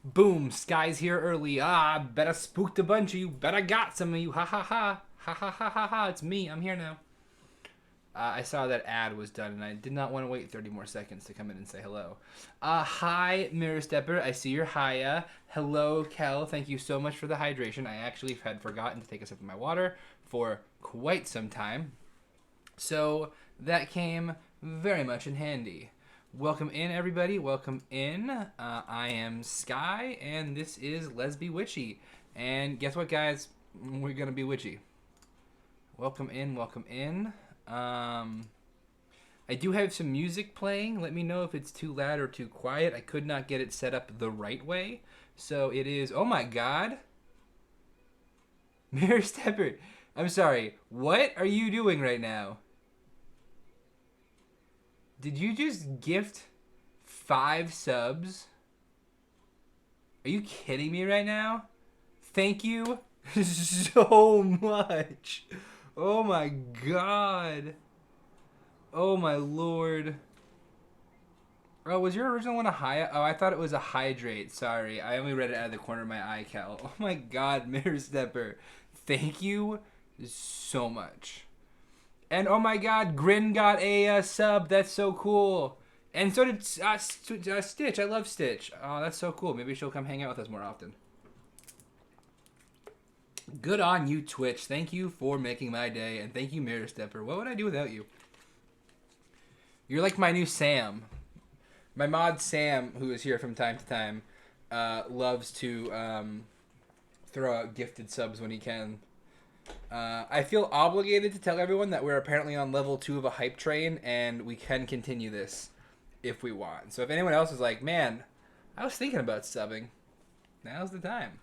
Boom, Sky's here early. Ah, bet I spooked a bunch of you. Bet I got some of you. Ha ha ha. Ha ha ha ha ha. It's me. I'm here now. I saw that ad was done and I did not want to wait 30 more seconds to come in and say hello. Hi, Mirror Stepper. I see your hiya. Hello, Kel. Thank you so much for the hydration. I actually had forgotten to take a sip of my water for quite some time. So that came very much in handy. Welcome in, everybody. Welcome in. I am Sky, and this is Let's Be Witchy. And guess what, guys? We're gonna be witchy. Welcome in. Welcome in. I do have some music playing. Let me know if it's too loud or too quiet. I could not get it set up the right way, so it is. Oh my God, Mirror Stepper. I'm sorry. What are you doing right now? Did you just gift 5 subs? Are you kidding me right now? Thank you so much. Oh my God. Oh my Lord. Oh, was your original one a high? Oh, I thought it was a hydrate. Sorry. I only read it out of the corner of my eye, Cal. Oh my God, Mirror Stepper. Thank you so much. And oh my God, Grin got a sub. That's so cool. And so did Stitch. I love Stitch. Oh, that's so cool. Maybe she'll come hang out with us more often. Good on you, Twitch. Thank you for making my day. And thank you, Mirror Stepper. What would I do without you? You're like my new Sam. My mod Sam, who is here from time to time, loves to throw out gifted subs when he can. I feel obligated to tell everyone that we're apparently on level 2 of a hype train, and we can continue this if we want. So if anyone else is like, man, I was thinking about subbing, now's the time.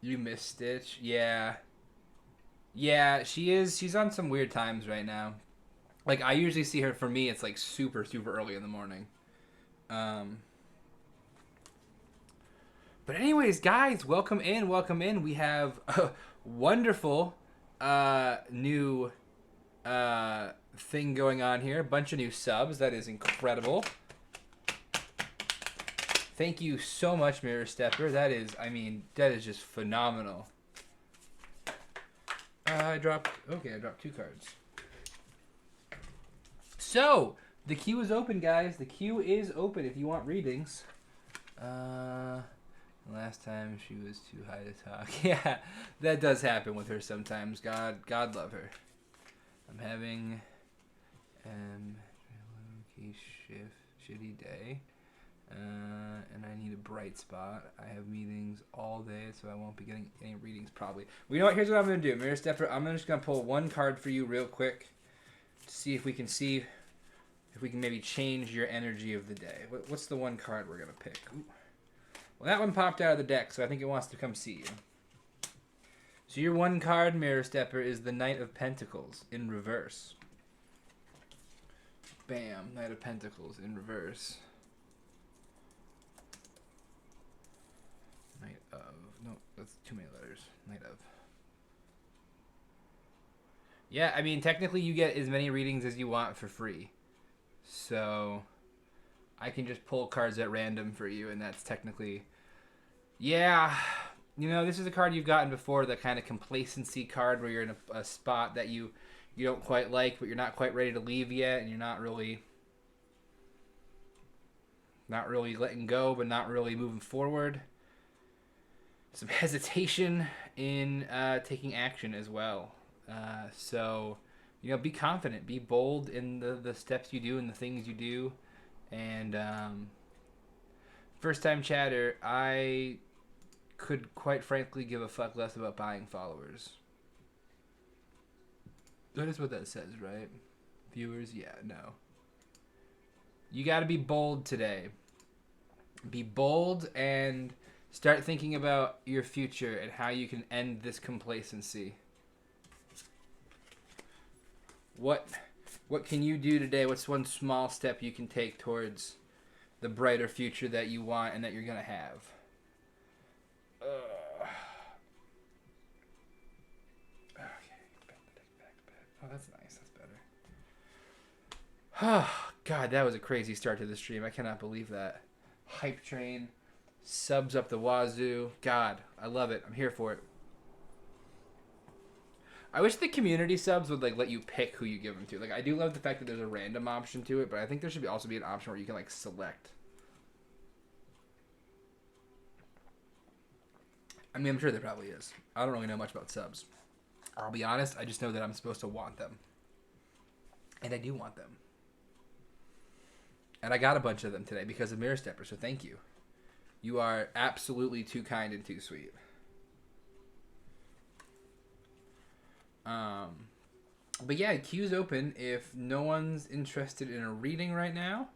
You miss Stitch? Yeah. Yeah, she is. She's on some weird times right now. Like, I usually see her, for me, it's like super, super early in the morning. But anyways, guys, welcome in, welcome in. We have a wonderful new thing going on here. A bunch of new subs. That is incredible. Thank you so much, Mirror Stepper. That is, I mean, that is just phenomenal. I dropped 2 cards. So, the queue is open, guys. The queue is open if you want readings. Last time she was too high to talk. Yeah, that does happen with her sometimes. God love her. I'm having shitty day. And I need a bright spot. I have meetings all day, so I won't be getting any readings probably. Well, you know what? Here's what I'm going to do. Mirror Stepper, I'm just going to pull one card for you real quick to see if we can maybe change your energy of the day. What's the one card we're going to pick? Ooh. Well, that one popped out of the deck, so I think it wants to come see you. So your one card, Mirror Stepper, is the Knight of Pentacles in reverse. Bam, Knight of Pentacles in reverse. Knight of. No, that's too many letters. Knight of. Yeah, I mean, technically you get as many readings as you want for free. So I can just pull cards at random for you, and that's technically... Yeah, you know, this is a card you've gotten before, the kind of complacency card where you're in a spot that you don't quite like, but you're not quite ready to leave yet, and you're not really letting go, but not really moving forward. Some hesitation in taking action as well. So, you know, be confident, be bold in the steps you do and the things you do. And first time chatter, I could quite frankly give a fuck less about buying followers. That is what that says, right? Viewers, yeah, no. You got to be bold today. Be bold and start thinking about your future and how you can end this complacency. What can you do today? What's one small step you can take towards the brighter future that you want and that you're going to have? Okay. Oh, that's nice. That's better. Oh, God, that was a crazy start to the stream. I cannot believe that. Hype train. Subs up the wazoo. God, I love it. I'm here for it. I wish the community subs would like let you pick who you give them to. Like, I do love the fact that there's a random option to it, but I think there should also be an option where you can like select. I mean, I'm sure there probably is. I don't really know much about subs. I'll be honest, I just know that I'm supposed to want them. And I do want them. And I got a bunch of them today because of Mirror Stepper, so thank you. You are absolutely too kind and too sweet. But yeah, queue's open. If no one's interested in a reading right now,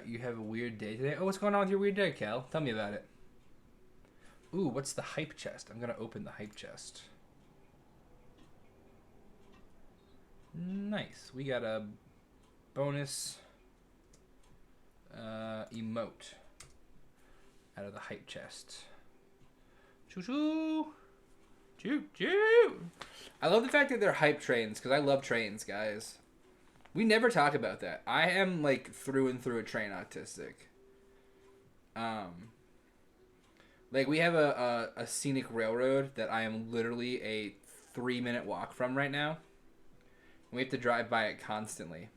you have a weird day today. Oh, what's going on with your weird day, Cal? Tell me about it. Ooh, what's the hype chest? I'm gonna open the hype chest. Nice. We got a bonus emote out of the hype chest. Choo choo. Choo choo. I love the fact that they're hype trains because I love trains, guys. We never talk about that. I am like through and through a train autistic. Like we have a scenic railroad that I am literally a 3-minute walk from right now. We have to drive by it constantly.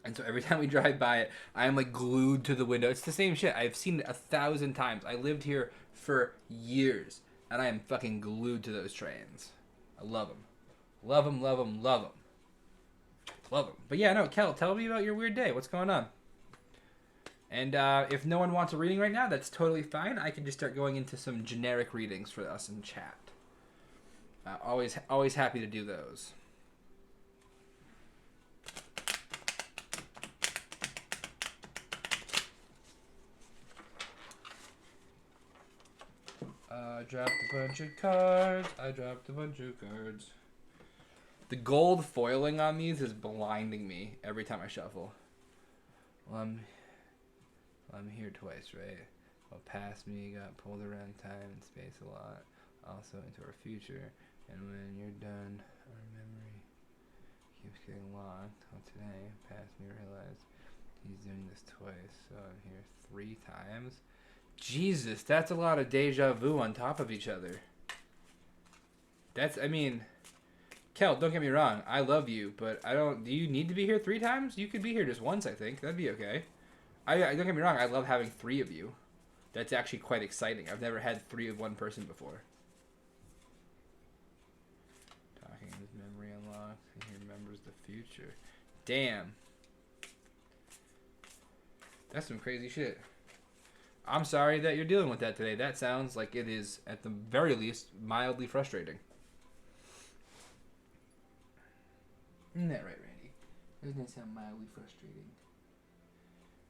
And so every time we drive by it, I am like glued to the window. It's the same shit. I've seen it 1,000 times. I lived here for years. And I am fucking glued to those trains. I love them. Love them, love them, love them. Love them. But yeah, no, Kel, tell me about your weird day. What's going on? And if no one wants a reading right now, that's totally fine. I can just start going into some generic readings for us in chat. Always happy to do those. I dropped a bunch of cards. The gold foiling on these is blinding me every time I shuffle. Well, I'm here twice, right? Well, past me got pulled around time and space a lot. Also into our future. And when you're done, our memory keeps getting locked. Well, today, past me realized he's doing this twice. So I'm here 3 times. Jesus, that's a lot of deja vu on top of each other. I mean, Kel, don't get me wrong. I love you, but do you need to be here 3 times? You could be here just once, I think. That'd be okay. I don't get me wrong. I love having 3 of you. That's actually quite exciting. I've never had 3 of one person before. Talking his memory unlocked. He remembers the future. Damn. That's some crazy shit. I'm sorry that you're dealing with that today. That sounds like it is, at the very least, mildly frustrating. Isn't that right, Randy? Doesn't that sound mildly frustrating?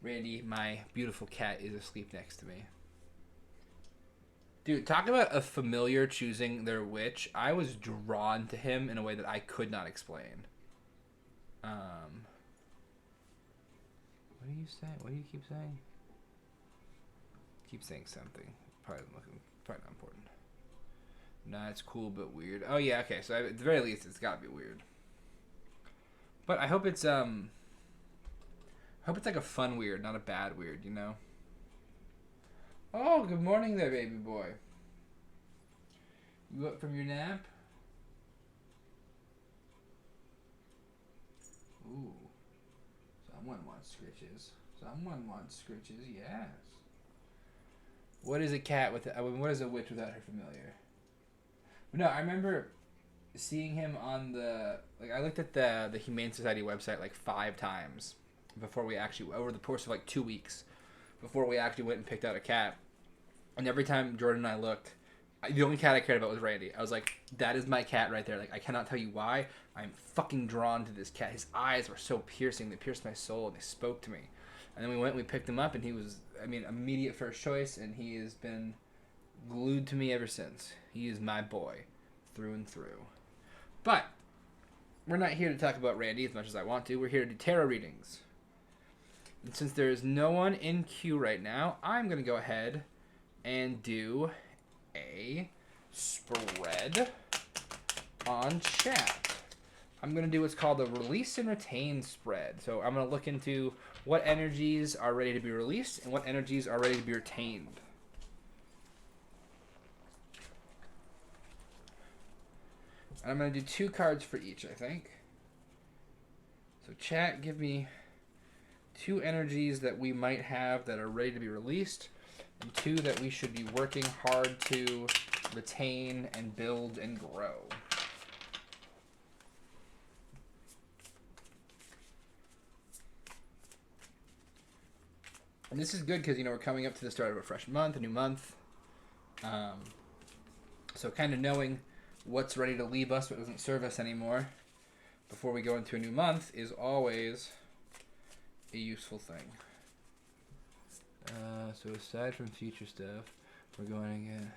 Randy, my beautiful cat, is asleep next to me. Dude, talk about a familiar choosing their witch. I was drawn to him in a way that I could not explain. What do you say? What do you keep saying? Keep saying something. Probably not important. Nah, it's cool but weird. Oh yeah, okay. So at the very least, it's gotta be weird. But I hope it's like a fun weird, not a bad weird. You know. Oh, good morning there, baby boy. You up from your nap? Ooh. Someone wants scritches. Yes. What is a cat with? What is a witch without her familiar? No, I remember seeing him on the. Like, I looked at the Humane Society website like 5 times before we actually, over the course of like 2 weeks, before we actually went and picked out a cat. And every time Jordan and I looked, the only cat I cared about was Randy. I was like, that is my cat right there. Like, I cannot tell you why. I'm fucking drawn to this cat. His eyes were so piercing. They pierced my soul. They spoke to me. And then we went and we picked him up, and he was, immediate first choice, and he has been glued to me ever since. He is my boy, through and through. But we're not here to talk about Randy as much as I want to. We're here to do tarot readings. And since there is no one in queue right now, I'm going to go ahead and do a spread on chat. I'm going to do what's called a release and retain spread. So I'm going to look into what energies are ready to be released and what energies are ready to be retained. And I'm going to do 2 cards for each, I think. So chat, give me 2 energies that we might have that are ready to be released, and 2 that we should be working hard to retain and build and grow. And this is good because, we're coming up to the start of a fresh month, a new month. So kind of knowing what's ready to leave us, what doesn't serve us anymore, before we go into a new month is always a useful thing. So aside from future stuff, we're going to get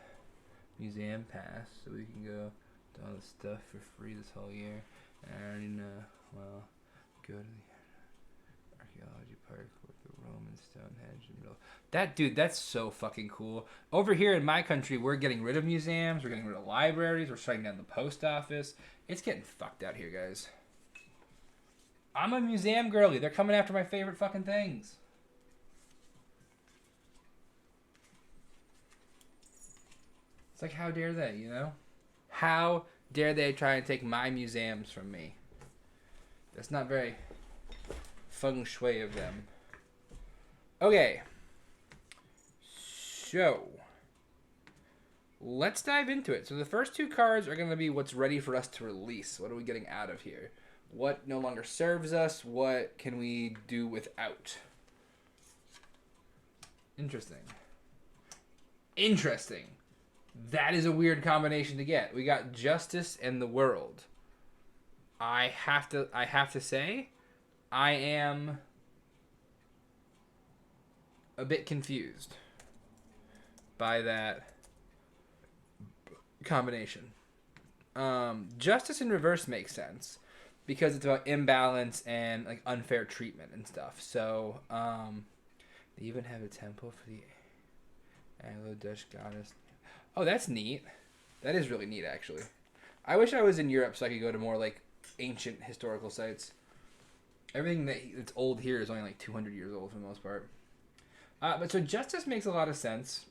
museum pass so we can go to all the stuff for free this whole year. And I already know, well, go to the archaeology park with the Roman Stonehenge and that dude, that's so fucking cool. Over here in my country, we're getting rid of museums, we're getting rid of libraries, we're shutting down the post office. It's getting fucked out here, guys. I'm a museum girly. They're coming after my favorite fucking things. It's like, how dare they, How dare they try and take my museums from me? That's not very feng shui of them. Okay. So, let's dive into it. So the first 2 cards are going to be what's ready for us to release. What are we getting out of here? What no longer serves us? What can we do without? Interesting. That is a weird combination to get. We got Justice and the World. I have to say, I am a bit confused by that combination. Justice in reverse makes sense because it's about imbalance and like unfair treatment and stuff. So they even have a temple for the Anglo-Dutch goddess. Oh, that's neat. That is really neat, actually. I wish I was in Europe so I could go to more like ancient historical sites. Everything that's old here is only like 200 years old for the most part. But so justice makes a lot of sense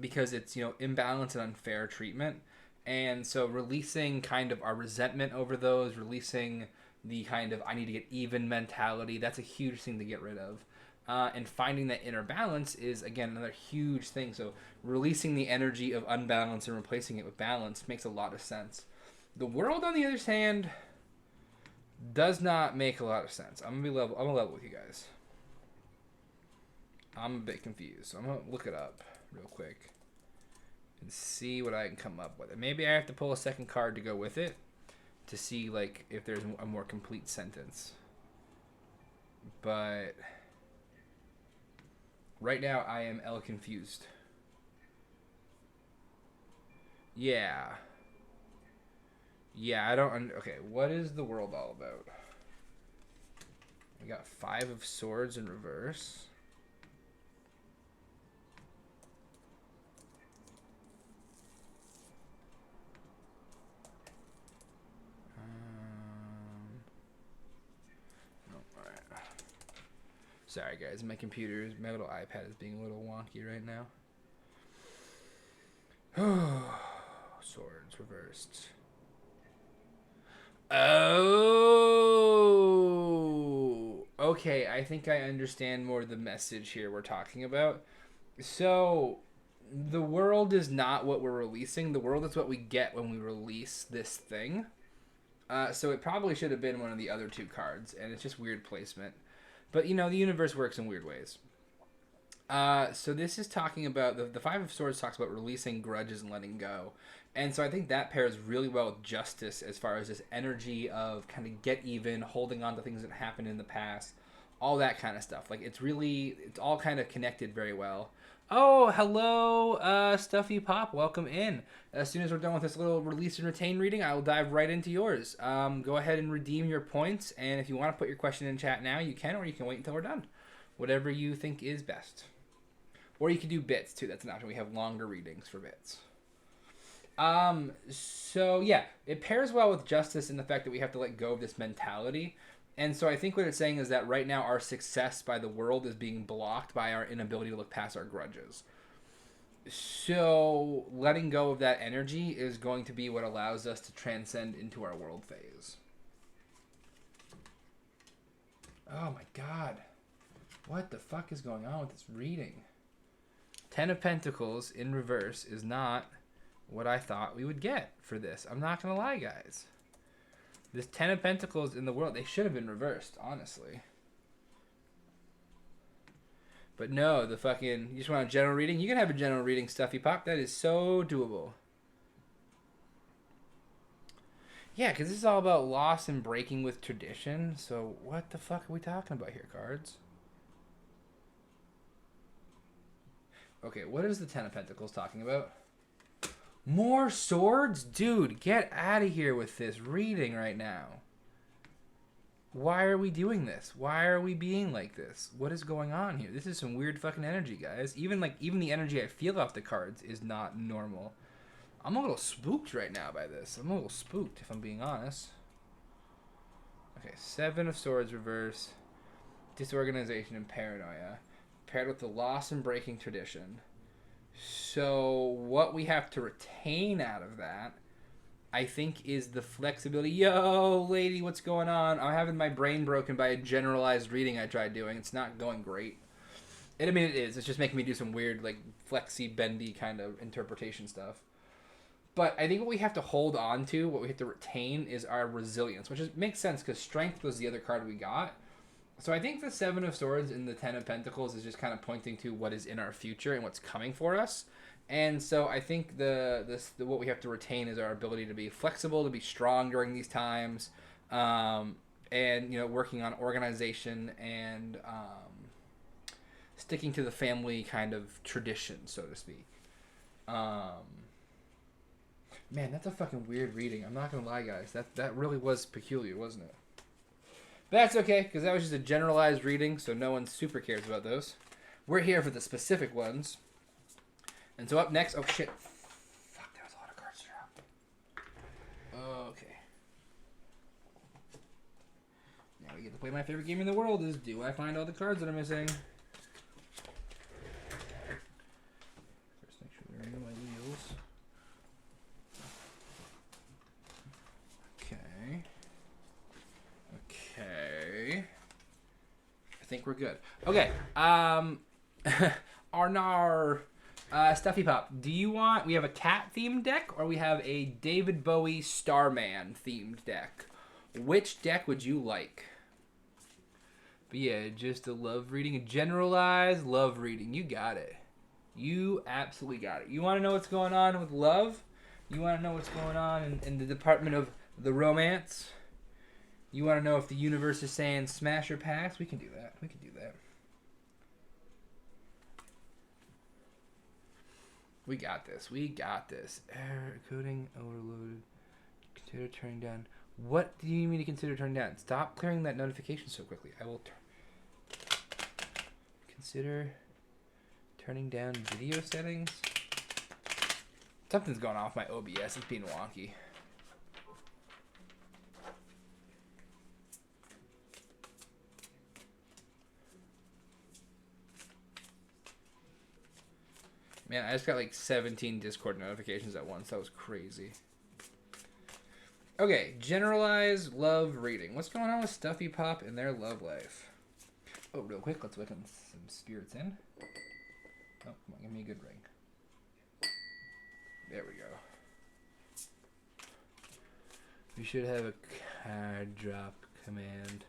because it's, imbalance and unfair treatment. And so releasing kind of our resentment over those, releasing the kind of I need to get even mentality, that's a huge thing to get rid of. And finding that inner balance is, again, another huge thing. So releasing the energy of unbalance and replacing it with balance makes a lot of sense. The world, on the other hand, does not make a lot of sense. I'm gonna level with you guys. I'm a bit confused, so I'm gonna look it up real quick and see what I can come up with. And maybe I have to pull a second card to go with it to see like if there's a more complete sentence. But right now I am confused. Yeah, I don't. Okay, what is the world all about? We got 5 of Swords in reverse. Alright. Sorry guys, my little iPad is being a little wonky right now. Swords reversed. Oh, okay. I think I understand more the message here we're talking about. So, the world is not what we're releasing. The world is what we get when we release this thing. So it probably should have been one of the other two cards, and it's just weird placement. But, you know, the universe works in weird ways. So this is talking about, the Five of Swords talks about releasing grudges and letting go. And so I think that pairs really well with Justice as far as this energy of kind of get even, holding on to things that happened in the past, all that kind of stuff. Like, it's all kind of connected very well. Oh, hello, Stuffy Pop. Welcome in. As soon as we're done with this little release and retain reading, I will dive right into yours. Go ahead and redeem your points, and if you want to put your question in chat now, you can, or you can wait until we're done. Whatever you think is best. Or you can do bits, too. That's an option. We have longer readings for bits. So, yeah, it pairs well with Justice in the fact that we have to let go of this mentality. And so I think what it's saying is that right now our success by the world is being blocked by our inability to look past our grudges. So letting go of that energy is going to be what allows us to transcend into our world phase. Oh my god. What the fuck is going on with this reading? Ten of Pentacles in reverse is not what I thought we would get for this. I'm not going to lie, guys. This Ten of Pentacles in the world, they should have been reversed, honestly. But no, you just want a general reading? You can have a general reading, Stuffy Pop. That is so doable. Yeah, because this is all about loss and breaking with tradition. So what the fuck are we talking about here, cards? Okay, what is the Ten of Pentacles talking about? More swords? Dude, get out of here with this reading right now. Why are we doing this? Why are we being like this? What is going on here? This is some weird fucking energy, guys. Even the energy I feel off the cards is not normal. I'm a little spooked right now by this. I'm a little spooked, if I'm being honest. Okay, Seven of Swords reverse. Disorganization and paranoia. Paired with the loss and breaking tradition. So what we have to retain out of that, I think, is the flexibility. Yo, lady, what's going on? I'm having my brain broken by a generalized reading I tried doing. It's not going great. And I mean, it is. It's just making me do some weird, like, flexy, bendy kind of interpretation stuff. But I think what we have to hold on to, what we have to retain, is our resilience, which makes sense because strength was the other card we got. So I think the Seven of Swords and the Ten of Pentacles is just kind of pointing to what is in our future and what's coming for us. And so I think what we have to retain is our ability to be flexible, to be strong during these times, and, you know, working on organization and sticking to the family kind of tradition, so to speak. Man, that's a fucking weird reading. I'm not going to lie, guys. That really was peculiar, wasn't it? But that's okay, because that was just a generalized reading, so no one super cares about those. We're here for the specific ones. And so up next... Oh, shit. Fuck, there was a lot of cards dropped. Okay. Now we get to play my favorite game in the world, is do I find all the cards that I'm missing? First, make sure they're in my wheels. Okay. Okay. I think we're good. Okay. Arnar, Stuffy Pop, we have a cat themed deck or we have a David Bowie Starman themed deck? Which deck would you like? But yeah, just a love reading, a generalized love reading. You got it. You absolutely got it. You want to know what's going on with love? You want to know what's going on in the department of the romance? You want to know if the universe is saying smash or pass? We can do that. We can do that. We got this. We got this. Error coding overloaded. Consider turning down. What do you need me to consider turning down? Stop clearing that notification so quickly. I will consider turning down video settings. Something's going off my OBS. It's being wonky. Man, I just got like 17 Discord notifications at once. That was crazy. Okay, generalized love reading. What's going on with Stuffy Pop and their love life? Oh, real quick, let's welcome some spirits in. Oh, come on, give me a good ring. There we go. We should have a card drop command.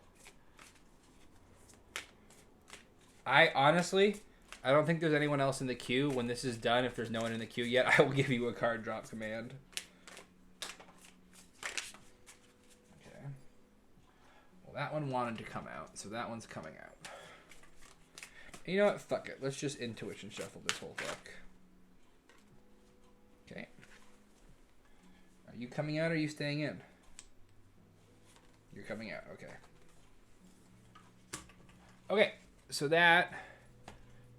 I don't think there's anyone else in the queue. When this is done, if there's no one in the queue yet, I will give you a card drop command. Okay. Well, that one wanted to come out, so that one's coming out. You know what? Fuck it. Let's just intuition shuffle this whole fuck. Okay. Are you coming out or are you staying in? You're coming out. Okay. Okay. So that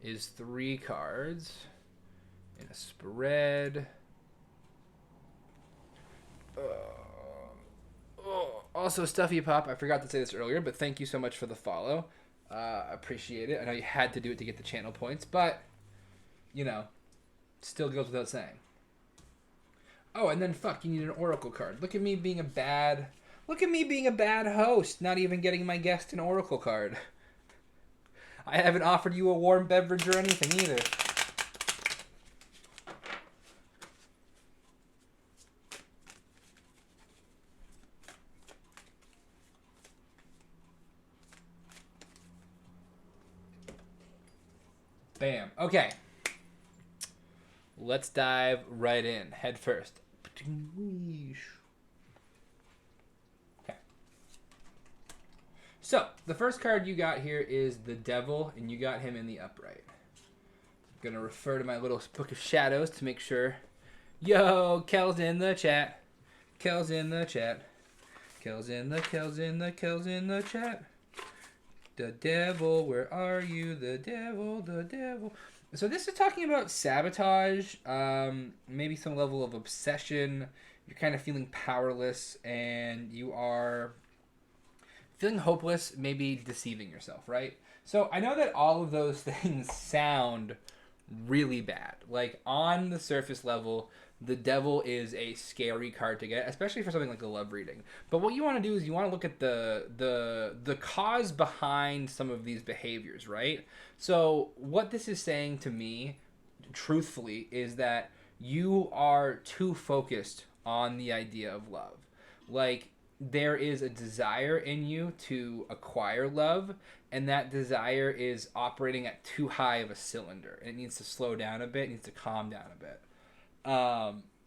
is 3 cards in a spread. Also, Stuffy Pop, I forgot to say this earlier, but thank you so much for the follow. Appreciate it. I know you had to do it to get the channel points, but, you know, still goes without saying. Oh, and then fuck, you need an Oracle card. Look at me being a bad host, not even getting my guest an Oracle card. I haven't offered you a warm beverage or anything either. Bam. Okay. Let's dive right in, head first. Okay. So, the first card you got here is the Devil, and you got him in the upright. I'm going to refer to my little book of shadows to make sure. Yo, Kel's in the chat. Kel's in the chat. Kel's in the chat. The devil, where are you? The devil, the devil. So this is talking about sabotage, maybe some level of obsession. You're kind of feeling powerless, and you are feeling hopeless, maybe deceiving yourself, right? So I know that all of those things sound really bad. Like, on the surface level, the Devil is a scary card to get, especially for something like a love reading. But what you want to do is you want to look at the cause behind some of these behaviors, right? So what this is saying to me, truthfully, is that you are too focused on the idea of love. Like, there is a desire in you to acquire love, and that desire is operating at too high of a cylinder. It needs to slow down a bit, it needs to calm down a bit.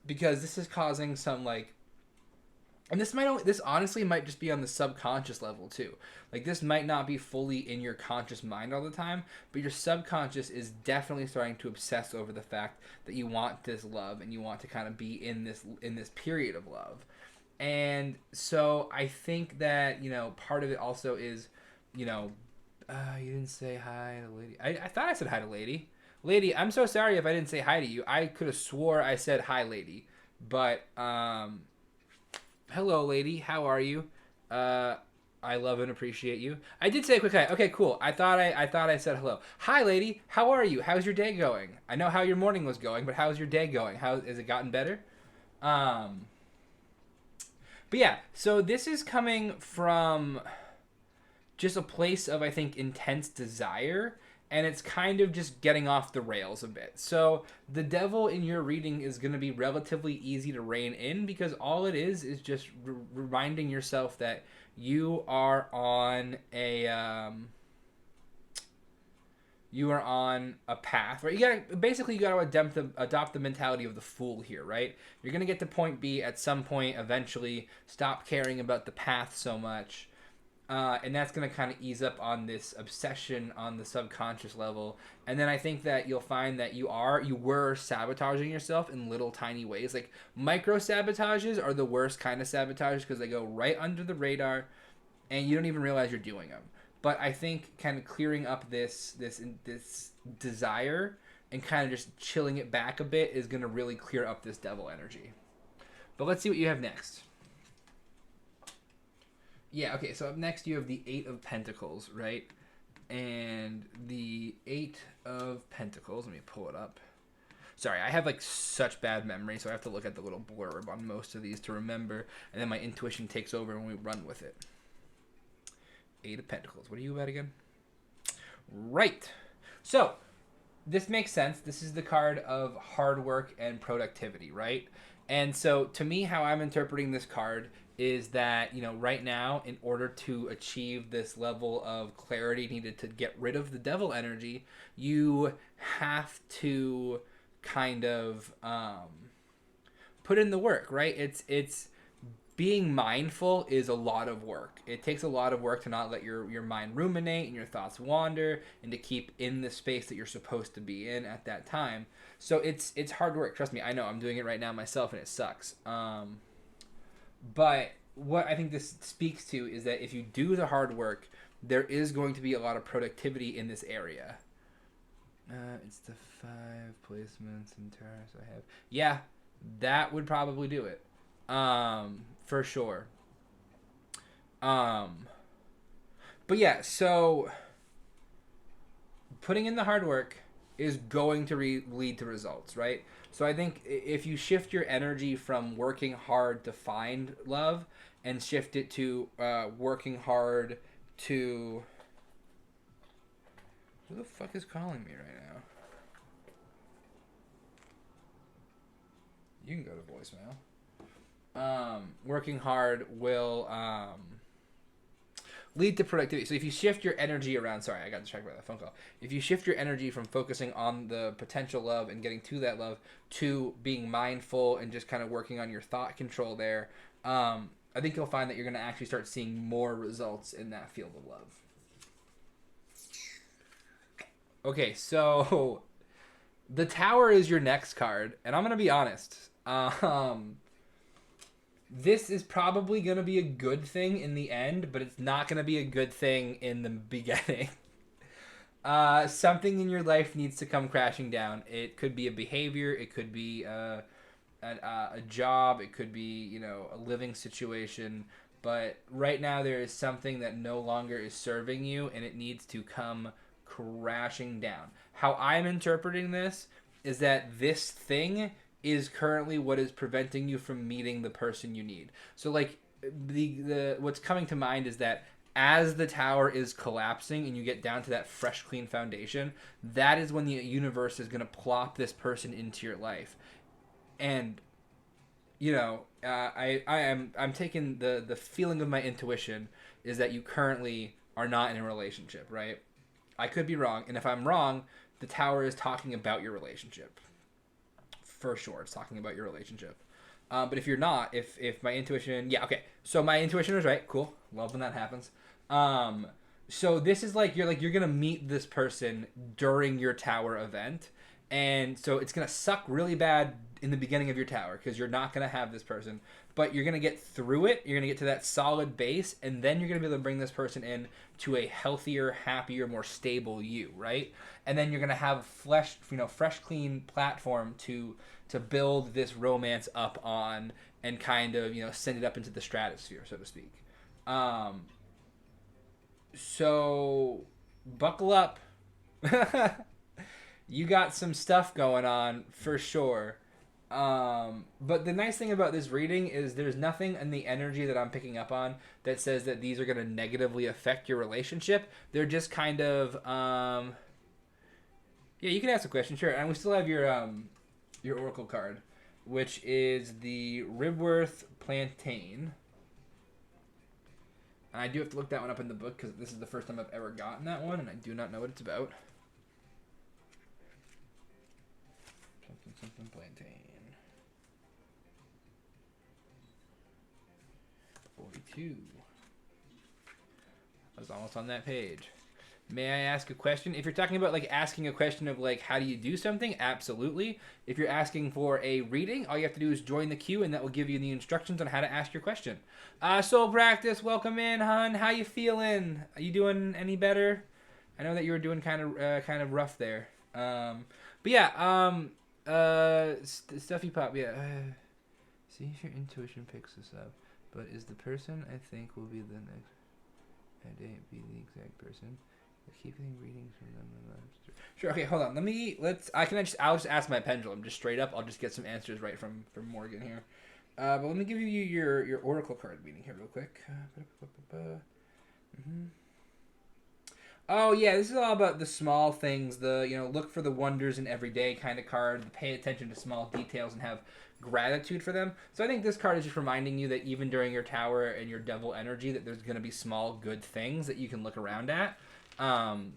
Because this is causing some, like, and this honestly might just be on the subconscious level too. Like, this might not be fully in your conscious mind all the time, but your subconscious is definitely starting to obsess over the fact that you want this love and you want to kind of be in this period of love. And so I think that, you know, part of it also is, you know, you didn't say hi to Lady. I thought I said hi to Lady. Lady, I'm so sorry if I didn't say hi to you. I could have swore I said hi, Lady. But, hello, Lady. How are you? I love and appreciate you. I did say a quick hi. Okay, cool. I thought I said hello. Hi, Lady. How are you? How's your day going? I know how your morning was going, but how's your day going? Has it gotten better? But yeah, so this is coming from just a place of, I think, intense desire, and it's kind of just getting off the rails a bit. So the Devil in your reading is going to be relatively easy to rein in, because all it is just reminding yourself that you are on a path, right? You gotta adopt the mentality of the fool here, right? You're gonna get to point B at some point eventually. Stop caring about the path so much. And that's going to kind of ease up on this obsession on the subconscious level. And then I think that you'll find that you were sabotaging yourself in little tiny ways. Like, micro sabotages are the worst kind of sabotage because they go right under the radar and you don't even realize you're doing them. But I think kind of clearing up this desire and kind of just chilling it back a bit is going to really clear up this Devil energy. But let's see what you have next. Yeah, okay, so up next you have the 8 of Pentacles, right? And the 8 of Pentacles, let me pull it up. Sorry, I have, like, such bad memory, so I have to look at the little blurb on most of these to remember, and then my intuition takes over and we run with it. 8 of Pentacles. What are you about again? Right. So, this makes sense. This is the card of hard work and productivity, right? And so to me, how I'm interpreting this card is that, right now, in order to achieve this level of clarity needed to get rid of the devil energy, you have to kind of put in the work, right? It's being mindful is a lot of work. It takes a lot of work to not let your mind ruminate and your thoughts wander, and to keep in the space that you're supposed to be in at that time. So it's hard work. Trust me, I know. I'm doing it right now myself, and it sucks. But what I think this speaks to is that if you do the hard work, there is going to be a lot of productivity in this area. It's the 5 placements and turns I have. Yeah, that would probably do it. For sure. Um, but yeah, so putting in the hard work is going to lead to results, right? So I think if you shift your energy from working hard to find love and shift it to working hard to. Who the fuck is calling me right now? You can go to voicemail. Working hard will lead to productivity. So if you shift your energy around, sorry, I got distracted by that phone call. If you shift your energy from focusing on the potential love and getting to that love to being mindful and just kind of working on your thought control there, I think you'll find that you're going to actually start seeing more results in that field of love. Okay, so the Tower is your next card, and I'm going to be honest. This is probably going to be a good thing in the end, but it's not going to be a good thing in the beginning. Something in your life needs to come crashing down. It could be a behavior, it could be a job, it could be, a living situation. But right now there is something that no longer is serving you, and it needs to come crashing down. How I'm interpreting this is that this thing is currently what is preventing you from meeting the person you need. So like the what's coming to mind is that as the tower is collapsing and you get down to that fresh clean foundation, that is when the universe is going to plop this person into your life. And I'm taking the feeling of my intuition is that you currently are not in a relationship, right? I could be wrong, and if I'm wrong, the tower is talking about your relationship. For sure, it's talking about your relationship. But if you're not, if my intuition, yeah, okay. So my intuition was right. Cool, love when that happens. So this is like you're gonna meet this person during your tower event, and so it's gonna suck really bad in the beginning of your tower because you're not gonna have this person, but you're gonna get through it. You're gonna get to that solid base, and then you're gonna be able to bring this person in to a healthier, happier, more stable you, right? And then you're gonna have fresh, clean platform to build this romance up on and kind of send it up into the stratosphere, so to speak. So buckle up. You got some stuff going on for sure. But the nice thing about this reading is there's nothing in the energy that I'm picking up on that says that these are going to negatively affect your relationship. They're just kind of, yeah, you can ask a question, sure. And we still have your oracle card, which is the Ribworth Plantain. And I do have to look that one up in the book because this is the first time I've ever gotten that one, and I do not know what it's about. Something plantain. 42. I was almost on that page. May I ask a question? If you're talking about like asking a question of like how do you do something, absolutely. If you're asking for a reading, all you have to do is join the queue, and that will give you the instructions on how to ask your question. Soul Practice, welcome in, hon. How you feeling? Are you doing any better? I know that you were doing kind of rough there. But yeah, Stuffy Pop, yeah. See if your intuition picks this up. But is the person I think will be the next? I didn't be the exact person. I keep getting readings from them. Sure. Okay, hold on. I'll just ask my pendulum just straight up. I'll just get some answers right from Morgan here. But let me give you your oracle card reading here real quick. Oh yeah, this is all about the small things. The look for the wonders in everyday kind of card. Pay attention to small details and have gratitude for them. So I think this card is just reminding you that even during your tower and your devil energy, that there's going to be small good things that you can look around at, um,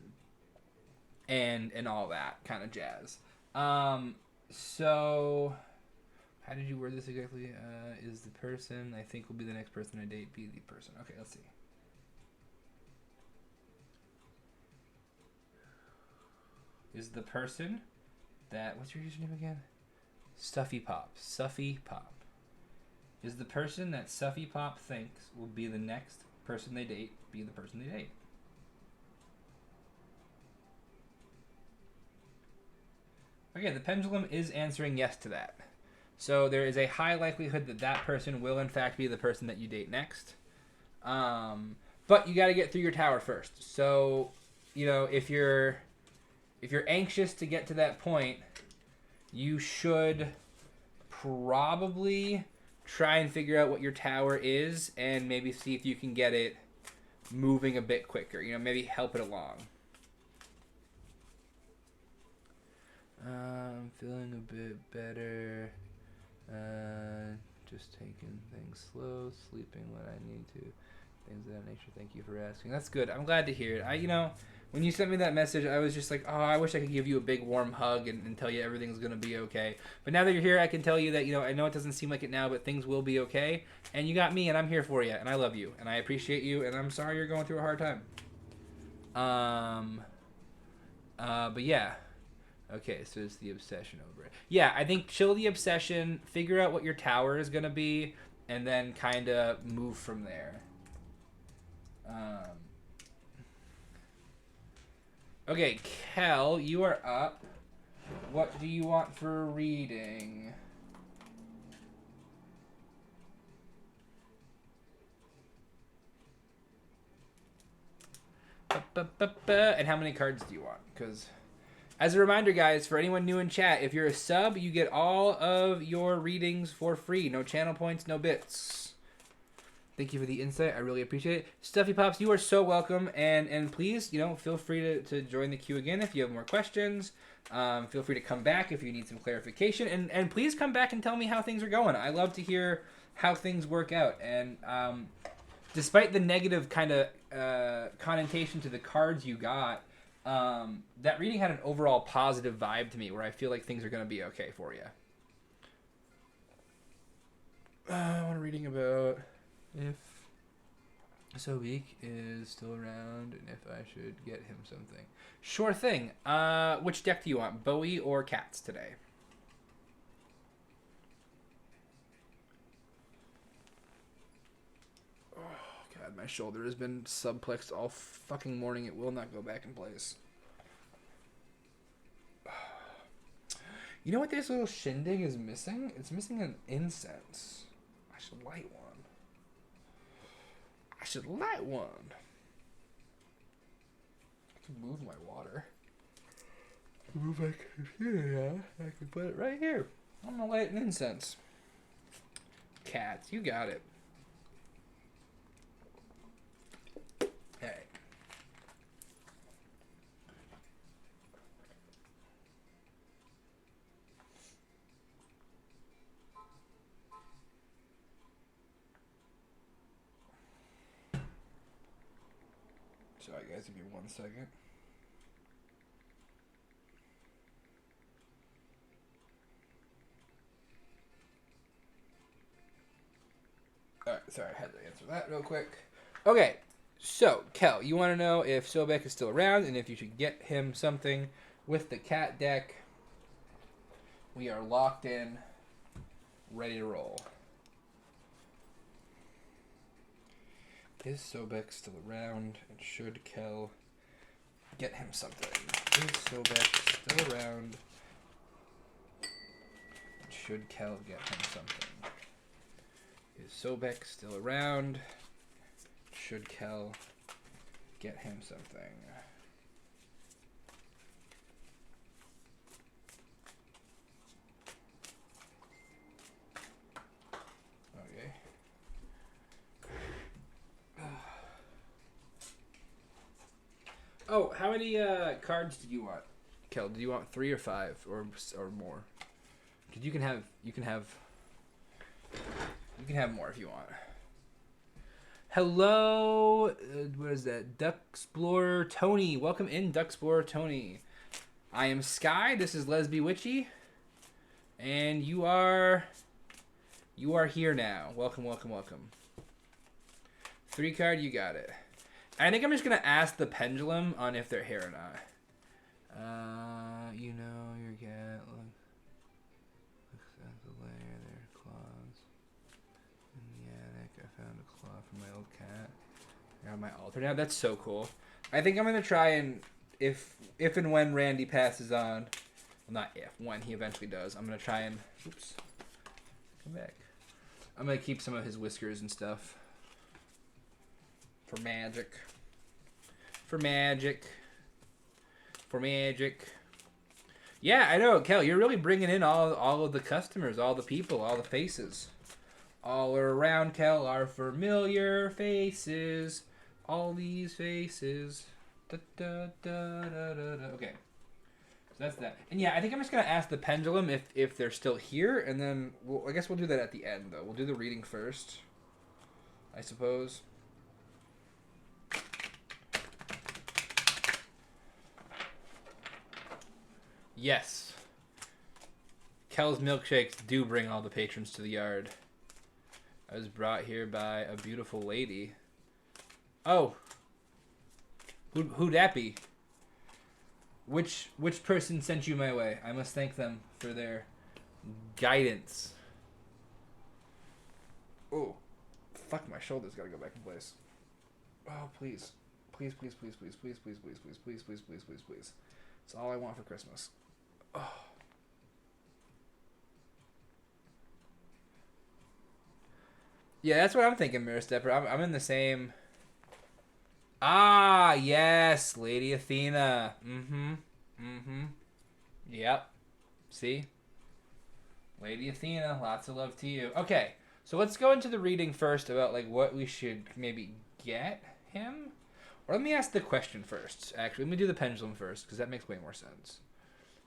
and all that kind of jazz. So how did you word this exactly? Is the person I think will be the next person I date be the person? Okay, let's see. Is the person that what's your username again? Stuffy Pop. Stuffy Pop. Is the person that Stuffy Pop thinks will be the next person they date be the person they date? Okay, the pendulum is answering yes to that. So there is a high likelihood that that person will in fact be the person that you date next. But you got to get through your tower first. So, if you're anxious to get to that point, you should probably try and figure out what your tower is and maybe see if you can get it moving a bit quicker. Maybe help it along. I'm feeling a bit better. Just taking things slow, sleeping when I need to. Things of that nature. Thank you for asking. That's good. I'm glad to hear it. When you sent me that message, I was just like, oh, I wish I could give you a big warm hug and tell you everything's going to be okay. But now that you're here, I can tell you that, I know it doesn't seem like it now, but things will be okay. And you got me, and I'm here for you, and I love you, and I appreciate you, and I'm sorry you're going through a hard time. But yeah. Okay, so it's the obsession over it. Yeah, I think chill the obsession, figure out what your tower is going to be, and then kind of move from there. Okay, Kel, you are up. What do you want for reading? And how many cards do you want? Because, as a reminder, guys, for anyone new in chat, if you're a sub, you get all of your readings for free. No channel points, no bits. Thank you for the insight. I really appreciate it. Stuffy Pops, you are so welcome. And please, feel free to join the queue again if you have more questions. Feel free to come back if you need some clarification. And please come back and tell me how things are going. I love to hear how things work out. And despite the negative kind of connotation to the cards you got, that reading had an overall positive vibe to me where I feel like things are going to be okay for you. I want a reading about if Sobek is still around and if I should get him something. Sure thing. Which deck do you want, Bowie or Cats today? Oh, God, my shoulder has been subplexed all fucking morning. It will not go back in place. You know what this little shindig is missing? It's missing an incense. I should light one. I can move my water. Move my computer now. I can put it right here. I'm gonna light an incense. Cats, you got it. Hey. Sorry guys, give me 1 second. Alright, sorry, I had to answer that real quick. Okay, so, Kel, you want to know if Sobek is still around and if you should get him something with the cat deck. We are locked in, ready to roll. Is Sobek still around, and should Kel get him something? Is Sobek still around, and should Kel get him something? Is Sobek still around? Should Kel get him something? Okay. Oh, how many cards did you want, Kel? Did you want 3 or 5 or more? Cause you can have more if you want. Hello, what is that? Duck Explorer Tony. Welcome in, Duck Explorer Tony. I am Sky. This is Lesby Witchy, and you are here now. Welcome, welcome, welcome. 3 card, you got it. I think I'm just gonna ask the pendulum on if they're here or not. You know your cat looks at the layer. Their claws in the attic. I found a claw from my old cat. I got my altar now. That's so cool. I think I'm gonna try and if and when Randy passes on, well, not if, when he eventually does, I'm gonna try and oops, come back. I'm gonna keep some of his whiskers and stuff. For magic. For magic. For magic. Yeah, I know, Kel. You're really bringing in all of the customers, all the people, all the faces. All around, Kel, are familiar faces. All these faces. Da, da, da, da, da, da. Okay. So that's that. And yeah, I think I'm just going to ask the pendulum if they're still here. And then, I guess we'll do that at the end, though. We'll do the reading first, I suppose. Yes. Kel's milkshakes do bring all the patrons to the yard. I was brought here by a beautiful lady. Oh. Who'd that be? Which person sent you my way? I must thank them for their guidance. Oh. Fuck, my shoulder's gotta go back in place. Oh, please. Please, please, please, please, please, please, please, please, please, please, please, please, please. It's all I want for Christmas. Oh. Yeah, that's what I'm thinking, Mirror Stepper. I'm in the same... Ah, yes, Lady Athena. Mm-hmm. Mm-hmm. Yep. See? Lady Athena, lots of love to you. Okay, so let's go into the reading first about like what we should maybe get him. Or let me ask the question first. Actually, let me do the pendulum first, because that makes way more sense.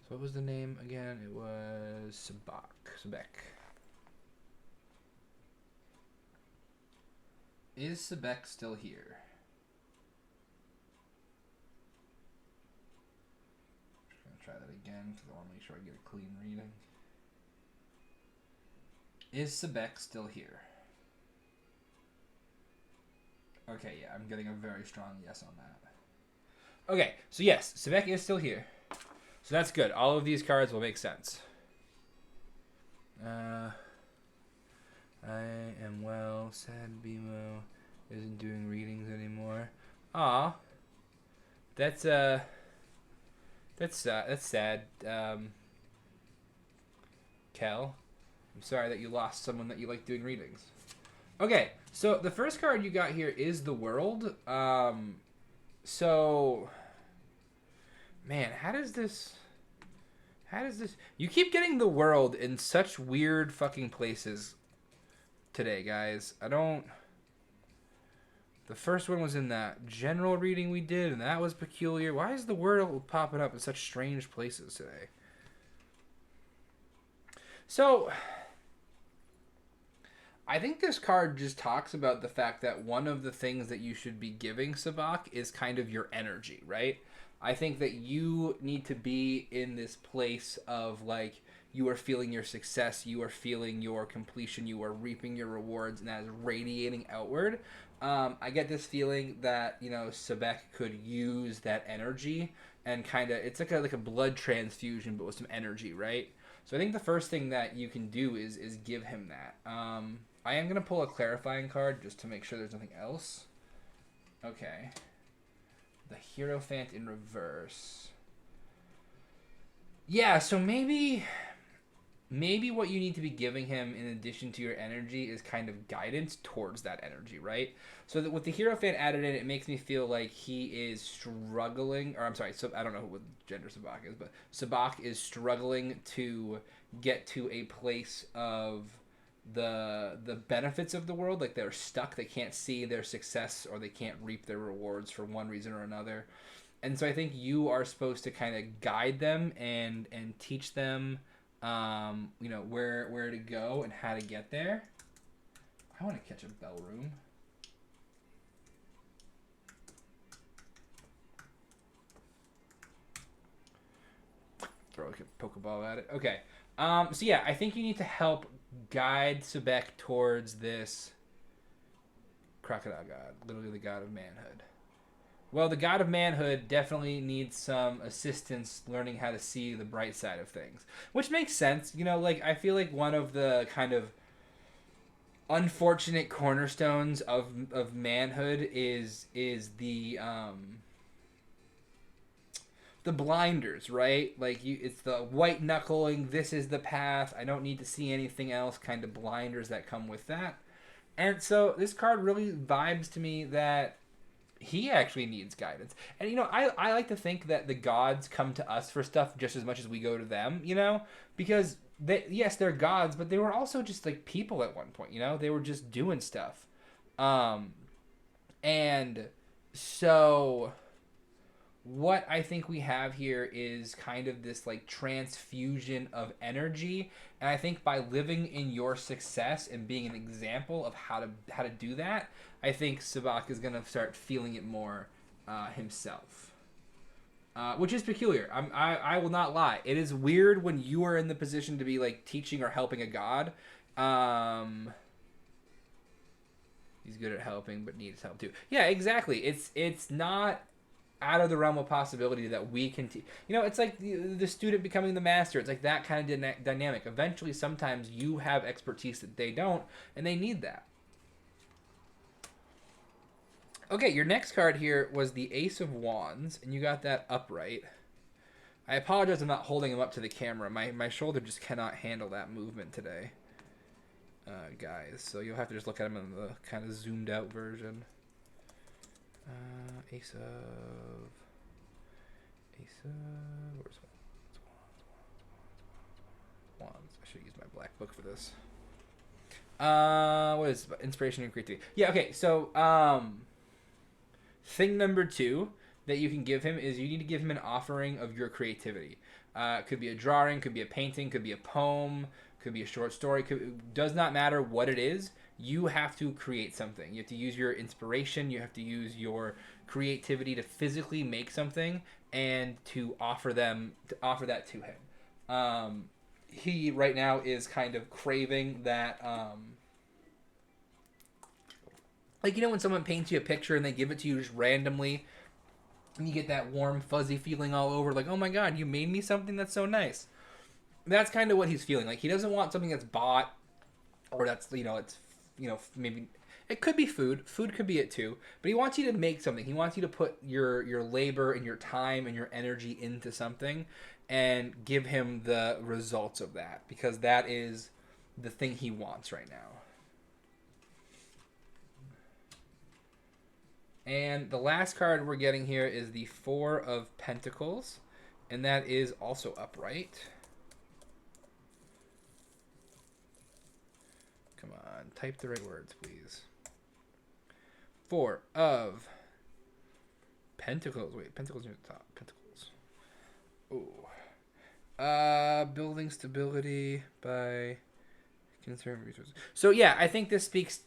So what was the name again? It was Sebek. Is Sebek still here? Just gonna try that again, because I want to make sure I get a clean reading. Is Sebek still here? Okay, yeah, I'm getting a very strong yes on that. Okay, so yes, Sebek is still here. So that's good. All of these cards will make sense. I am well. Sad Bimo isn't doing readings anymore. Aw. That's sad. Kel, I'm sorry that you lost someone that you like doing readings. Okay, so the first card you got here is the World. So, man, how does this... You keep getting the World in such weird fucking places today, guys. The first one was in that general reading we did, and that was peculiar. Why is the World popping up in such strange places today? So, I think this card just talks about the fact that one of the things that you should be giving Sabak is kind of your energy, right? I think that you need to be in this place of, like, you are feeling your success, you are feeling your completion, you are reaping your rewards, and that is radiating outward. I get this feeling that, you know, Sebek could use that energy and kind of, it's like a blood transfusion, but with some energy, right? So I think the first thing that you can do is give him that. I am going to pull a clarifying card just to make sure there's nothing else. Okay. The Hierophant in reverse. Yeah, so maybe what you need to be giving him in addition to your energy is kind of guidance towards that energy, right? So that with the Hierophant added in, it makes me feel like he is struggling, or I'm sorry, so I don't know what gender Sabak is, but Sabak is struggling to get to a place of the benefits of the world. Like, they're stuck, they can't see their success, or they can't reap their rewards for one reason or another. And so I think you are supposed to kind of guide them and teach them, where to go and how to get there. I want to catch a bell room. Throw a Pokeball at it. Okay. So yeah, I think you need to help guide Sebek towards this crocodile god, literally the god of manhood. Well, the god of manhood definitely needs some assistance learning how to see the bright side of things, which makes sense. I feel like one of the kind of unfortunate cornerstones of manhood is the blinders, right? Like it's the white knuckling. This is the path. I don't need to see anything else. Kind of blinders that come with that. And so this card really vibes to me that he actually needs guidance. And I like to think that the gods come to us for stuff just as much as we go to them. Because they're gods, but they were also just like people at one point. They were just doing stuff. And so what I think we have here is kind of this like transfusion of energy, and I think by living in your success and being an example of how to do that, I think Sabak is gonna start feeling it more himself, which is peculiar. I will not lie. It is weird when you are in the position to be like teaching or helping a god. He's good at helping, but needs help too. Yeah, exactly. It's not out of the realm of possibility that we can it's like the student becoming the master. It's like that kind of dynamic. Eventually, sometimes you have expertise that they don't, and they need that. Okay, your next card here was the Ace of Wands, and you got that upright. I apologize, I'm not holding him up to the camera. My shoulder just cannot handle that movement today, guys, so you'll have to just look at him in the kind of zoomed out version. Ace of... Where's Wands? I should use my black book for this. What is inspiration and creativity? Yeah, okay, so, thing number 2 that you can give him is you need to give him an offering of your creativity. Could be a drawing, could be a painting, could be a poem, could be a short story. Does not matter what it is. You have to create something. You have to use your inspiration. You have to use your creativity to physically make something and to offer that to him. He right now is kind of craving that. When someone paints you a picture and they give it to you just randomly, and you get that warm, fuzzy feeling all over, like, oh my god, you made me something that's so nice. That's kind of what he's feeling. Like, he doesn't want something that's bought or that's, maybe it could be food. Food could be it too. But he wants you to make something. He wants you to put your labor and your time and your energy into something and give him the results of that, because that is the thing he wants right now. And the last card we're getting here is the Four of Pentacles, and that is also upright. Come on, type the right words, please. Four of Pentacles. Wait, Pentacles near the top. Pentacles. Ooh. Building stability by conserving resources. So yeah, I think this plays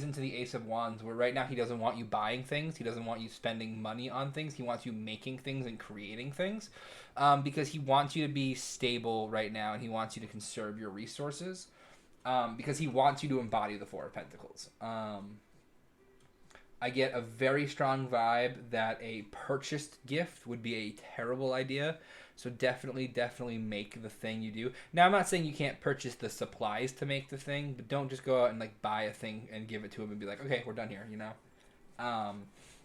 into the Ace of Wands, where right now he doesn't want you buying things. He doesn't want you spending money on things. He wants you making things and creating things, because he wants you to be stable right now, and he wants you to conserve your resources. Because he wants you to embody the Four of Pentacles. I get a very strong vibe that a purchased gift would be a terrible idea. So definitely make the thing you do. Now, I'm not saying you can't purchase the supplies to make the thing, but don't just go out and like buy a thing and give it to him and be like, okay, we're done here,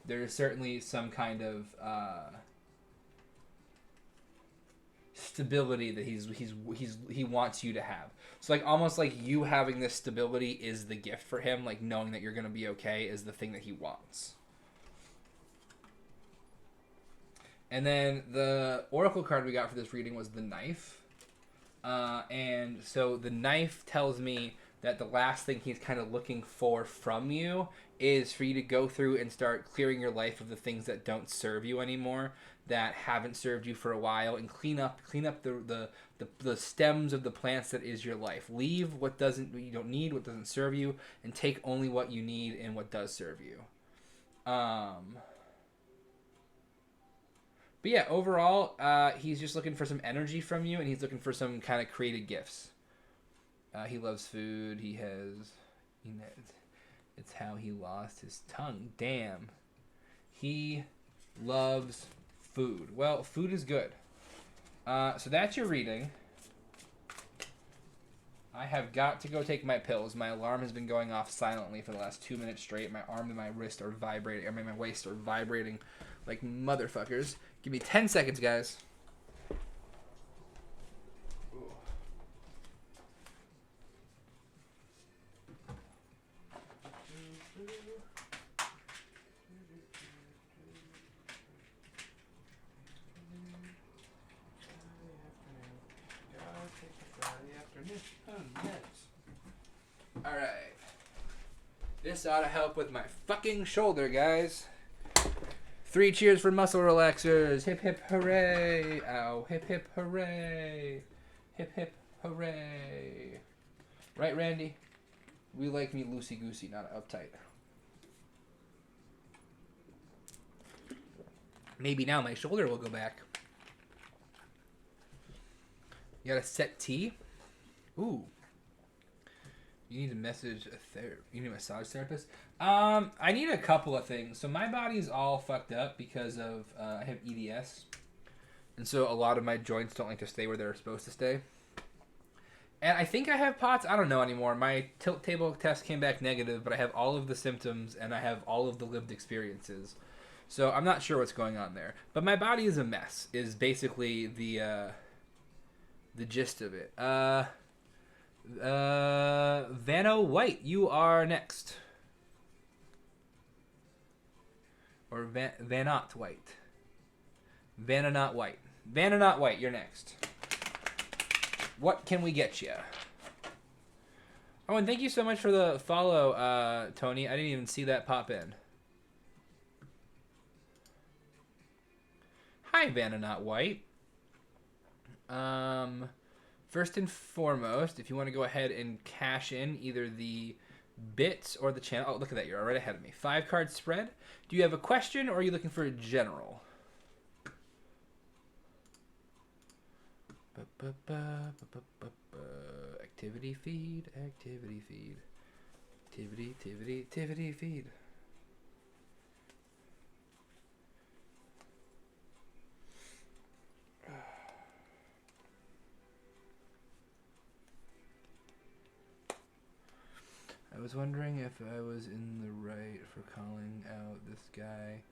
There's certainly some kind of stability that he wants you to have. So like almost like you having this stability is the gift for him. Like knowing that you're gonna be okay is the thing that he wants. And then the oracle card we got for this reading was the Knife. And so the Knife tells me that the last thing he's kind of looking for from you is for you to go through and start clearing your life of the things that don't serve you anymore, that haven't served you for a while, and clean up the stems of the plants that is your life. Leave what you don't need, what doesn't serve you, and take only what you need and what does serve you. But yeah, overall, he's just looking for some energy from you, and he's looking for some kind of creative gifts. He loves food. It's how he lost his tongue. Damn. He loves food. Well, food is good. So that's your reading. I have got to go take my pills. My alarm has been going off silently for the last 2 minutes straight. My arm and my wrist are vibrating. I mean, my waist are vibrating like motherfuckers. Give me 10 seconds, guys. Alright. This ought to help with my fucking shoulder, guys. 3 cheers for muscle relaxers. Hip hip hooray. Ow. Hip hip hooray. Hip hip hooray. Right, Randy? We like me loosey-goosey, not uptight. Maybe now my shoulder will go back. You got a set T? Ooh. You need to message you need a massage therapist? I need a couple of things. So my body's all fucked up because of I have EDS. And so a lot of my joints don't like to stay where they're supposed to stay. And I think I have POTS. I don't know anymore. My tilt table test came back negative, but I have all of the symptoms and I have all of the lived experiences. So I'm not sure what's going on there. But my body is a mess, is basically the gist of it. Vanna White, you are next. Or Vanot White. Vanna Not White. Vanna Not White, you're next. What can we get you? Oh, and thank you so much for the follow, Tony. I didn't even see that pop in. Hi, Vanna Not White. First and foremost, if you want to go ahead and cash in either the bits or the channel. Oh, look at that. You're right ahead of me. 5-card spread. Do you have a question or are you looking for a general? Activity feed. Activity feed. Activity feed. I was wondering if I was in the right for calling out this guy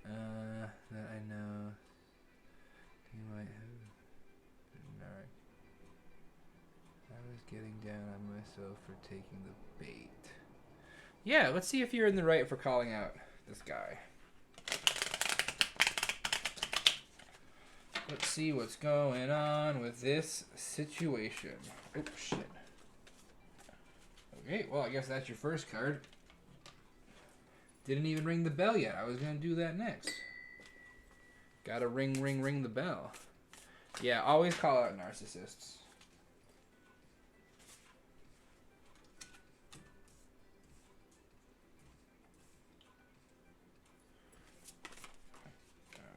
that I know. He might have. Alright. I was getting down on myself for taking the bait. Yeah, let's see if you're in the right for calling out this guy. Let's see what's going on with this situation. Oh, shit. Okay, well, I guess that's your first card. Didn't even ring the bell yet. I was going to do that next. Gotta ring the bell. Yeah, always call out narcissists.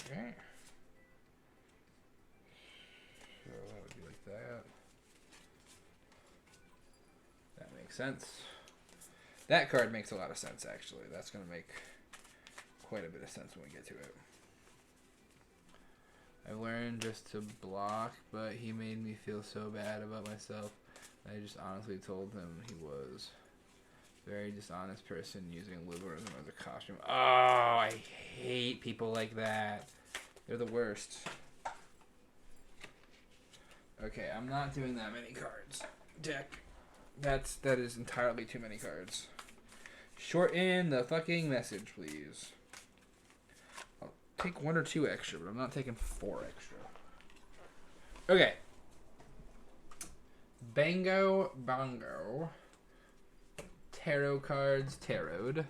Okay. So that would be like that. That makes sense. That card makes a lot of sense, actually. That's going to make quite a bit of sense when we get to it. I learned just to block, but he made me feel so bad about myself. I just honestly told him he was a very dishonest person using liberalism as a costume. Oh, I hate people like that. They're the worst. Okay, I'm not doing that many cards. Deck. That is entirely too many cards. Shorten the fucking message, please. I'll take 1 or 2 extra, but I'm not taking 4 extra. Okay. Bango Bongo. tarot cards tarot.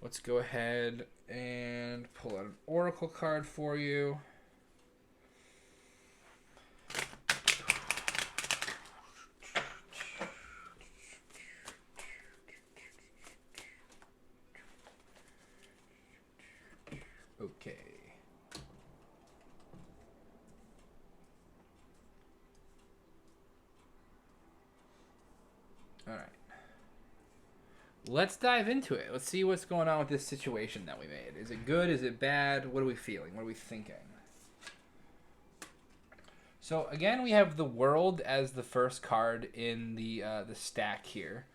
Let's go ahead and pull out an oracle card for you. Okay. All right. Let's dive into it. Let's see what's going on with this situation that we made. Is it good? Is it bad? What are we feeling? What are we thinking? So again, we have the World as the first card in the stack here.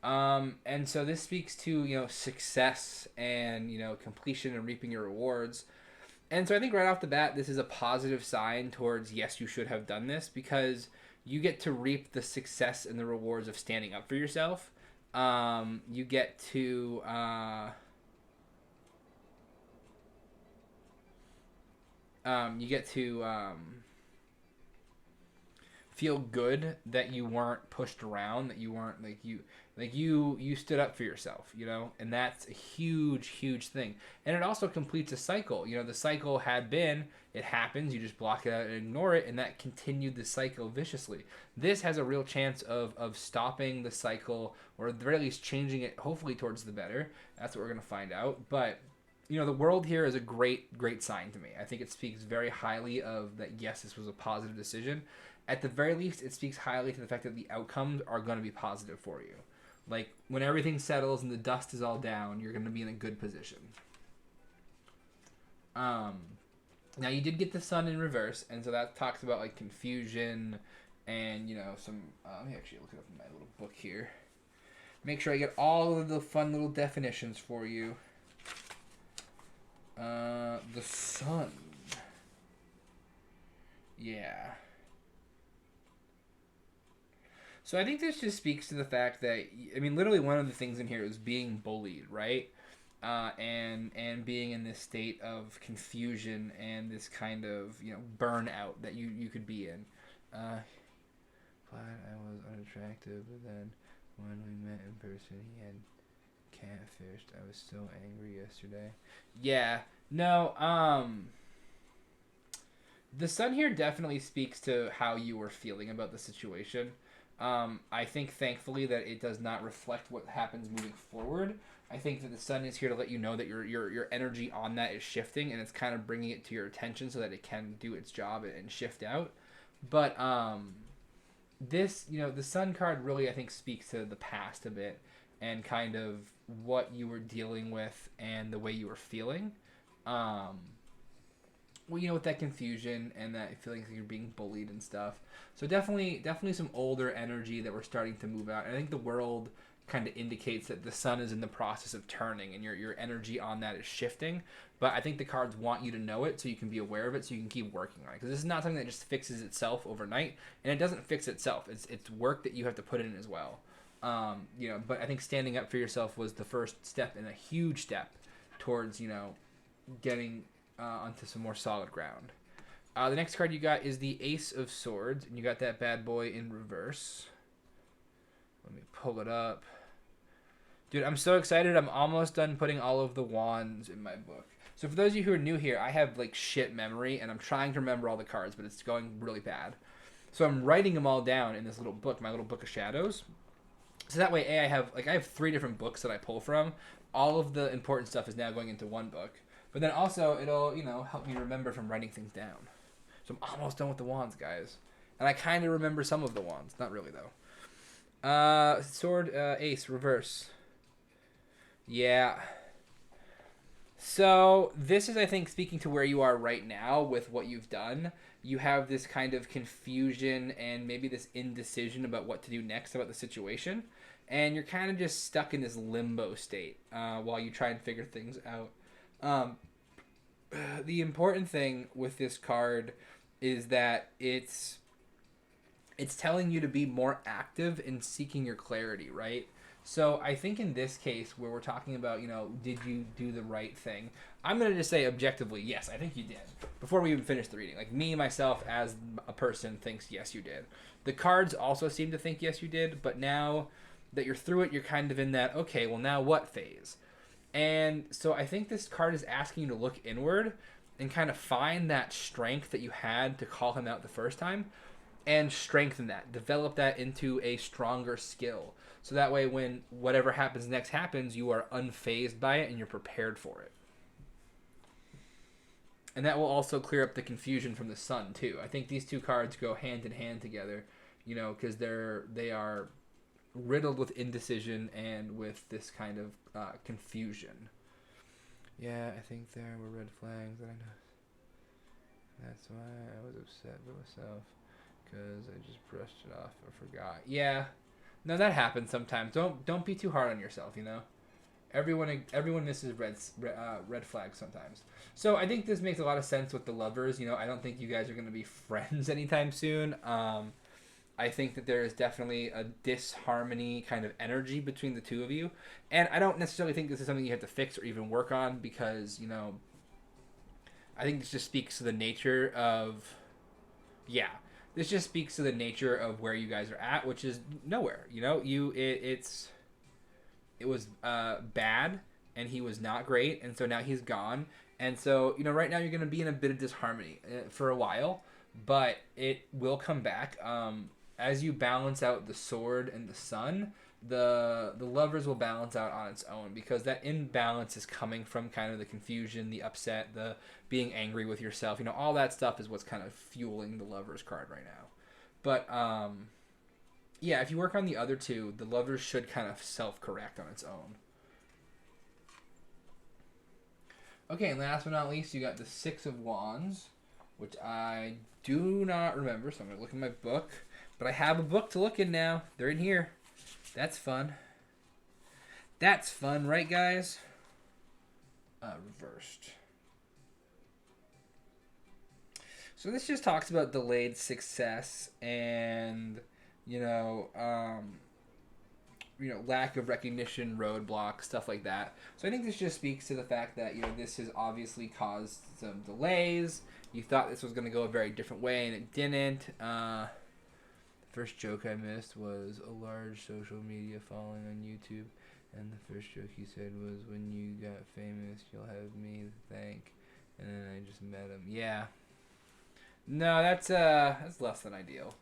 And so this speaks to, success and, completion and reaping your rewards. And so I think right off the bat, this is a positive sign towards, yes, you should have done this, because you get to reap the success and the rewards of standing up for yourself. You get to feel good that you weren't pushed around, that you weren't you stood up for yourself, and that's a huge thing. And it also completes a cycle. The cycle had been, it happens, you just block it out and ignore it, and that continued the cycle viciously. This has a real chance of stopping the cycle, or at the very least changing it, hopefully towards the better. That's what we're going to find out. But the World here is a great sign to me. I think it speaks very highly of that, yes, this was a positive decision. At the very least, it speaks highly to the fact that the outcomes are going to be positive for you. Like, when everything settles and the dust is all down, you're going to be in a good position. Now, you did get the Sun in reverse, and so that talks about, confusion and, some... let me actually look it up in my little book here. Make sure I get all of the fun little definitions for you. The Sun. Yeah. So I think this just speaks to the fact that, literally one of the things in here is being bullied, right? And being in this state of confusion and this kind of, burnout that you could be in. I was unattractive, but then when we met in person, he had catfished. I was so angry yesterday. Yeah, no, the Sun here definitely speaks to how you were feeling about the situation. I think, thankfully, that it does not reflect what happens moving forward. I think that the Sun is here to let you know that your energy on that is shifting, and it's kind of bringing it to your attention so that it can do its job and shift out. But this, the Sun card really, I think, speaks to the past a bit and kind of what you were dealing with and the way you were feeling. With that confusion and that feeling like you're being bullied and stuff. So definitely some older energy that we're starting to move out. And I think the World kind of indicates that the Sun is in the process of turning and your energy on that is shifting. But I think the cards want you to know it so you can be aware of it, so you can keep working on it. Because this is not something that just fixes itself overnight. And it doesn't fix itself. It's work that you have to put in as well. But I think standing up for yourself was the first step, and a huge step towards, getting onto some more solid ground. The next card you got is the Ace of Swords, and you got that bad boy in reverse. Let me pull it up. Dude, I'm so excited. I'm almost done putting all of the wands in my book. So for those of you who are new here, I have shit memory, and I'm trying to remember all the cards, but it's going really bad. So I'm writing them all down in this little book, my little book of shadows. So that way, I have 3 different books that I pull from. All of the important stuff is now going into one book. But then also, it'll, help me remember from writing things down. So I'm almost done with the wands, guys. And I kind of remember some of the wands. Not really, though. Sword, Ace, reverse. Yeah. So this is, I think, speaking to where you are right now with what you've done. You have this kind of confusion and maybe this indecision about what to do next about the situation. And you're kind of just stuck in this limbo state while you try and figure things out. The important thing with this card is that it's telling you to be more active in seeking your clarity, right? So I think in this case where we're talking about, did you do the right thing? I'm going to just say objectively, yes, I think you did. Before we even finish the reading. Me, myself, as a person, thinks yes, you did. The cards also seem to think yes, you did, but now that you're through it, you're kind of in that, okay, well, now what phase? And so I think this card is asking you to look inward and kind of find that strength that you had to call him out the first time and strengthen that, develop that into a stronger skill. So that way, when whatever happens next happens, you are unfazed by it and you're prepared for it. And that will also clear up the confusion from the sun too. I think these two cards go hand in hand together, you know, because they are riddled with indecision and with this kind of confusion. Yeah, I think there were red flags that I know. That's why I was upset with myself, because I just brushed it off or forgot. Yeah, no, that happens sometimes. Don't be too hard on yourself, you know. Everyone misses red flags sometimes. So I think this makes a lot of sense with the lovers. You know, I don't think you guys are going to be friends anytime soon. I think that there is definitely a disharmony kind of energy between the two of you. And I don't necessarily think this is something you have to fix or even work on because, you know, I think this just speaks to the nature of, this just speaks to the nature of where you guys are at, which is nowhere. You know, it was bad and he was not great. And so now he's gone. And so, you know, right now you're going to be in a bit of disharmony for a while, but it will come back. As you balance out the sword and the sun, the lovers will balance out on its own because that imbalance is coming from kind of the confusion, the upset, the being angry with yourself. You know, all that stuff is what's kind of fueling the lovers card right now. But yeah, if you work on the other two, the lovers should kind of self-correct on its own. Okay, and last but not least, you got the Six of Wands, which I do not remember, so I'm going to look in my book. But I have a book to look in now. They're in here. That's fun. That's fun, right, guys? Reversed. So this just talks about delayed success and, lack of recognition, roadblocks, stuff like that. So I think this just speaks to the fact that, this has obviously caused some delays. You thought this was going to go a very different way, and it didn't. The first joke I missed was a large social media following on YouTube. And the first joke he said was, when you got famous, you'll have me to thank. And then I just met him. Yeah. No, that's less than ideal.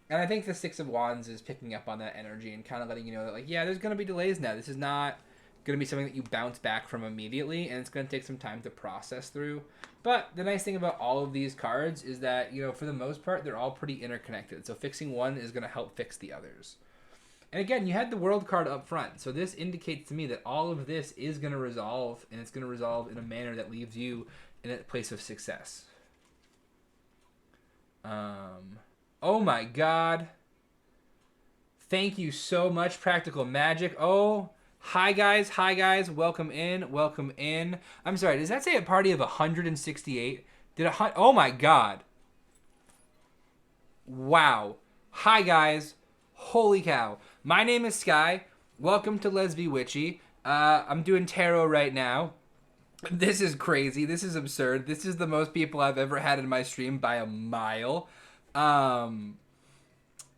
And I think the Six of Wands is picking up on that energy and kind of letting you know that, there's going to be delays now. This is not going to be something that you bounce back from immediately, and it's going to take some time to process through. But the nice thing about all of these cards is that, for the most part, they're all pretty interconnected. So fixing one is going to help fix the others. And again, you had the World card up front. So this indicates to me that all of this is going to resolve, and it's going to resolve in a manner that leaves you in a place of success. Oh my God. Thank you so much, Practical Magic. Oh, hi guys. Welcome in. I'm sorry, does that say a party of 168? Oh my God. Wow. Hi guys. Holy cow. My name is Sky. Welcome to Let's Be Witchy. I'm doing tarot right now. This is crazy. This is absurd. This is the most people I've ever had in my stream by a mile.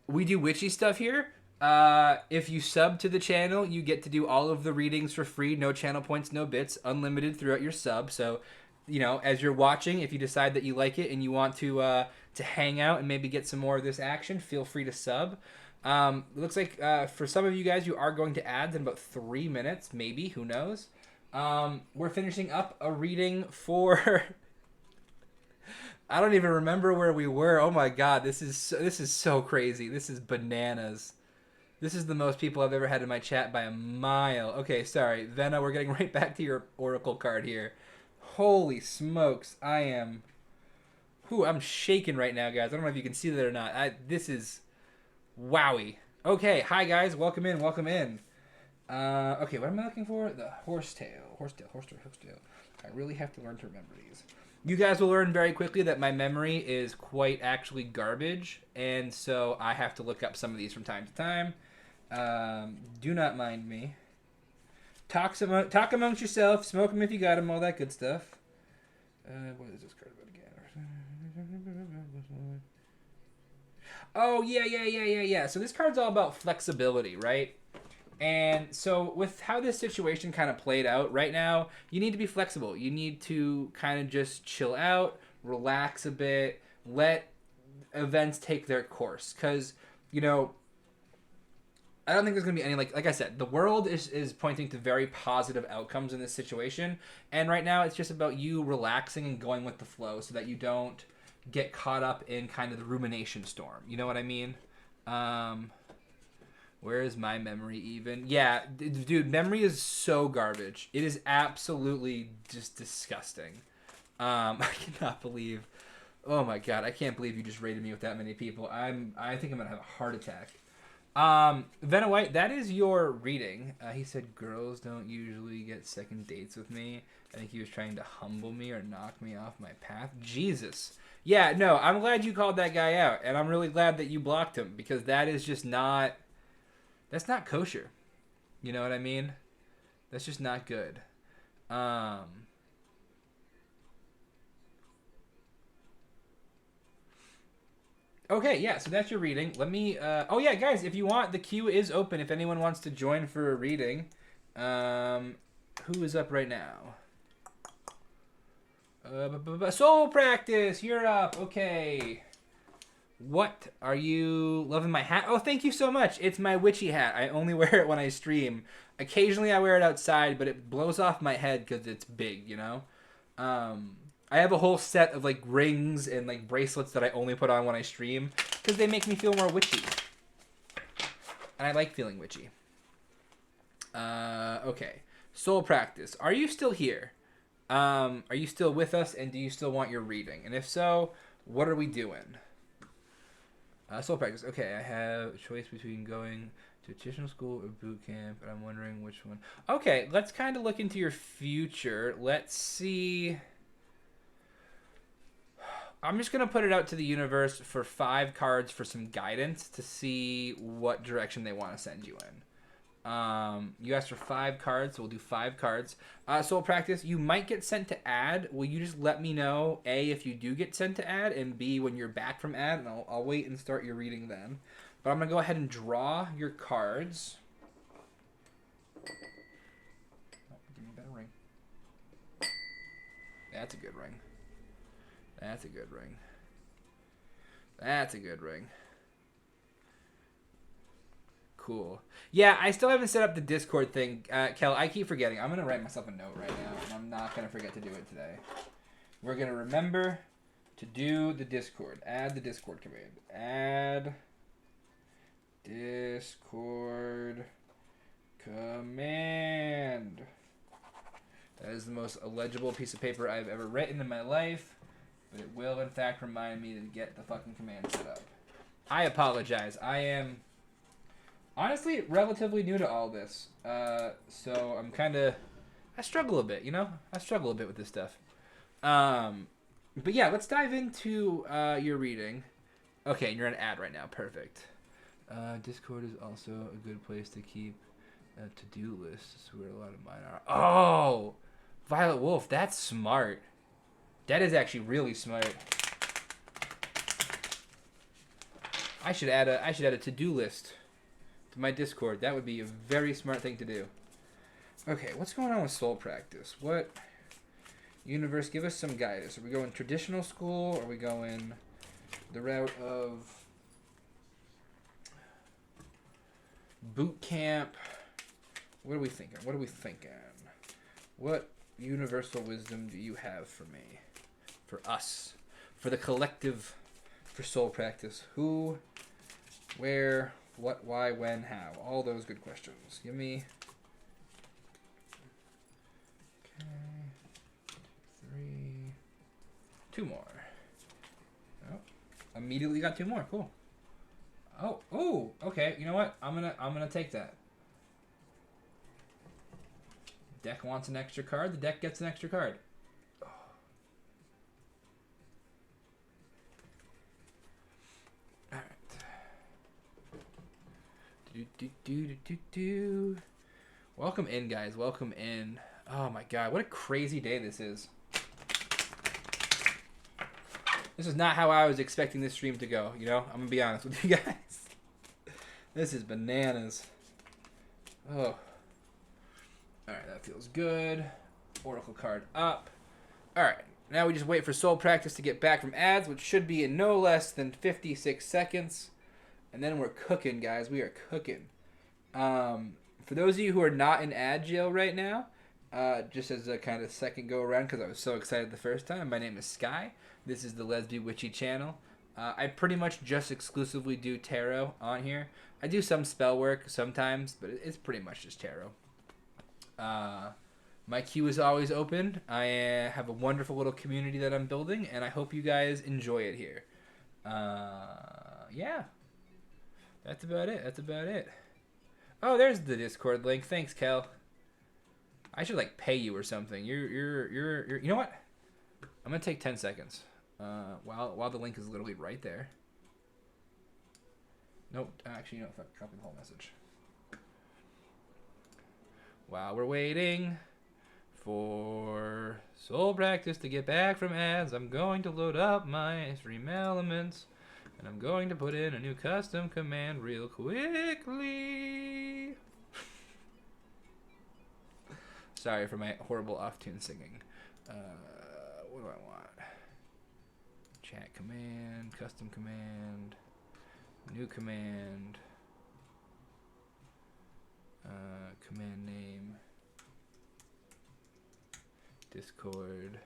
We do witchy stuff here. If you sub to the channel, you get to do all of the readings for free. No channel points, no bits, unlimited throughout your sub. So, as you're watching, if you decide that you like it and you want to hang out and maybe get some more of this action, feel free to sub. It looks like for some of you guys, you are going to ads in about 3 minutes, maybe. Who knows? We're finishing up a reading for... I don't even remember where we were. Oh my God, this is so crazy. This is bananas. This is the most people I've ever had in my chat by a mile. Okay, sorry. Venna, we're getting right back to your Oracle card here. Holy smokes. I'm shaking right now, guys. I don't know if you can see that or not. This is wowie. Okay, hi guys. Welcome in. Okay, what am I looking for? The horsetail. I really have to learn to remember these. You guys will learn very quickly that my memory is quite actually garbage, and so I have to look up some of these from time to time. Do not mind me. Talk amongst yourself, smoke them if you got them, all that good stuff. What is this card about again? Oh, yeah. So this card's all about flexibility, right? And so, with how this situation kind of played out right now, you need to be flexible. You need to kind of just chill out, relax a bit, let events take their course. Because, you know, I don't think there's going to be any, like I said, the world is pointing to very positive outcomes in this situation. And right now, it's just about you relaxing and going with the flow so that you don't get caught up in kind of the rumination storm. You know what I mean? Where is my memory even? Yeah, dude, memory is so garbage. It is absolutely just disgusting. I cannot believe. Oh my god, I can't believe you just rated me with that many people. I think I'm gonna have a heart attack. Vanna White, that is your reading. He said girls don't usually get second dates with me. I think he was trying to humble me or knock me off my path. Jesus. Yeah, no, I'm glad you called that guy out, and I'm really glad that you blocked him because that is just not. That's not kosher. You know what I mean? That's just not good. Okay, yeah, so that's your reading. Let me, oh yeah, guys, if you want, the queue is open if anyone wants to join for a reading. Who is up right now? Soul Practice, you're up. Okay. What are you loving my hat? Oh, thank you so much. It's my witchy hat. I only wear it when I stream. Occasionally I wear it outside, but it blows off my head because it's big, you know? I have a whole set of like rings and like bracelets that I only put on when I stream because they make me feel more witchy. And I like feeling witchy. Okay. Soul Practice. Are you still here? Are you still with us and do you still want your reading? And if so, what are we doing? Soul Practice. Okay, I have a choice between going to traditional school or boot camp, and I'm wondering which one. Okay, let's kind of look into your future. Let's see. I'm just going to put it out to the universe for 5 cards for some guidance to see what direction they want to send you in. You asked for 5 cards, so we'll do 5 cards. Soul Practice, you might get sent to ad. Will you just let me know, A, if you do get sent to ad, and B, when you're back from ad, and I'll wait and start your reading then. But I'm going to go ahead and draw your cards. Oh, give me a better ring. That's a good ring. That's a good ring. That's a good ring. Cool. Yeah, I still haven't set up the Discord thing. Kel, I keep forgetting. I'm going to write myself a note right now, and I'm not going to forget to do it today. We're going to remember to do the Discord. Add the Discord command. Add Discord command. That is the most illegible piece of paper I've ever written in my life, but it will, in fact, remind me to get the fucking command set up. I apologize. I am... honestly, relatively new to all this, so I'm kind of, I struggle a bit, you know? I struggle a bit with this stuff. But yeah, let's dive into your reading. Okay, and you're an ad right now. Perfect. Discord is also a good place to keep a to-do list. This is where a lot of mine are. Oh! Violet Wolf, that's smart. That is actually really smart. I should add a to-do list to my Discord. That would be a very smart thing to do. Okay, what's going on with Soul Practice? What universe? Give us some guidance. Are we going traditional school? Are we going the route of boot camp? What are we thinking? What are we thinking? What universal wisdom do you have for me? For us? For the collective? For Soul Practice? Who? Where? What, why, when, how? All those good questions. Give me... Okay. 3. 2 more. Oh. Immediately got 2 more. Cool. Oh. Oh. Okay. You know what? I'm gonna take that. Deck wants an extra card. The deck gets an extra card. Oh. All right. Welcome in, guys. Welcome in. Oh my god, what a crazy day this is. This is not how I was expecting this stream to go, you know? I'm gonna be honest with you guys. This is bananas. Oh. Alright, that feels good. Oracle card up. Alright, now we just wait for Soul Practice to get back from ads, which should be in no less than 56 seconds. And then we're cooking, guys. We are cooking. For those of you who are not in ad jail right now, just as a kind of second go around, because I was so excited the first time, my name is Sky. This is the Lesby Witchy channel. I pretty much just exclusively do tarot on here. I do some spell work sometimes, but it's pretty much just tarot. My queue is always open. I have a wonderful little community that I'm building, and I hope you guys enjoy it here. Yeah. That's about it. Oh, there's the Discord link. Thanks, Kel. I should like pay you or something. You're you know what? I'm gonna take 10 seconds. While the link is literally right there. Nope. Actually, you know, fuck, copy the whole message. While we're waiting for Soul Practice to get back from ads, I'm going to load up my stream elements, and I'm going to put in a new custom command real quickly. Sorry for my horrible off-tune singing. What do I want? Chat command, custom command, new command, command name, Discord,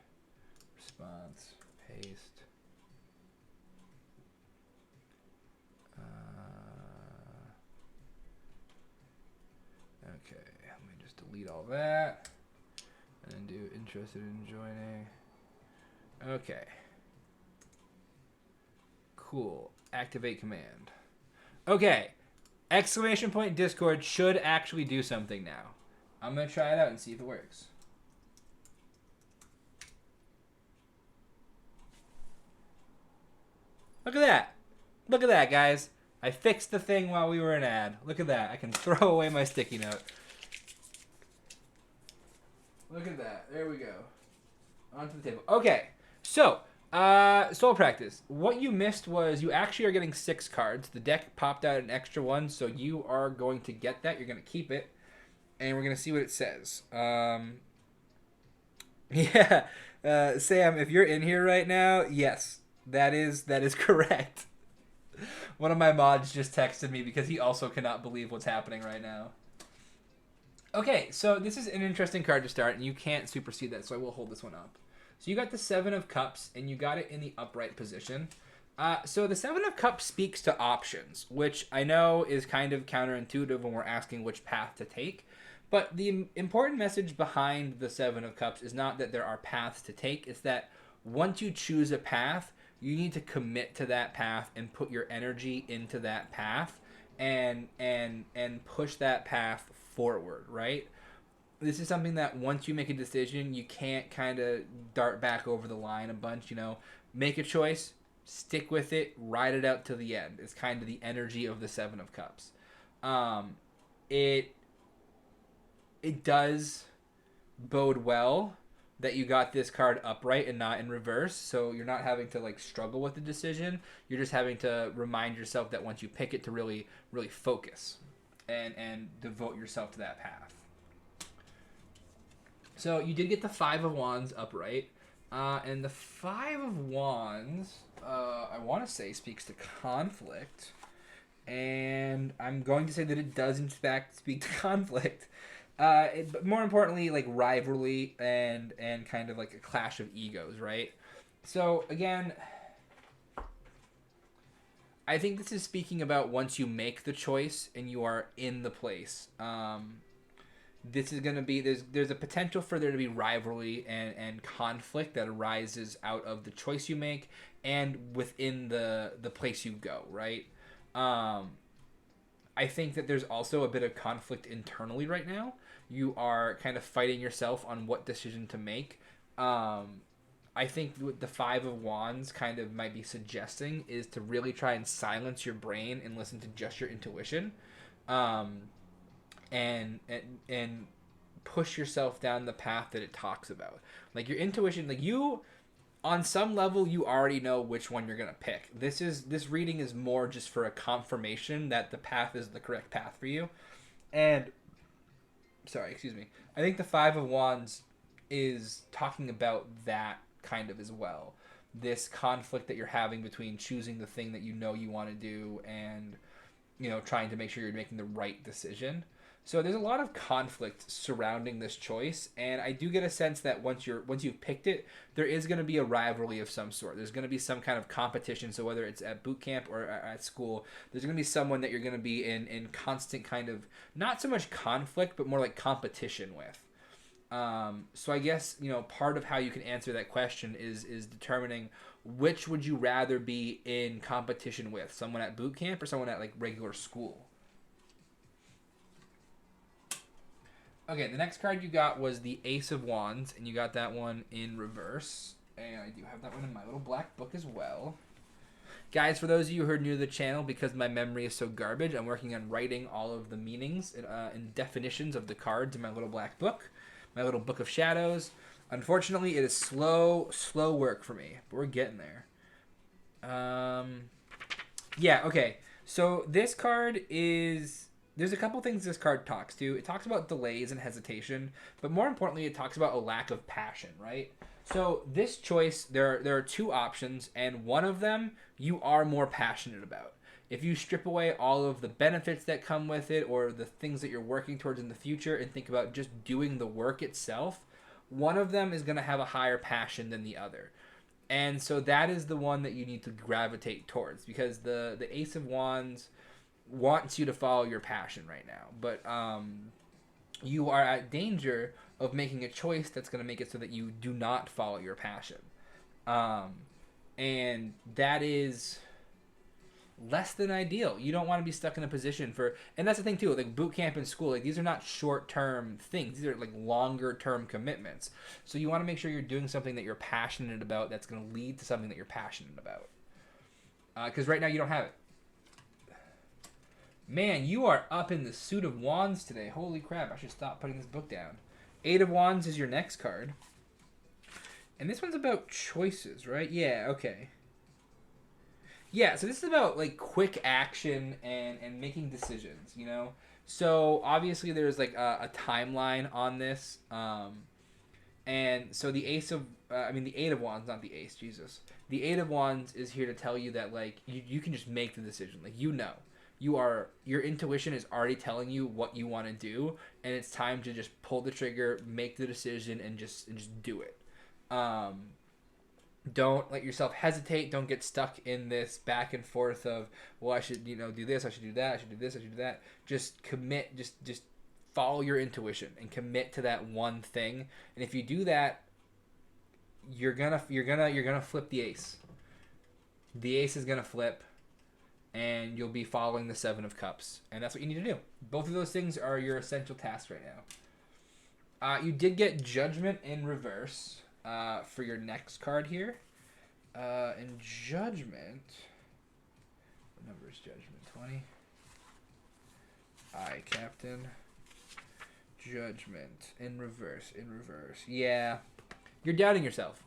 response, paste. Okay, let me just delete all that and then do interested in joining. Okay. Cool. Activate command. Okay. Exclamation point Discord should actually do something now. I'm going to try it out and see if it works. Look at that. Look at that, guys. I fixed the thing while we were in ad. Look at that. I can throw away my sticky note. Look at that. There we go. Onto the table. Okay. So, Soul Practice. What you missed was you actually are getting 6 cards. The deck popped out an extra one, so you are going to get that. You're going to keep it. And we're going to see what it says. Yeah. Sam, if you're in here right now, yes. That is correct. One of my mods just texted me because he also cannot believe what's happening right now. Okay, so this is an interesting card to start, and you can't supersede that, so I will hold this one up. So you got the 7 of Cups, and you got it in the upright position. So the 7 of Cups speaks to options, which I know is kind of counterintuitive when we're asking which path to take. But the important message behind the 7 of Cups is not that there are paths to take. It's that once you choose a path, you need to commit to that path and put your energy into that path and push that path forward, right? This is something that once you make a decision, you can't kind of dart back over the line a bunch, you know. Make a choice, stick with it, ride it out to the end. It's kind of the energy of the 7 of Cups. It does bode well that you got this card upright and not in reverse, so you're not having to like struggle with the decision. You're just having to remind yourself that once you pick it to really focus and devote yourself to that path. So you did get the 5 of Wands upright, and the 5 of Wands, I want to say, speaks to conflict, and I'm going to say that it does in fact speak to conflict. But more importantly, like rivalry and kind of like a clash of egos, right? So again, I think this is speaking about once you make the choice and you are in the place. This is going to be, there's a potential for there to be rivalry and conflict that arises out of the choice you make and within the place you go, right? I think that there's also a bit of conflict internally right now. You are kind of fighting yourself on what decision to make. I think what the 5 of Wands kind of might be suggesting is to really try and silence your brain and listen to just your intuition, and push yourself down the path that it talks about. Like your intuition, like you, on some level, you already know which one you're gonna pick. This reading is more just for a confirmation that the path is the correct path for you, and Sorry, excuse me. I think the Five of Wands is talking about that kind of as well. This conflict that you're having between choosing the thing that you know you want to do and trying to make sure you're making the right decision. So there's a lot of conflict surrounding this choice, and I do get a sense that once you've picked it, there is going to be a rivalry of some sort. There's going to be some kind of competition. So whether it's at boot camp or at school, there's going to be someone that you're going to be in constant kind of not so much conflict, but more like competition with. So I guess part of how you can answer that question is determining which would you rather be in competition with, someone at boot camp or someone at like regular school. Okay, the next card you got was the Ace of Wands, and you got that one in reverse. And I do have that one in my little black book as well. Guys, for those of you who are new to the channel, because my memory is so garbage, I'm working on writing all of the meanings and definitions of the cards in my little black book, my little book of shadows. Unfortunately, it is slow work for me, but we're getting there. Yeah, okay. So this card is... There's a couple things this card talks to. It talks about delays and hesitation, but more importantly, it talks about a lack of passion, right? So this choice, there are two options, and one of them you are more passionate about. If you strip away all of the benefits that come with it or the things that you're working towards in the future and think about just doing the work itself, one of them is going to have a higher passion than the other. And so that is the one that you need to gravitate towards, because the Ace of Wands wants you to follow your passion right now, but you are at danger of making a choice that's going to make it so that you do not follow your passion, and that is less than ideal. You don't want to be stuck in a position for, and that's the thing too, like boot camp and school, like these are not short-term things, these are like longer-term commitments. So you want to make sure you're doing something that you're passionate about, that's going to lead to something that you're passionate about, because right now you don't have it. Man, you are up in the suit of wands today. Holy crap, I should stop putting this book down. Eight of Wands is your next card. And this one's about choices, right? Yeah, okay. Yeah, so this is about like quick action and making decisions, So obviously there's like a timeline on this. And so the the Eight of Wands, not the Ace, Jesus. The Eight of Wands is here to tell you that like you can just make the decision. Like your intuition is already telling you what you want to do, and it's time to just pull the trigger, make the decision, and just do it. Don't let yourself hesitate. Don't get stuck in this back and forth of, well, I should do this, I should do that, I should do this, I should do that. Just commit. Just follow your intuition and commit to that one thing. And if you do that, you're gonna flip the ace. The ace is gonna flip, and you'll be following the Seven of Cups. And that's what you need to do. Both of those things are your essential tasks right now. You did get Judgment in reverse for your next card here. And Judgment... What number is Judgment? 20? Aye, Captain. Judgment in reverse. Yeah. You're doubting yourself.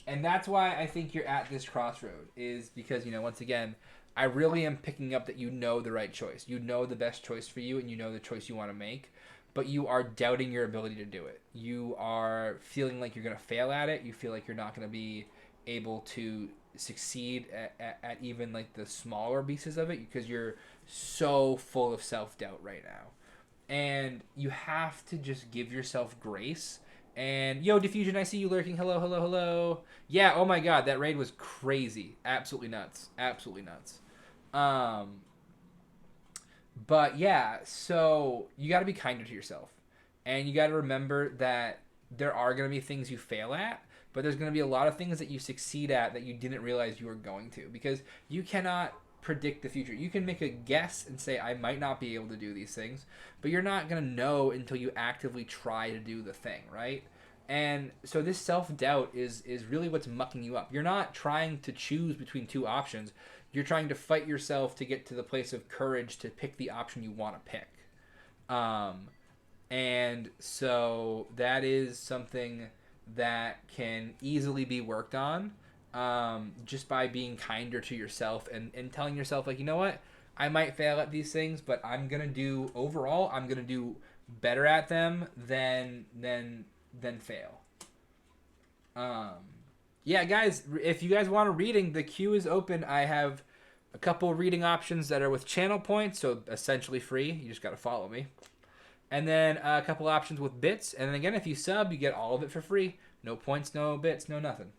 And that's why I think you're at this crossroad. Is because, once again... I really am picking up that you know the right choice. You know the best choice for you, and you know the choice you want to make, but you are doubting your ability to do it. You are feeling like you're going to fail at it. You feel like you're not going to be able to succeed at even like the smaller pieces of it, because you're so full of self-doubt right now. And you have to just give yourself grace. And, yo, Diffusion, I see you lurking. Hello, hello, hello. Yeah, oh my god, that raid was crazy. Absolutely nuts. Absolutely nuts. But, yeah, so you got to be kinder to yourself. And you got to remember that there are going to be things you fail at, but there's going to be a lot of things that you succeed at that you didn't realize you were going to. Because you cannot predict the future. You can make a guess and say, I might not be able to do these things, but you're not going to know until you actively try to do the thing, right? And so this self-doubt is really what's mucking you up. You're not trying to choose between two options. You're trying to fight yourself to get to the place of courage to pick the option you want to pick. And so that is something that can easily be worked on. Just by being kinder to yourself and telling yourself, like, you know what, I might fail at these things, but I'm going to do better at them than fail. Yeah, guys, if you guys want a reading, the queue is open. I have a couple reading options that are with channel points, so essentially free. You just got to follow me. And then a couple options with bits. And then again, if you sub, you get all of it for free. No points, no bits, no nothing.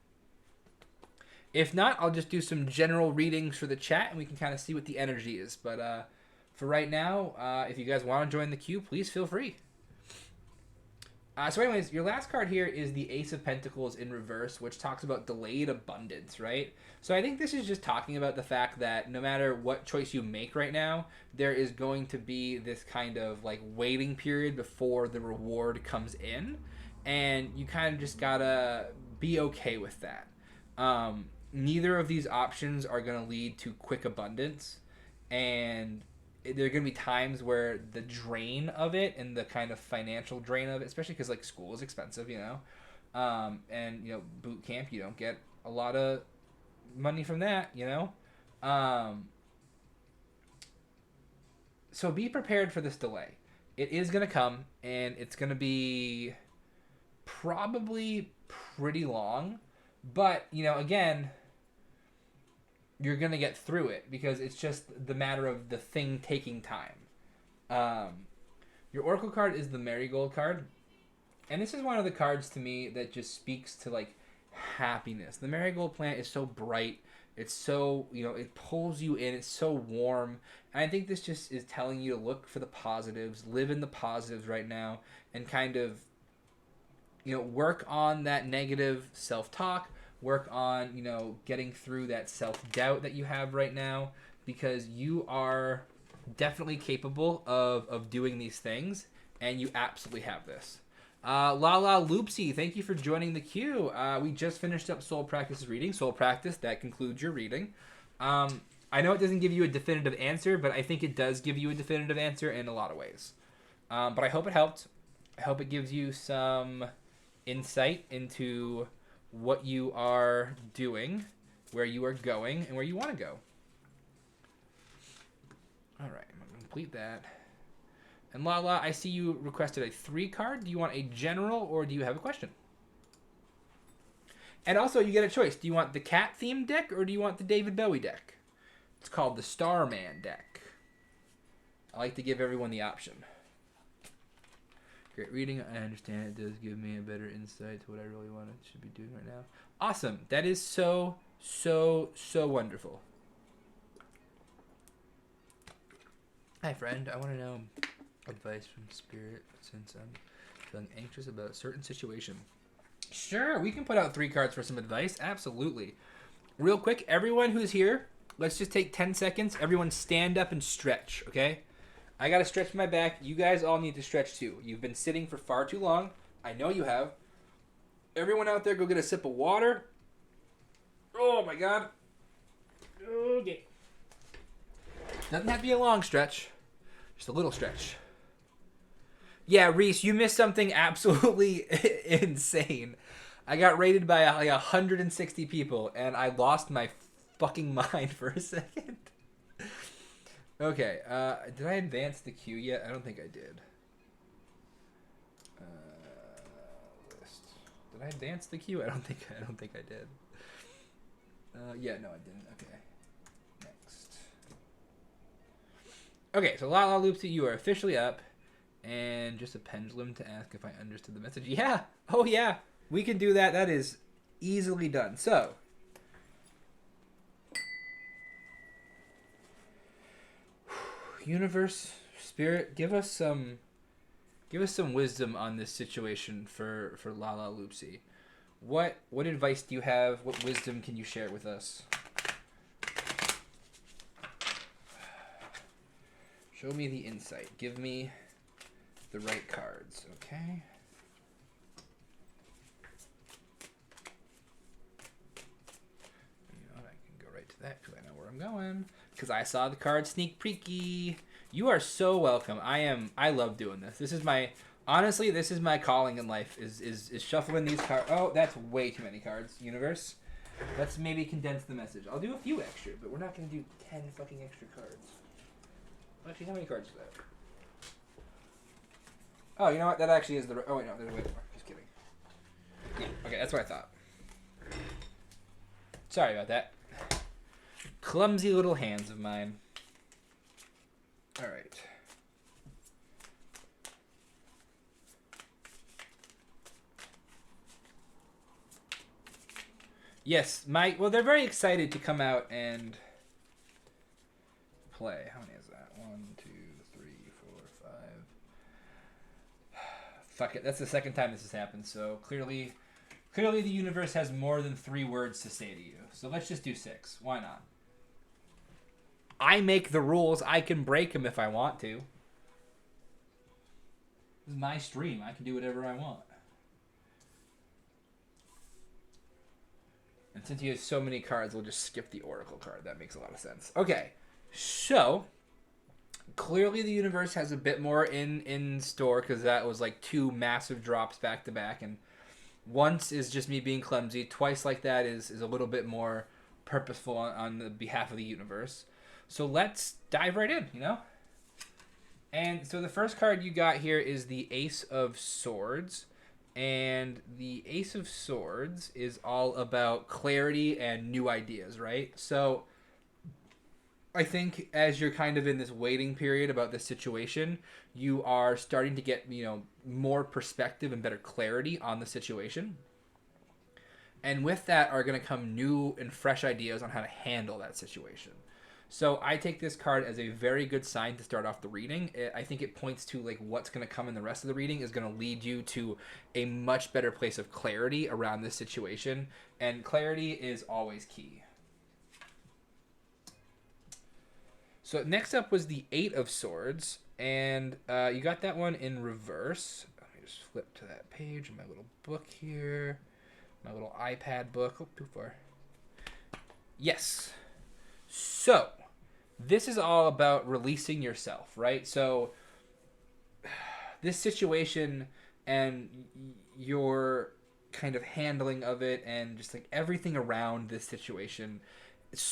If not, I'll just do some general readings for the chat, and we can kind of see what the energy is. But for right now, if you guys want to join the queue, please feel free. So anyways, your last card here is the Ace of Pentacles in reverse, which talks about delayed abundance, right? So I think this is just talking about the fact that no matter what choice you make right now, there is going to be this kind of like waiting period before the reward comes in. And you kind of just gotta be okay with that. Neither of these options are going to lead to quick abundance. And there are going to be times where the drain of it and the kind of financial drain of it, especially because like school is expensive, you know, and you know, boot camp, you don't get a lot of money from that, you know. So be prepared for this delay. It is going to come, and it's going to be probably pretty long, but you know, again, you're going to get through it because it's just the matter of the thing taking time. Your Oracle card is the Marigold card. And this is one of the cards to me that just speaks to, like, happiness. The Marigold plant is so bright. It's so, you know, it pulls you in. It's so warm. And I think this just is telling you to look for the positives, live in the positives right now, and kind of, you know, work on that negative self-talk. Work on, you know, getting through that self-doubt that you have right now, because you are definitely capable of doing these things, and you absolutely have this. Lala Loopsy, thank you for joining the queue. We just finished up Soul Practice's reading. Soul Practice, that concludes your reading. I know it doesn't give you a definitive answer, but I think it does give you a definitive answer in a lot of ways. But I hope it helped. I hope it gives you some insight into what you are doing, where you are going, and where you want to go. All right, I'm going to complete that. And Lala, I see you requested a 3 card. Do you want a general, or do you have a question? And also, you get a choice. Do you want the cat themed deck, or do you want the David Bowie deck? It's called the Starman deck. I like to give everyone the option. Great reading. I understand it does give me a better insight to what I really should be doing right now. Awesome. That is so wonderful. Hi, friend. I want to know advice from Spirit since I'm feeling anxious about a certain situation. Sure, we can put out 3 cards for some advice. Absolutely. Real quick, everyone who's here, let's just take 10 seconds. Everyone stand up and stretch, okay? I gotta stretch my back. You guys all need to stretch too. You've been sitting for far too long. I know you have. Everyone out there, go get a sip of water. Oh my god. Okay. Doesn't have to be a long stretch. Just a little stretch. Yeah, Reese, you missed something absolutely insane. I got rated by like 160 people, and I lost my fucking mind for a second. Okay, did I advance the queue yet? I don't think I did. List. Did I advance the queue? I don't think I did. Yeah, no, I didn't. Okay. Next. Okay, so Lala Loopsy, you are officially up. And just a pendulum to ask if I understood the message. Yeah. Oh, yeah. We can do that. That is easily done. So, universe, spirit, give us some wisdom on this situation for Lala Loopsy. What advice do you have? What wisdom can you share with us? Show me the insight. Give me the right cards, okay? You know what, I can go right to that because I know where I'm going. Because I saw the card sneak preaky. You are so welcome. I love doing this. This is my, honestly, this is my calling in life, is shuffling these cards. Oh, that's way too many cards, universe. Let's maybe condense the message. I'll do a few extra, but we're not going to do 10 fucking extra cards. Actually, how many cards is that? Oh, you know what? That actually is the... Oh, wait, no. There's way more. Just kidding. Yeah. Okay, that's what I thought. Sorry about that. Clumsy little hands of mine. All right. Yes, well, they're very excited to come out and play. How many is that? 1, 2, 3, 4, 5. Fuck it. That's the second time this has happened. So clearly the universe has more than 3 words to say to you. So let's just do 6. Why not? I make the rules. I can break them if I want to. This is my stream. I can do whatever I want. And since he has so many cards, we'll just skip the Oracle card. That makes a lot of sense. Okay, so clearly the universe has a bit more in store because that was like 2 massive drops back to back, and once is just me being clumsy. Twice like that is a little bit more purposeful on the behalf of the universe. So let's dive right in, you know? And so the first card you got here is the Ace of Swords. And the Ace of Swords is all about clarity and new ideas, right? So I think as you're kind of in this waiting period about this situation, you are starting to get, more perspective and better clarity on the situation. And with that are going to come new and fresh ideas on how to handle that situation. So I take this card as a very good sign to start off the reading. I think it points to like what's going to come in the rest of the reading is going to lead you to a much better place of clarity around this situation. And clarity is always key. So next up was the Eight of Swords. And you got that one in reverse. Let me just flip to that page in my little book here. My little iPad book. Oh, too far. Yes. So, this is all about releasing yourself, right? So, this situation and your kind of handling of it and just like everything around this situation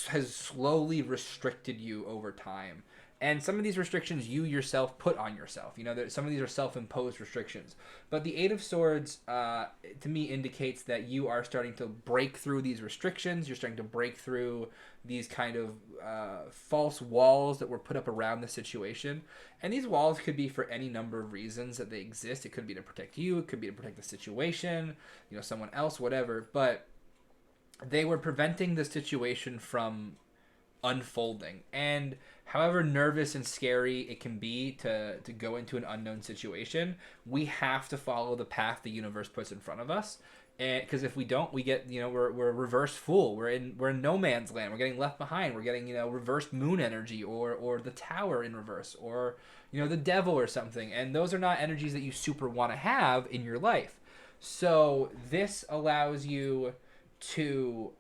has slowly restricted you over time. And some of these restrictions you yourself put on yourself. Some of these are self-imposed restrictions. But the Eight of Swords, to me, indicates that you are starting to break through these restrictions. You're starting to break through these kind of false walls that were put up around the situation. And these walls could be for any number of reasons that they exist. It could be to protect you. It could be to protect the situation, someone else, whatever. But they were preventing the situation from unfolding. And however nervous and scary it can be to go into an unknown situation, we have to follow the path the universe puts in front of us. And because if we don't, we get we're a reverse fool. We're in no man's land. We're getting left behind. We're getting reversed moon energy or the tower in reverse or the devil or something. And those are not energies that you super want to have in your life. So this allows you to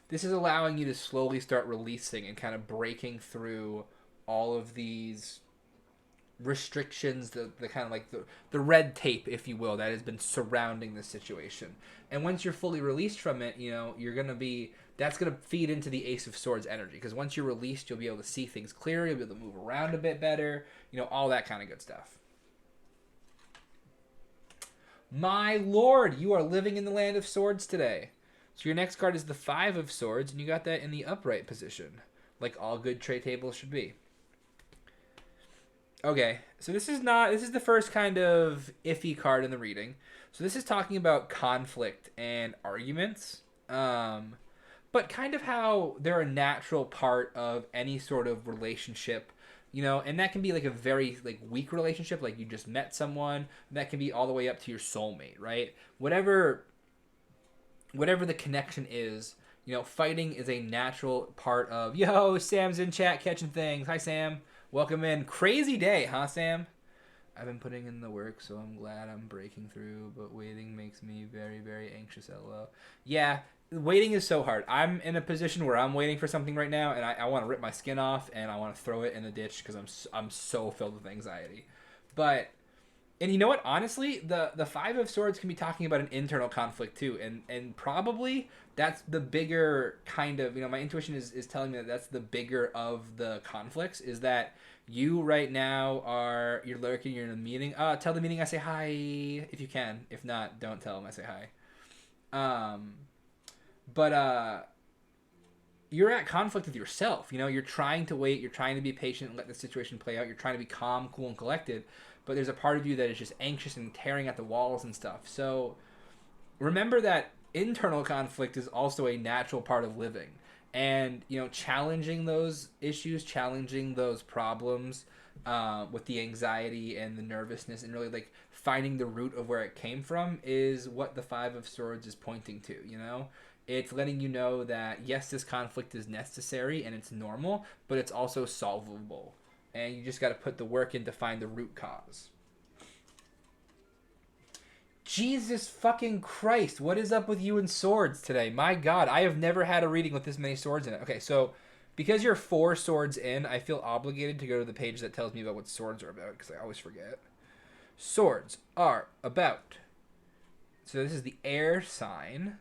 this is allowing you to slowly start releasing and kind of breaking through all of these restrictions, the kind of like the red tape, if you will, that has been surrounding this situation. And once you're fully released from it, you're going to be, that's going to feed into the Ace of Swords energy. Because once you're released, you'll be able to see things clearer, you'll be able to move around a bit better, all that kind of good stuff. My lord, you are living in the land of swords today. So your next card is the Five of Swords, and you got that in the upright position, like all good tray tables should be. Okay, so this is the first kind of iffy card in the reading. So this is talking about conflict and arguments, but kind of how they're a natural part of any sort of relationship, and that can be like a very like weak relationship, like you just met someone. That can be all the way up to your soulmate, right? Whatever the connection is, fighting is a natural part of... Yo, Sam's in chat catching things. Hi, Sam. Welcome in. Crazy day, huh, Sam? I've been putting in the work, so I'm glad I'm breaking through, but waiting makes me very, very anxious, LOL. Yeah, waiting is so hard. I'm in a position where I'm waiting for something right now, and I want to rip my skin off, and I want to throw it in the ditch because I'm so filled with anxiety. But... And you know what? Honestly, the Five of Swords can be talking about an internal conflict too. And probably that's the bigger kind of, my intuition is telling me that that's the bigger of the conflicts, is that You right now you're lurking. You're in a meeting. Tell the meeting I say hi if you can. If not, don't tell them I say hi. Um, but you're at conflict with yourself. You know, you're trying to wait, you're trying to be patient and let the situation play out. You're trying to be calm, cool, and collected. But there's a part of you that is just anxious and tearing at the walls and stuff. So remember that internal conflict is also a natural part of living. And, you know, challenging those issues, challenging those problems with the anxiety and the nervousness and really like finding the root of where it came from is what the Five of Swords is pointing to, you know? It's letting you know that, yes, this conflict is necessary and it's normal, but it's also solvable. And you just got to put the work in to find the root cause. Jesus fucking Christ, what is up with you and swords today? My God, I have never had a reading with this many swords in it. Okay, so because you're 4 swords in, I feel obligated to go to the page that tells me about what swords are about, because I always forget. Swords are about. So this is the air sign.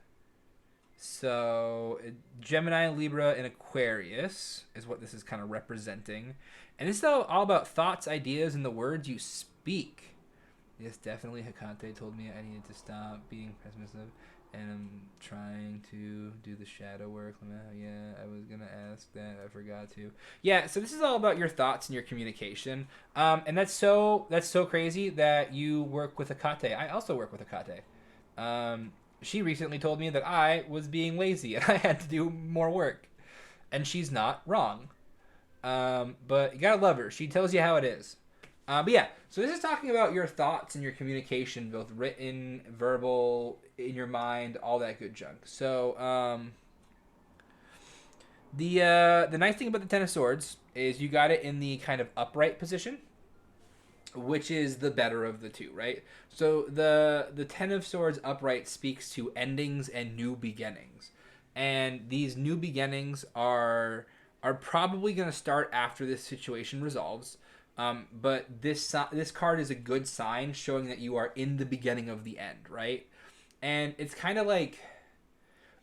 So Gemini, Libra, and Aquarius is what this is kind of representing. And this is all about thoughts, ideas, and the words you speak. Yes, definitely. Hecate told me I needed to stop being pessimistic, and I'm trying to do the shadow work. Yeah, I was gonna ask that. I forgot to. Yeah, so this is all about your thoughts and your communication. And that's so crazy that you work with Hecate. I also work with Hecate. She recently told me that I was being lazy and I had to do more work, and she's not wrong. But you gotta love her. She tells you how it is. But yeah, so this is talking about your thoughts and your communication, both written, verbal, in your mind, all that good junk. So the nice thing about the Ten of Swords is you got it in the kind of upright position, which is the better of the two, right? So the Ten of Swords upright speaks to endings and new beginnings, and these new beginnings are probably going to start after this situation resolves. But this card is a good sign showing that you are in the beginning of the end, right? And it's kind of like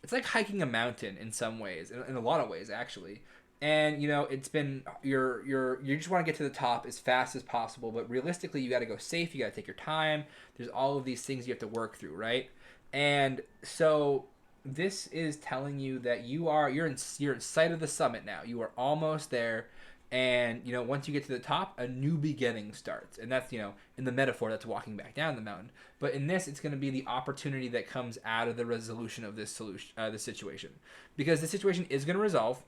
it's like hiking a mountain in some ways, in a lot of ways actually. And you know, it's been you just want to get to the top as fast as possible, but realistically, you got to go safe. You got to take your time. There's all of these things you have to work through, right? And so this is telling you that you're in sight of the summit now. You are almost there. And, you know, once you get to the top, a new beginning starts. And that's, you know, in the metaphor, that's walking back down the mountain. But in this, it's going to be the opportunity that comes out of the resolution of this situation. Because the situation is going to resolve.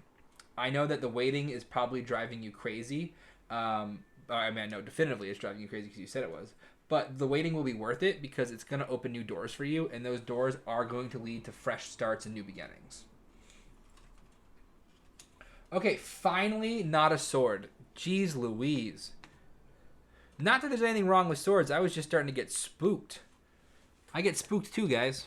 I know that the waiting is probably driving you crazy. I mean, I know definitively it's driving you crazy because you said it was. But the waiting will be worth it because it's going to open new doors for you. And those doors are going to lead to fresh starts and new beginnings. Okay, finally, not a sword. Jeez Louise. Not that there's anything wrong with swords. I was just starting to get spooked. I get spooked too, guys.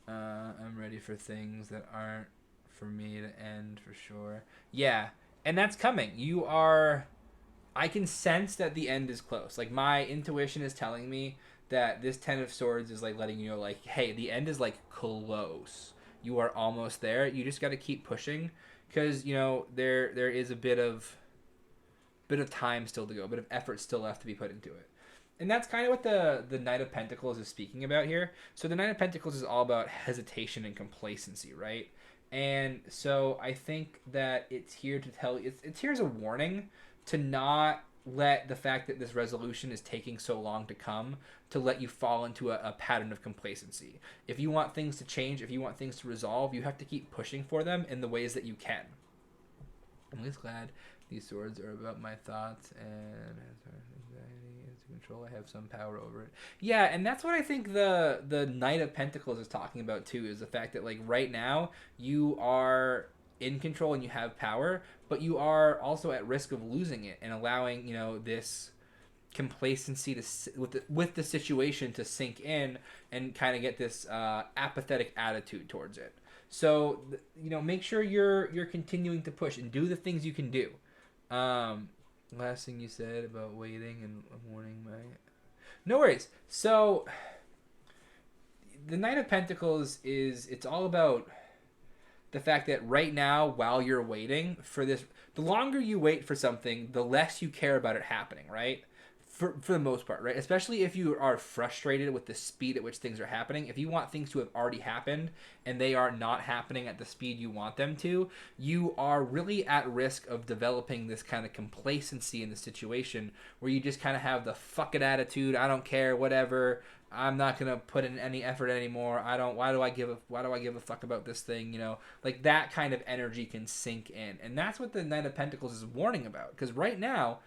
I'm ready for things that aren't for me to end for sure. Yeah, and that's coming. I can sense that the end is close. Like, my intuition is telling me that this Ten of Swords is like letting you know, like, hey, the end is like close. You are almost there. You just got to keep pushing because, you know, there is a bit of time still to go, a bit of effort still left to be put into it. And that's kind of what the Knight of Pentacles is speaking about here. So the Knight of Pentacles is all about hesitation and complacency, right? And so I think that it's here to tell you, it's here as a warning to not let the fact that this resolution is taking so long to come to let you fall into a pattern of complacency. If you want things to change, if you want things to resolve, you have to keep pushing for them in the ways that you can. I'm just glad these swords are about my thoughts and anxiety and control. I have some power over it. Yeah, and that's what I think the Knight of Pentacles is talking about too, is the fact that like right now you are in control and you have power, but you are also at risk of losing it and allowing, you know, this complacency to with the situation to sink in and kind of get this apathetic attitude towards it. So, you know, make sure you're continuing to push and do the things you can do. Last thing you said about waiting and warning my... No worries. So, the Knight of Pentacles it's all about the fact that right now, while you're waiting for this, the longer you wait for something, the less you care about it happening, right? For the most part, right? Especially if you are frustrated with the speed at which things are happening. If you want things to have already happened and they are not happening at the speed you want them to, you are really at risk of developing this kind of complacency in the situation where you just kind of have the fuck it attitude. I don't care, whatever. I'm not gonna put in any effort anymore. I don't. Why do I give a fuck about this thing? You know, like that kind of energy can sink in, and that's what the Knight of Pentacles is warning about. Because right now,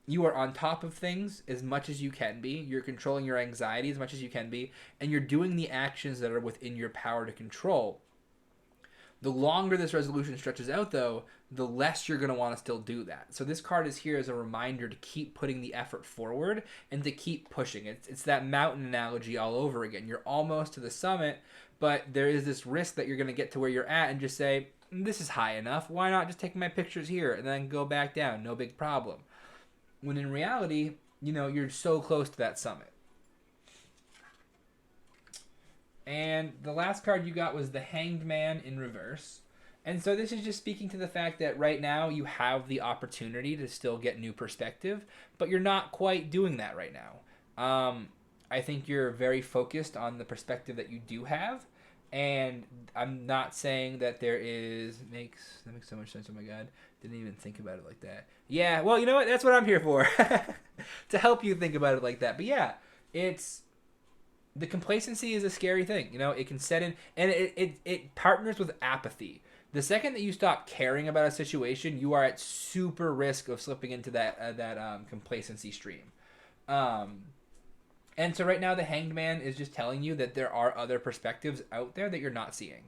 you are on top of things as much as you can be. You're controlling your anxiety as much as you can be, and you're doing the actions that are within your power to control. The longer this resolution stretches out, though, the less you're going to want to still do that. So this card is here as a reminder to keep putting the effort forward and to keep pushing. It's that mountain analogy all over again. You're almost to the summit, but there is this risk that you're going to get to where you're at and just say, this is high enough. Why not just take my pictures here and then go back down? No big problem. When in reality, you know, you're so close to that summit. And the last card you got was the Hanged Man in reverse. And so this is just speaking to the fact that right now you have the opportunity to still get new perspective, but you're not quite doing that right now. I think you're very focused on the perspective that you do have. And I'm not saying that that makes so much sense. Oh my God. Didn't even think about it like that. Yeah, well, you know what? That's what I'm here for. To help you think about it like that. But yeah, the complacency is a scary thing. You know, it can set in, and it partners with apathy. The second that you stop caring about a situation, you are at super risk of slipping into that complacency stream. And so right now the Hanged Man is just telling you that there are other perspectives out there that you're not seeing.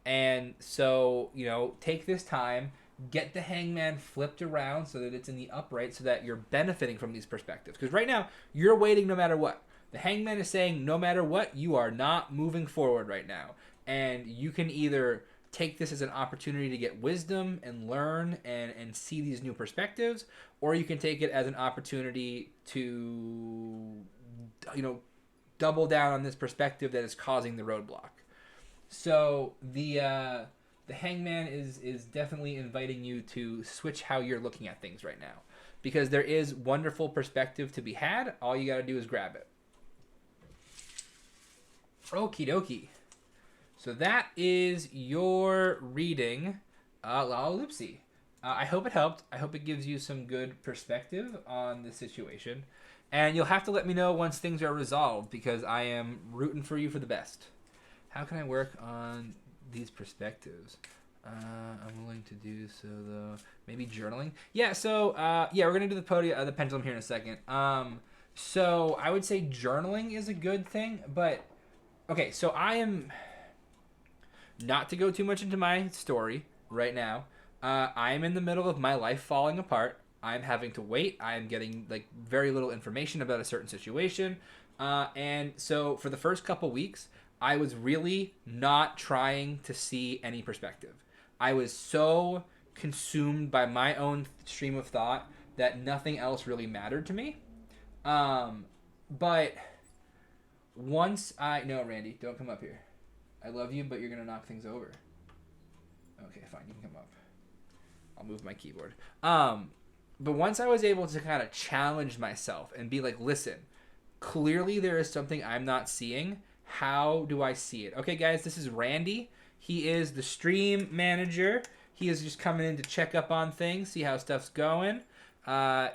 And so, you know, take this time, get the Hangman flipped around so that it's in the upright so that you're benefiting from these perspectives. Because right now, you're waiting no matter what. The Hangman is saying no matter what, you are not moving forward right now. And you can either take this as an opportunity to get wisdom and learn and see these new perspectives, or you can take it as an opportunity to, you know, double down on this perspective that is causing the roadblock. So the Hangman is definitely inviting you to switch how you're looking at things right now, because there is wonderful perspective to be had. All you got to do is grab it. Okie dokie. So that is your reading, Lalaloopsy. I hope it helped. I hope it gives you some good perspective on the situation. And you'll have to let me know once things are resolved, because I am rooting for you for the best. How can I work on these perspectives? I'm willing to do so, though. Maybe journaling? Yeah, so, we're going to do the pendulum here in a second. So I would say journaling is a good thing, but, okay, so I am, not to go too much into my story right now, I am in the middle of my life falling apart. I'm having to wait. I'm getting, like, very little information about a certain situation. And so for the first couple weeks, I was really not trying to see any perspective. I was so consumed by my own stream of thought that nothing else really mattered to me. But once no, Randy, don't come up here. I love you, but you're going to knock things over. Okay, fine. You can come up. I'll move my keyboard. But once I was able to kind of challenge myself and be like, listen, clearly there is something I'm not seeing. How do I see it? Okay, guys, this is Randy. He is the stream manager. He is just coming in to check up on things, see how stuff's going.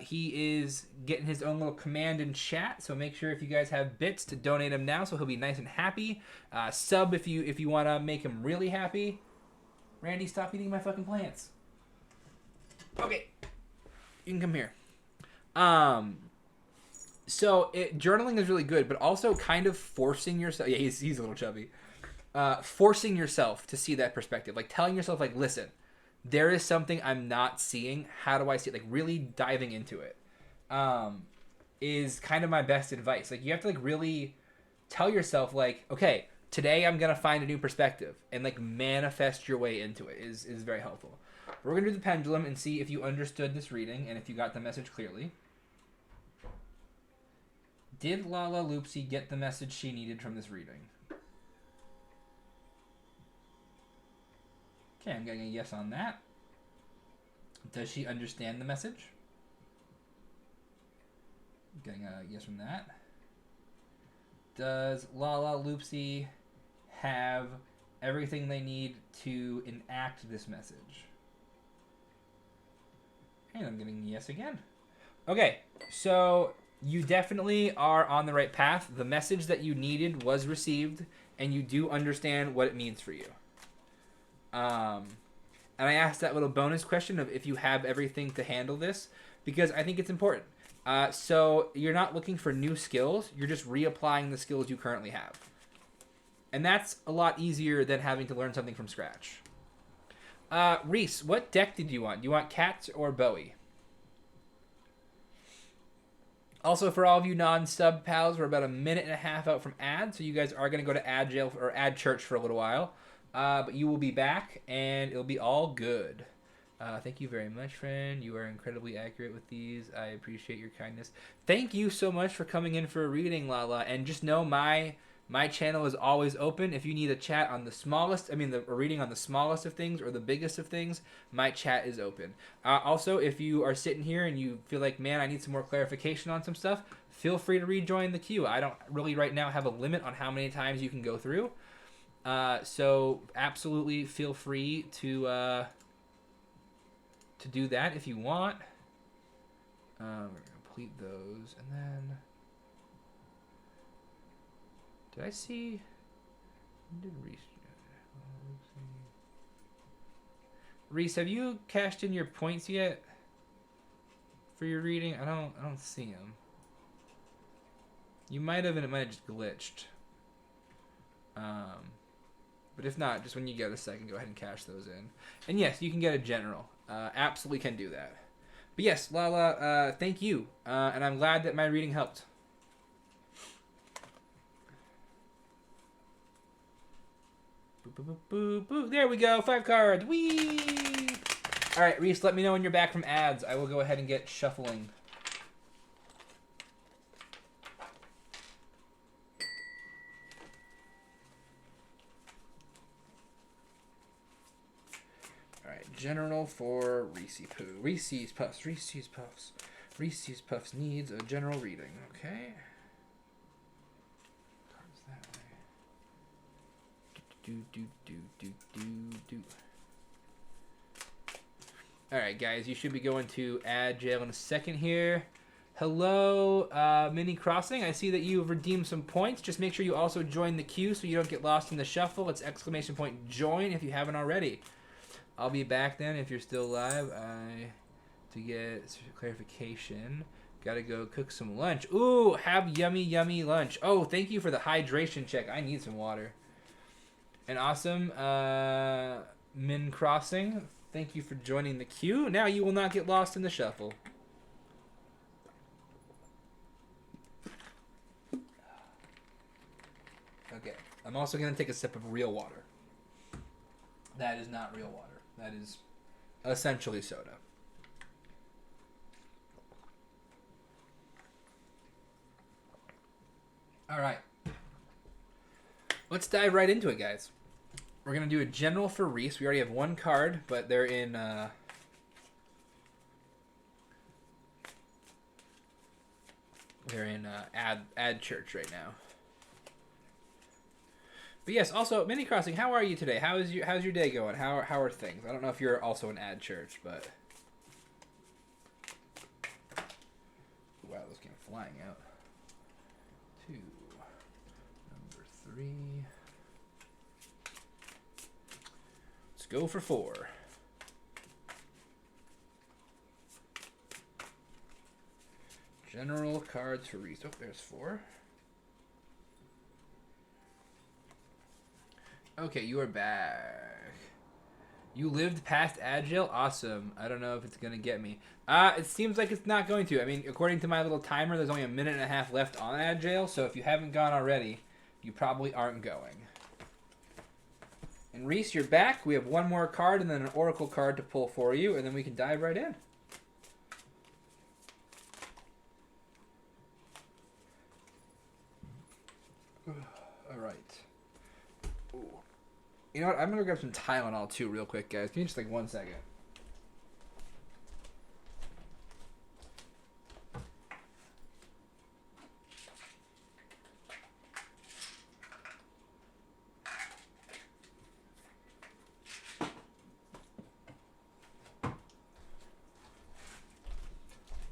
He is getting his own little command in chat, so make sure if you guys have bits to donate him now so he'll be nice and happy. Sub if you want to make him really happy. Randy, stop eating my fucking plants. Okay. You can come here. So journaling is really good, but also kind of forcing yourself. Yeah, he's a little chubby. Forcing yourself to see that perspective, like telling yourself, like, listen, there is something I'm not seeing. How do I see it? Like really diving into it, is kind of my best advice. Like you have to like really tell yourself, like, okay, today I'm gonna find a new perspective, and like manifest your way into it is very helpful. We're going to do the pendulum and see if you understood this reading and if you got the message clearly. Did Lalaloopsy get the message she needed from this reading? Okay, I'm getting a yes on that. Does she understand the message? I'm getting a yes from that. Does Lala Loopsy have everything they need to enact this message? And I'm getting yes again. Okay, so you definitely are on the right path. The message that you needed was received, and you do understand what it means for you. And I asked that little bonus question of if you have everything to handle this, because I think it's important. So you're not looking for new skills. You're just reapplying the skills you currently have. And that's a lot easier than having to learn something from scratch. Reese, what deck did you want? Do you want Cats or Bowie? Also, for all of you non-sub pals, we're about a minute and a half out from ad, so you guys are going to go to ad jail or ad church for a little while. But you will be back, and it'll be all good. Thank you very much, friend. You are incredibly accurate with these. I appreciate your kindness. Thank you so much for coming in for a reading, Lala. And just know my channel is always open. If you need a chat on the smallest, a reading on the smallest of things or the biggest of things, my chat is open. Also, if you are sitting here and you feel like, man, I need some more clarification on some stuff, feel free to rejoin the queue. I don't really right now have a limit on how many times you can go through. So absolutely feel free to do that if you want. We're going to complete those, and then... Did I see... Did Reese, have you cashed in your points yet for your reading? I don't see them. You might have, and it might have just glitched. But if not, just when you get a second, go ahead and cash those in. And yes, you can get a general. Absolutely can do that. But yes, Lala, thank you. And I'm glad that my reading helped. Boop, boop, boop, boop. There we go. 5 cards. Whee! All right, Reese, let me know when you're back from ads. I will go ahead and get shuffling. General for Reese Poo. Reese's Puffs. Reese's Puffs. Reese's Puffs needs a general reading. Okay. Cards that way. Do. Alright, guys. You should be going to ad jail in a second here. Hello, Mini Crossing. I see that you've redeemed some points. Just make sure you also join the queue so you don't get lost in the shuffle. It's ! Join if you haven't already. I'll be back then if you're still alive. To get clarification, gotta go cook some lunch. Ooh, have yummy, yummy lunch. Oh, thank you for the hydration check. I need some water. And awesome, Min Crossing. Thank you for joining the queue. Now you will not get lost in the shuffle. Okay, I'm also gonna take a sip of real water. That is not real water. That is essentially soda. All right. Let's dive right into it, guys. We're going to do a general for Reese. We already have one card, but they're in... ad church right now. But yes, also, Mini Crossing, how are you today? How's your day going? How are things? I don't know if you're also an ad church, but... Wow, those came flying out. 2. Number 3. Let's go for 4. General cards for Reese. Oh, there's 4. Okay, you are back. You lived past Agile? Awesome. I don't know if it's going to get me. It seems like it's not going to. I mean, according to my little timer, there's only a minute and a half left on Agile, so if you haven't gone already, you probably aren't going. And Reese, you're back. We have one more card and then an Oracle card to pull for you, and then we can dive right in. All right. Ooh. You know what? I'm gonna grab some Tylenol too, real quick, guys. Give me just like 1 second.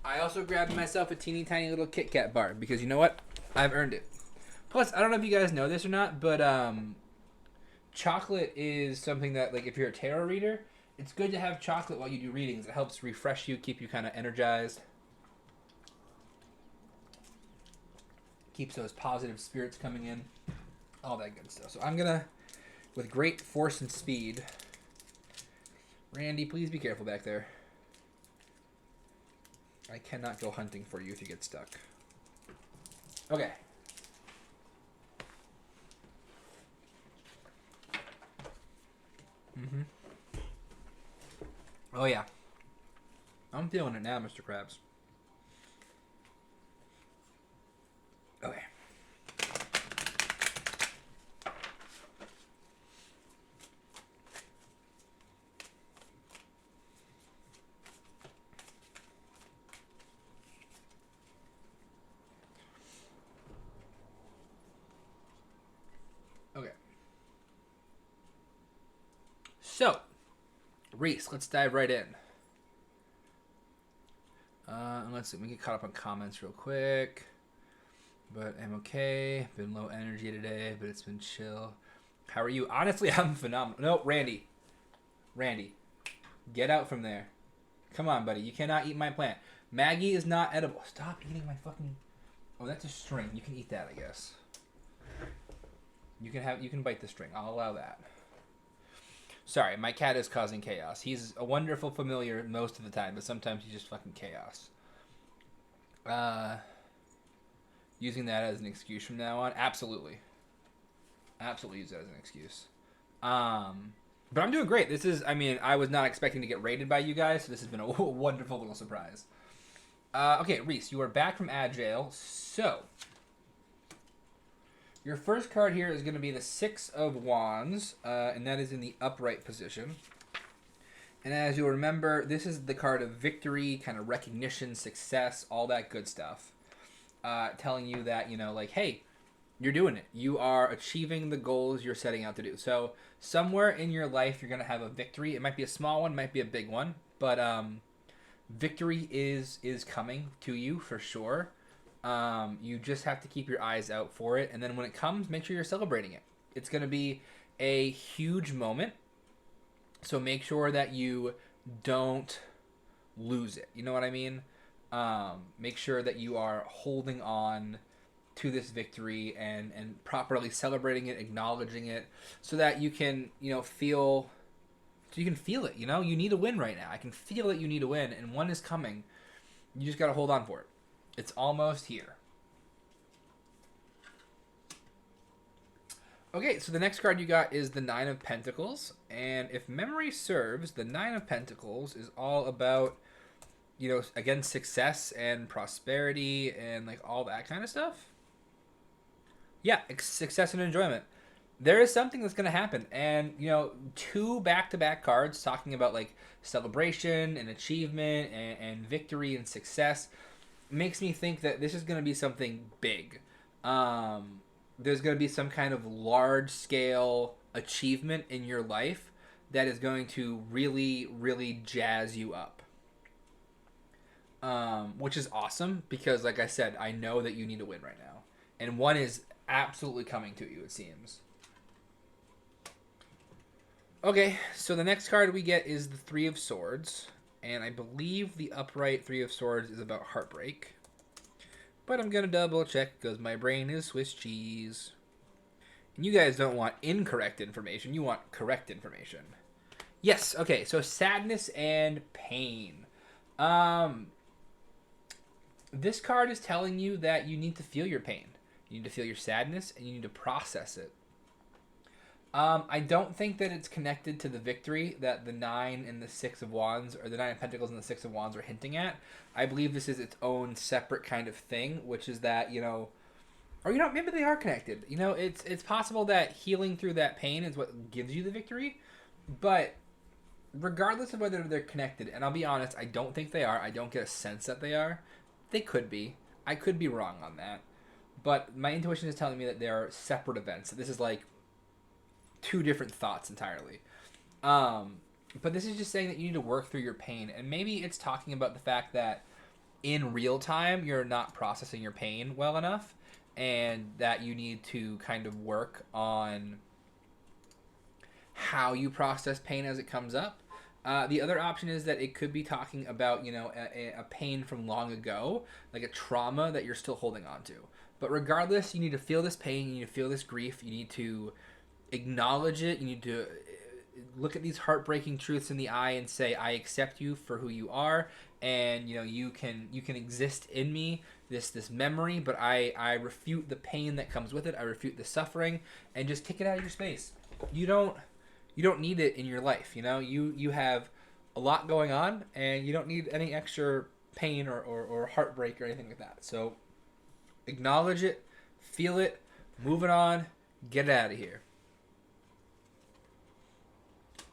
I also grabbed myself a teeny tiny little Kit Kat bar because you know what? I've earned it. Plus, I don't know if you guys know this or not, but chocolate is something that, like, if you're a tarot reader, it's good to have chocolate while you do readings. It helps refresh you, keep you kind of energized. Keeps those positive spirits coming in. All that good stuff. So I'm going to, with great force and speed... Randy, please be careful back there. I cannot go hunting for you if you get stuck. Okay. Mm-hmm. Oh, yeah. I'm feeling it now, Mr. Krabs. Okay. Okay. So, Reese, let's dive right in. Let's see, we get caught up on comments real quick. But I'm okay. Been low energy today, but it's been chill. How are you? Honestly, I'm phenomenal. No, Randy. Randy, get out from there. Come on, buddy. You cannot eat my plant. Maggie is not edible. Stop eating my fucking... Oh, that's a string. You can eat that, I guess. You can bite the string. I'll allow that. Sorry, my cat is causing chaos. He's a wonderful familiar most of the time, but sometimes he's just fucking chaos. Using that as an excuse from now on? Absolutely. Absolutely use that as an excuse. But I'm doing great. This is, I mean, I was not expecting to get raided by you guys, so this has been a wonderful little surprise. Okay, Reese, you are back from Agile, so... Your first card here is going to be the Six of Wands, and that is in the upright position. And as you'll remember, this is the card of victory, kind of recognition, success, all that good stuff. Telling you that, you know, like, hey, you're doing it. You are achieving the goals you're setting out to do. So somewhere in your life, you're going to have a victory. It might be a small one, might be a big one, but victory is coming to you for sure. You just have to keep your eyes out for it. And then when it comes, make sure you're celebrating it. It's going to be a huge moment. So make sure that you don't lose it. You know what I mean? Make sure that you are holding on to this victory and properly celebrating it, acknowledging it, so that you can, you know, feel it, you know? You need a win right now. I can feel that you need a win, and one is coming. You just got to hold on for it. It's almost here. Okay, so the next card you got is the Nine of Pentacles. And if memory serves, the Nine of Pentacles is all about, you know, again, success and prosperity and, like, all that kind of stuff. Yeah, success and enjoyment. There is something that's going to happen. And, you know, 2 back-to-back cards talking about, like, celebration and achievement and victory and success makes me think that this is going to be something big. There's going to be some kind of large-scale achievement in your life that is going to really, really jazz you up. Which is awesome because, like I said, I know that you need to win right now. And one is absolutely coming to you, it seems. Okay, so the next card we get is the Three of Swords. And I believe the upright Three of Swords is about heartbreak. But I'm going to double check because my brain is Swiss cheese. And you guys don't want incorrect information. You want correct information. Yes, okay, so sadness and pain. This card is telling you that you need to feel your pain. You need to feel your sadness and you need to process it. I don't think that it's connected to the victory that the 9 and the 6 of Wands, or the 9 of Pentacles and the 6 of Wands are hinting at. I believe this is its own separate kind of thing, which is that, you know, Or maybe they are connected. It's possible that healing through that pain is what gives you the victory. But regardless of whether they're connected, and I'll be honest, I don't think they are. I don't get a sense that they are. They could be. I could be wrong on that. But my intuition is telling me that they are separate events. This is like two different thoughts entirely. But this is just saying that you need to work through your pain. And maybe it's talking about the fact that in real time, you're not processing your pain well enough. And that you need to kind of work on how you process pain as it comes up. The other option is that it could be talking about, a pain from long ago, like a trauma that you're still holding on to. But regardless, you need to feel this pain, you need to feel this grief, you need to acknowledge it, you need to look at these heartbreaking truths in the eye and say, I accept you for who you are, and you can exist in me, this memory, but I refute the pain that comes with it, I refute the suffering, and just kick it out of your space. You don't need it in your life. You have a lot going on, and you don't need any extra pain or heartbreak or anything like that. So acknowledge it, feel it, move it on, get it out of here.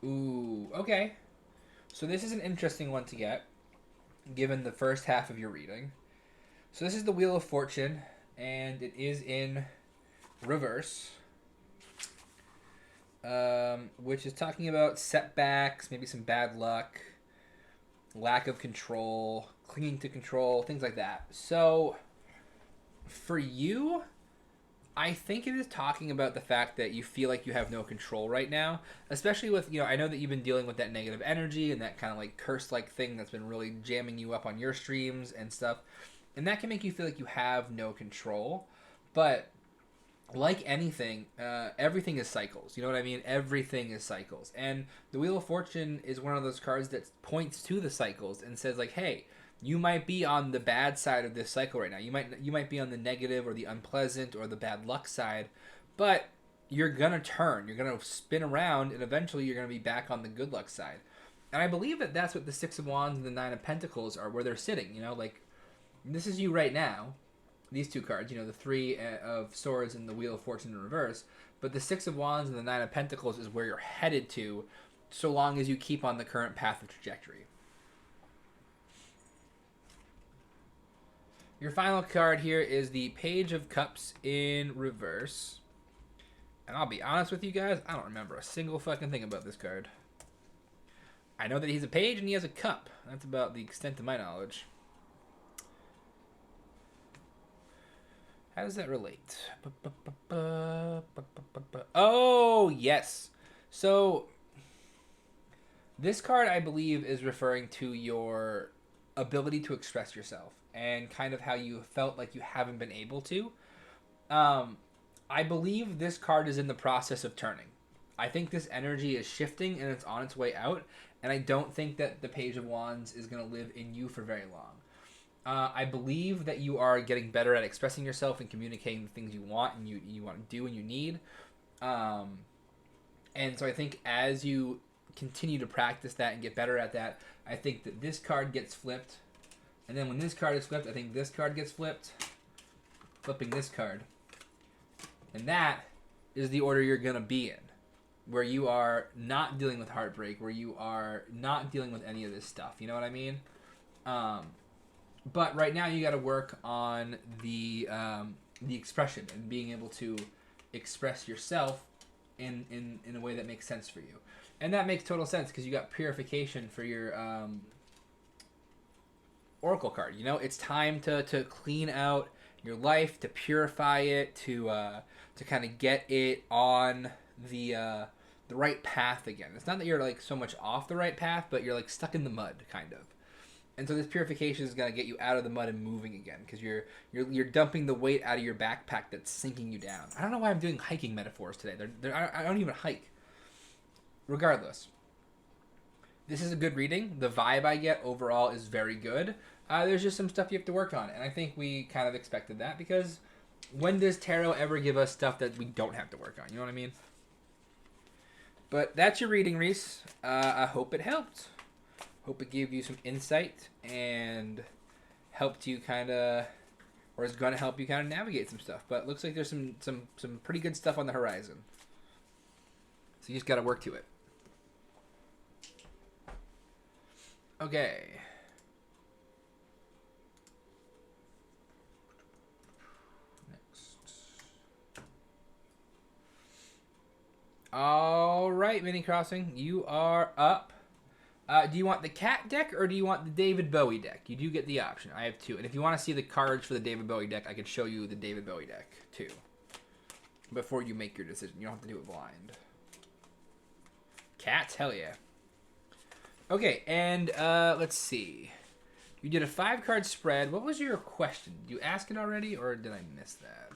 Ooh, okay. So this is an interesting one to get, given the first half of your reading. So this is the Wheel of Fortune, and it is in reverse. Which is talking about setbacks, maybe some bad luck, lack of control, clinging to control, things like that. So, for you, I think it is talking about the fact that you feel like you have no control right now, especially with, I know that you've been dealing with that negative energy and that kind of like curse-like thing that's been really jamming you up on your streams and stuff, and that can make you feel like you have no control, but like anything, everything is cycles. You know what I mean? Everything is cycles. And the Wheel of Fortune is one of those cards that points to the cycles and says like, hey, you might be on the bad side of this cycle right now. You might be on the negative or the unpleasant or the bad luck side, but you're going to turn. You're going to spin around, and eventually you're going to be back on the good luck side. And I believe that that's what the Six of Wands and the Nine of Pentacles are, where they're sitting. Like, this is you right now. These two cards, the Three of Swords and the Wheel of Fortune in reverse. But the Six of Wands and the Nine of Pentacles is where you're headed to, so long as you keep on the current path of trajectory. Your final card here is the Page of Cups in reverse. And I'll be honest with you guys, I don't remember a single fucking thing about this card. I know that he's a page and he has a cup. That's about the extent of my knowledge. How does that relate? Oh, yes. So, this card, I believe, is referring to your ability to express yourself and kind of how you felt like you haven't been able to. I believe this card is in the process of turning. I think this energy is shifting and it's on its way out, and I don't think that the Page of Wands is going to live in you for very long. I believe that you are getting better at expressing yourself and communicating the things you want and you want to do and you need. And so I think as you continue to practice that and get better at that, I think that this card gets flipped. And then when this card is flipped, I think this card gets flipped. Flipping this card. And that is the order you're going to be in. Where you are not dealing with heartbreak. Where you are not dealing with any of this stuff. You know what I mean? But right now you got to work on the expression and being able to express yourself in a way that makes sense for you. And that makes total sense because you got purification for your Oracle card. It's time to clean out your life, to purify it, to kind of get it on the right path again. It's not that you're like so much off the right path, but you're like stuck in the mud, kind of. And so this purification is going to get you out of the mud and moving again because you're dumping the weight out of your backpack that's sinking you down. I don't know why I'm doing hiking metaphors today. I don't even hike. Regardless, this is a good reading. The vibe I get overall is very good. There's just some stuff you have to work on, and I think we kind of expected that because when does tarot ever give us stuff that we don't have to work on? You know what I mean? But that's your reading, Reese. I hope it helped. Hope it gave you some insight and helped you kind of or is going to help you kind of navigate some stuff. But it looks like there's some pretty good stuff on the horizon. So you just got to work to it. Okay. All right, Mini Crossing, you are up. Do you want the cat deck or do you want the David Bowie deck? You do get the option. I have two. And if you want to see the cards for the David Bowie deck, I can show you the David Bowie deck too. Before you make your decision. You don't have to do it blind. Cats? Hell yeah. Okay, and let's see. You did a 5-card spread. What was your question? Did you ask it already or did I miss that?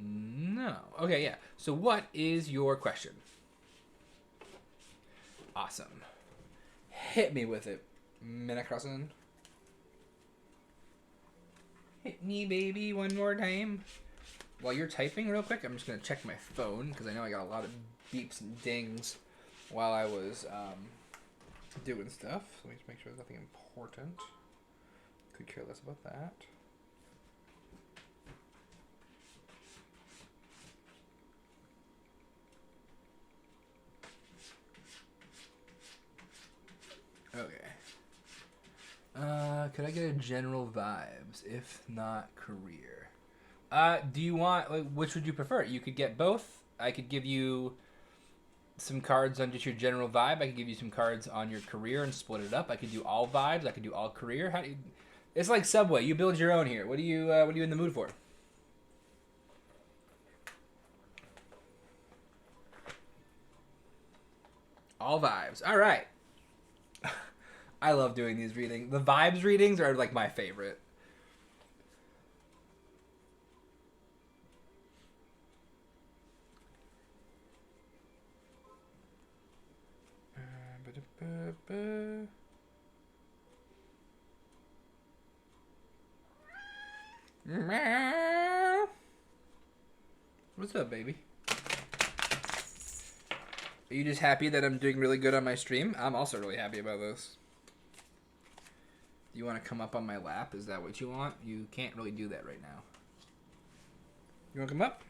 No. Okay, yeah. So what is your question? Awesome. Hit me with it, Minacrossin. Hit me, baby, one more time. While you're typing real quick, I'm just going to check my phone because I know I got a lot of beeps and dings while I was doing stuff. So let me just make sure there's nothing important. Could care less about that. Okay. Could I get a general vibes? If not, career. Do you want, like, which would you prefer? You could get both. I could give you some cards on just your general vibe. I could give you some cards on your career and split it up. I could do all vibes. I could do all career. How do you? It's like Subway. You build your own here. What are you in the mood for? All vibes. All right. I love doing these readings. The vibes readings are like my favorite. What's up, baby? Are you just happy that I'm doing really good on my stream? I'm also really happy about this. You want to come up on my lap? Is that what you want? You can't really do that right now. You want to come up?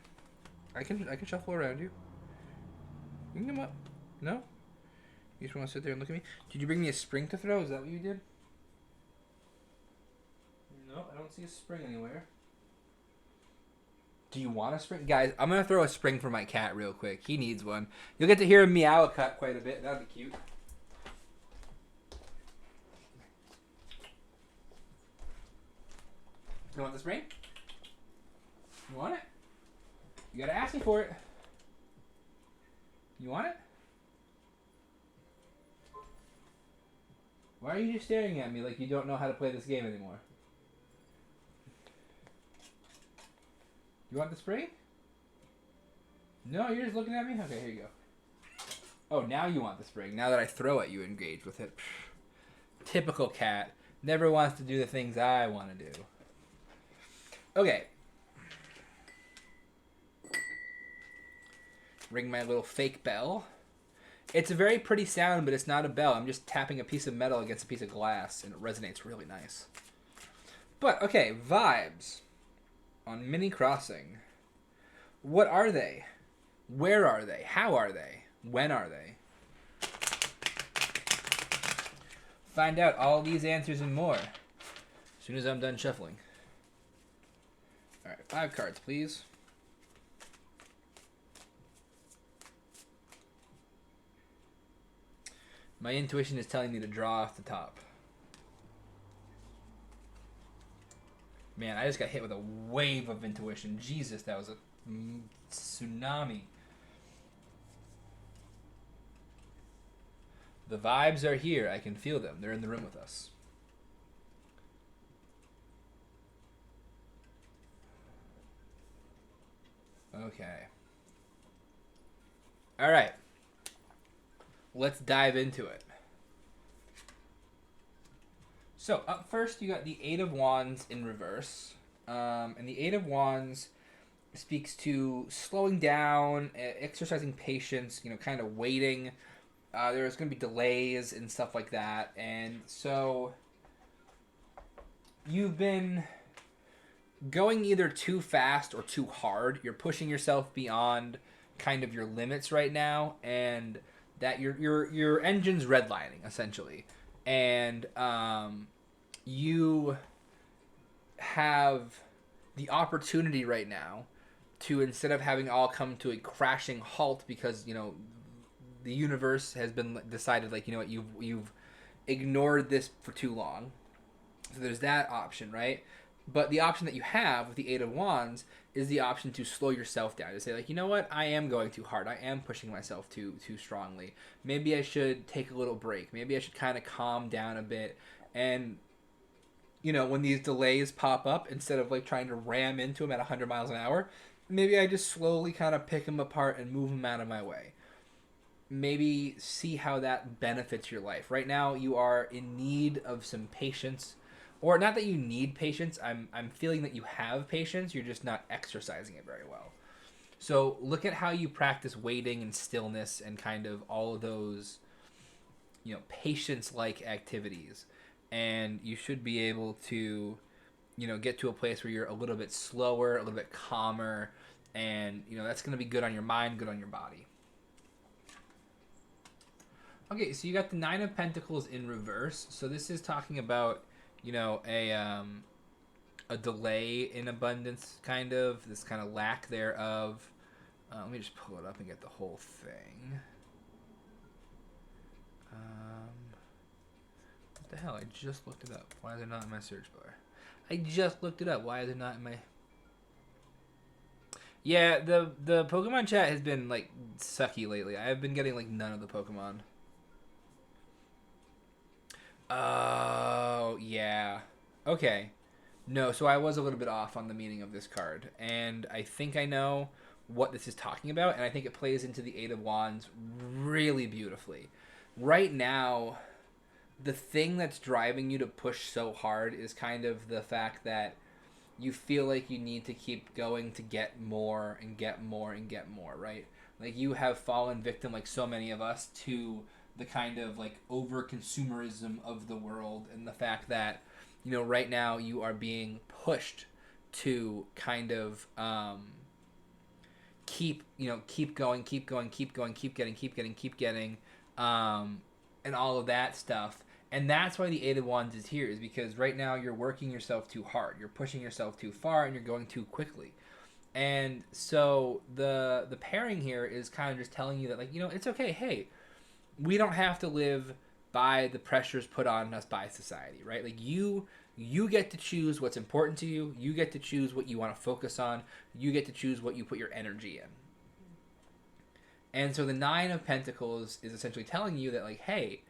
I can shuffle around you. You can come up. No? You just want to sit there and look at me? Did you bring me a spring to throw? Is that what you did? No, I don't see a spring anywhere. Do you want a spring? Guys, I'm going to throw a spring for my cat real quick. He needs one. You'll get to hear him meow cut quite a bit. That'd be cute. You want the spring? You want it? You gotta ask me for it. You want it? Why are you just staring at me like you don't know how to play this game anymore? You want the spring? No, you're just looking at me? Okay, here you go. Oh, now you want the spring. Now that I throw it, you engage with it. Typical cat. Never wants to do the things I want to do. Okay. Ring my little fake bell. It's a very pretty sound, but it's not a bell. I'm just tapping a piece of metal against a piece of glass, and it resonates really nice. But, okay, vibes on Mini Crossing. What are they? Where are they? How are they? When are they? Find out all these answers and more as soon as I'm done shuffling. Alright, 5 cards, please. My intuition is telling me to draw off the top. Man, I just got hit with a wave of intuition. Jesus, that was a tsunami. The vibes are here. I can feel them. They're in the room with us. Okay. All right. Let's dive into it. So, up first, you got the Eight of Wands in reverse. And the Eight of Wands speaks to slowing down, exercising patience, kind of waiting. There's going to be delays and stuff like that. And so, you've been going either too fast or too hard. You're pushing yourself beyond kind of your limits right now, and that your engine's redlining essentially, and you have the opportunity right now to, instead of having all come to a crashing halt because the universe has been decided, like, you know what, you've ignored this for too long. So there's that option, right? But the option that you have with the Eight of Wands is the option to slow yourself down, to say, like, you know what, I am going too hard, I am pushing myself too strongly, maybe I should take a little break, maybe I should kind of calm down a bit. And when these delays pop up, instead of like trying to ram into them at 100 miles an hour, maybe I just slowly kind of pick them apart and move them out of my way. Maybe see how that benefits your life. Right now, you are in need of some patience. Or not that you need patience. I'm feeling that you have patience. You're just not exercising it very well. So look at how you practice waiting and stillness and kind of all of those, patience-like activities. And you should be able to, get to a place where you're a little bit slower, a little bit calmer. And, that's going to be good on your mind, good on your body. Okay, so you got the Nine of Pentacles in reverse. So this is talking about, a delay in abundance, kind of this kind of lack thereof. Let me just pull it up and get the whole thing. What the hell? I just looked it up. Why is it not in my search bar? I just looked it up. Why is it not in my... Yeah, the Pokemon chat has been like sucky lately. I've been getting like none of the Pokemon. Oh, yeah. Okay. No, so I was a little bit off on the meaning of this card. And I think I know what this is talking about. And I think it plays into the Eight of Wands really beautifully. Right now, the thing that's driving you to push so hard is kind of the fact that you feel like you need to keep going to get more and get more and get more, right? Like, you have fallen victim, like so many of us, to the kind of like over consumerism of the world, and the fact that right now you are being pushed to kind of keep going, keep getting, and all of that stuff. And that's why the Eight of Wands is here, is because right now you're working yourself too hard, you're pushing yourself too far, and you're going too quickly. And so the pairing here is kind of just telling you that, like, it's okay. Hey, we don't have to live by the pressures put on us by society, right? Like, you get to choose what's important to you. You get to choose what you want to focus on. You get to choose what you put your energy in. And so the Nine of Pentacles is essentially telling you that, like, hey,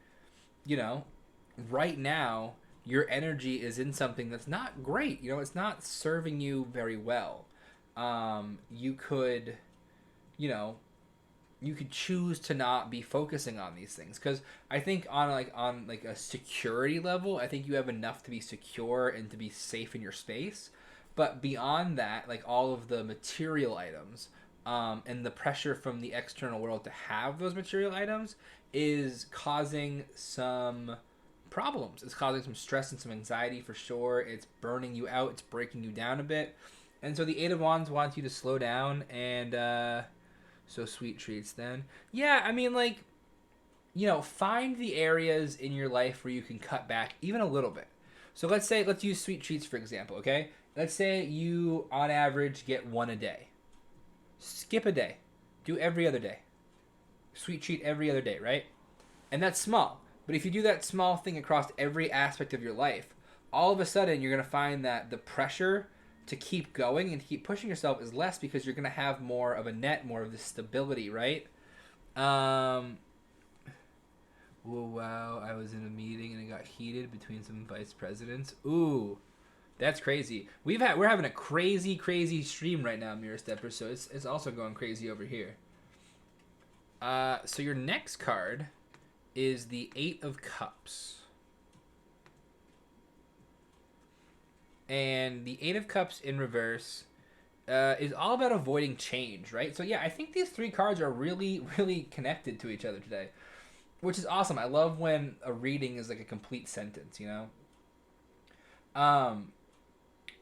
right now your energy is in something that's not great. It's not serving you very well. You could, you could choose to not be focusing on these things, because I think on a security level, I think you have enough to be secure and to be safe in your space. But beyond that, like, all of the material items, and the pressure from the external world to have those material items is causing some problems. It's causing some stress and some anxiety for sure. It's burning you out. It's breaking you down a bit. And so the Eight of Wands wants you to slow down and so sweet treats then. Yeah, I mean, like, find the areas in your life where you can cut back even a little bit. So let's use sweet treats for example, okay? Let's say you, on average, get one a day. Skip a day. Do every other day. Sweet treat every other day, right? And that's small. But if you do that small thing across every aspect of your life, all of a sudden you're going to find that the pressure to keep going and keep pushing yourself is less, because you're going to have more of a net, more of the stability, right? Oh, wow, I was in a meeting and it got heated between some vice presidents. Ooh, that's crazy. We're having a crazy stream right now, Mirror Stepper, so it's also going crazy over here. So your next card is the Eight of Cups. And the Eight of Cups in reverse is all about avoiding change, right? So yeah, I think these three cards are really, really connected to each other today, which is awesome. I love when a reading is like a complete sentence, Um,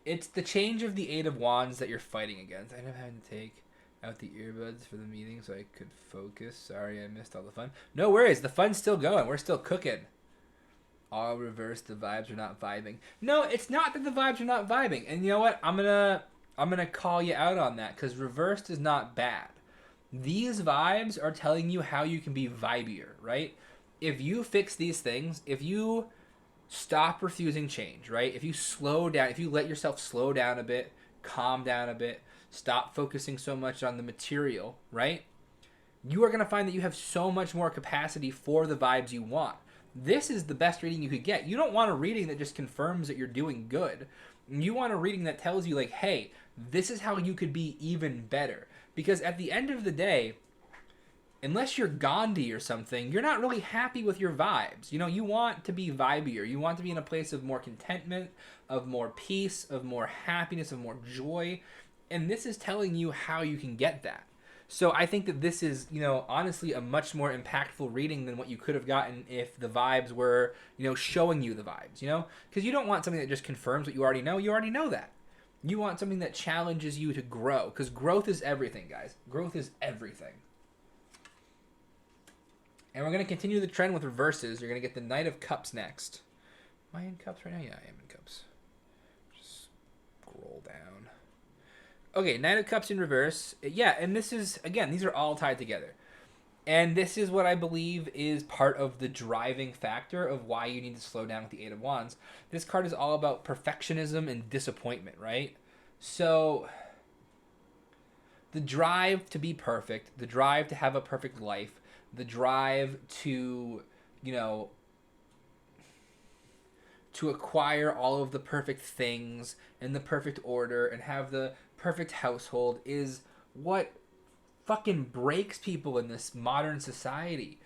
it's the change of the Eight of Wands that you're fighting against. I ended up having to take out the earbuds for the meeting so I could focus. Sorry, I missed all the fun. No worries, the fun's still going. We're still cooking. All reverse, the vibes are not vibing. No, it's not that the vibes are not vibing. And you know what? I'm gonna call you out on that because reversed is not bad. These vibes are telling you how you can be vibier, right? If you fix these things, if you stop refusing change, right? If you slow down, if you let yourself slow down a bit, calm down a bit, stop focusing so much on the material, right? You are going to find that you have so much more capacity for the vibes you want. This is the best reading you could get. You don't want a reading that just confirms that you're doing good. You want a reading that tells you, like, hey, this is how you could be even better. Because at the end of the day, unless you're Gandhi or something, you're not really happy with your vibes. You know, you want to be vibier. You want to be in a place of more contentment, of more peace, of more happiness, of more joy. And this is telling you how you can get that. So I think that this is, you know, honestly a much more impactful reading than what you could have gotten if the vibes were, you know, showing you the vibes, you know? Because you don't want something that just confirms what you already know. You already know that. You want something that challenges you to grow. Because growth is everything, guys. Growth is everything. And we're going to continue the trend with reverses. You're going to get the Knight of Cups next. Am I in Cups right now? Yeah, I am in Cups. Just scroll down. Okay, Knight of Cups in reverse. Yeah, and this is, again, these are all tied together. And this is what I believe is part of the driving factor of why you need to slow down with the Eight of Wands. This card is all about perfectionism and disappointment, right? So, the drive to be perfect, the drive to have a perfect life, the drive to, you know, to acquire all of the perfect things in the perfect order and have the perfect household is what fucking breaks people in this modern society.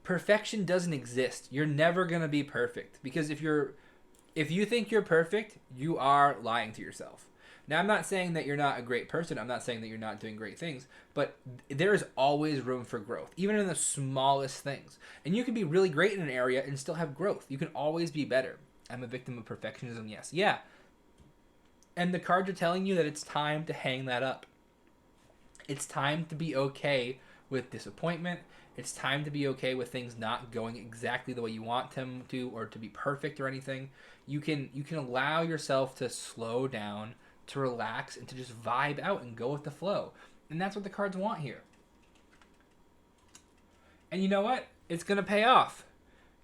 Perfection doesn't exist. You're never going to be perfect because if you think you're perfect, you are lying to yourself. Now, I'm not saying that you're not a great person. I'm not saying that you're not doing great things, but there is always room for growth, even in the smallest things. And you can be really great in an area and still have growth. You can always be better. I'm a victim of perfectionism, yes. Yeah. And the cards are telling you that it's time to hang that up. It's time to be okay with disappointment. It's time to be okay with things not going exactly the way you want them to or to be perfect or anything. You can allow yourself to slow down, to relax, and to just vibe out and go with the flow. And that's what the cards want here. And you know what? It's going to pay off.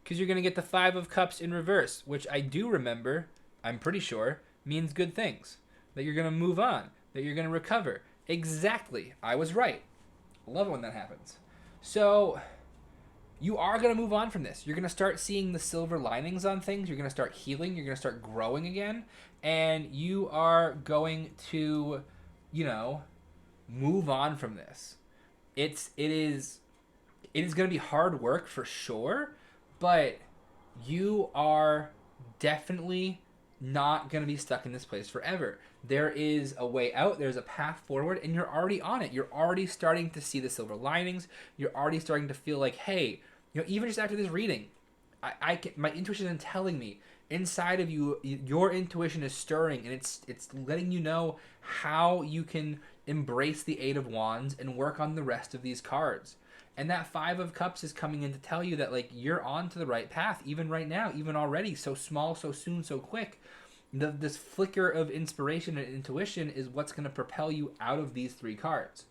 Because you're going to get the Five of Cups in reverse, which I do remember, I'm pretty sure, means good things. That you're going to move on. That you're going to recover. Exactly. I was right. Love it when that happens. So, you are going to move on from this. You're going to start seeing the silver linings on things. You're going to start healing. You're going to start growing again. And you are going to, you know, move on from this. It is going to be hard work for sure, but you are definitely not going to be stuck in this place forever. There is a way out. There's a path forward, and you're already on it. You're already starting to see the silver linings. You're already starting to feel like, hey, you know, even just after this reading, my intuition is telling me inside of you, your intuition is stirring, and it's letting you know how you can embrace the Eight of Wands and work on the rest of these cards. And that Five of Cups is coming in to tell you that, like, you're on to the right path, even right now, even already, so small, so soon, so quick. This flicker of inspiration and intuition is what's going to propel you out of these three cards.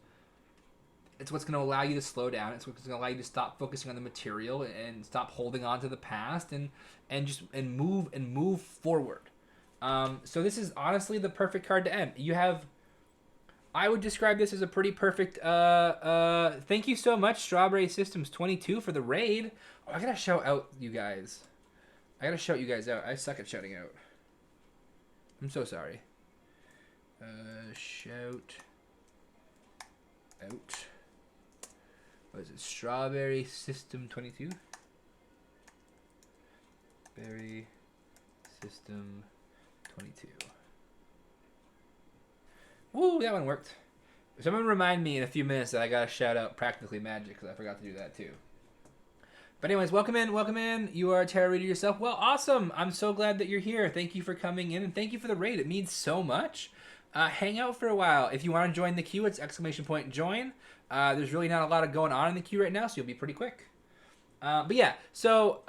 It's what's going to allow you to slow down. It's what's going to allow you to stop focusing on the material and stop holding on to the past and move forward. So this is honestly the perfect card to end. You have... I would describe this as a pretty perfect, thank you so much, Strawberry Systems 22 for the raid. Oh, I gotta shout out you guys. I gotta shout you guys out. I suck at shouting out. I'm so sorry. Shout out. What is it? Strawberry System 22? Berry System 22. Woo, that one worked. Someone remind me in a few minutes that I gotta shout out Practically Magic, because I forgot to do that too. But anyways, welcome in, welcome in. You are a tarot reader yourself. Well, awesome. I'm so glad that you're here. Thank you for coming in, and thank you for the raid. It means so much. Hang out for a while. If you want to join the queue, it's !join. There's really not a lot of going on in the queue right now, so you'll be pretty quick. But yeah, so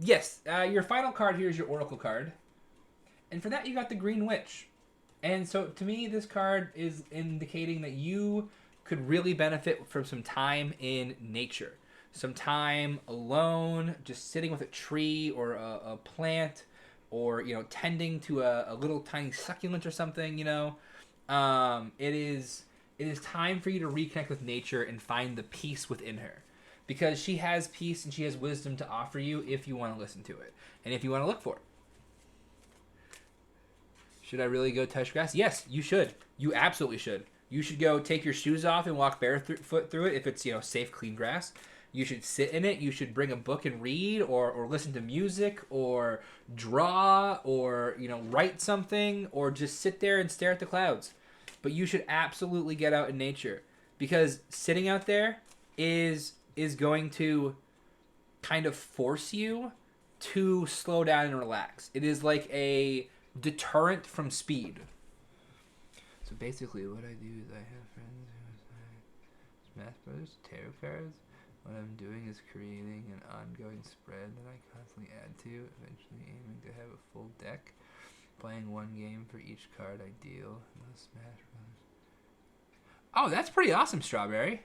yes, your final card here is your Oracle card. And for that, you got the Green Witch. And so to me, this card is indicating that you could really benefit from some time in nature. Some time alone, just sitting with a tree or a plant, or, you know, tending to a little tiny succulent or something, you know. It is time for you to reconnect with nature and find the peace within her. Because she has peace and she has wisdom to offer you if you want to listen to it. And if you want to look for it. Should I really go touch grass? Yes, you should. You absolutely should. You should go take your shoes off and walk barefoot through it if it's, you know, safe, clean grass. You should sit in it. You should bring a book and read, or listen to music, or draw, or, you know, write something, or just sit there and stare at the clouds. But you should absolutely get out in nature, because sitting out there is going to kind of force you to slow down and relax. It is like a deterrent from speed. So basically what I do is I have friends who Smash Brothers tarot cards. What I'm doing is creating an ongoing spread that I constantly add to, eventually aiming to have a full deck. Playing one game for each card I deal. No Smash Brothers. Oh, that's pretty awesome, Strawberry.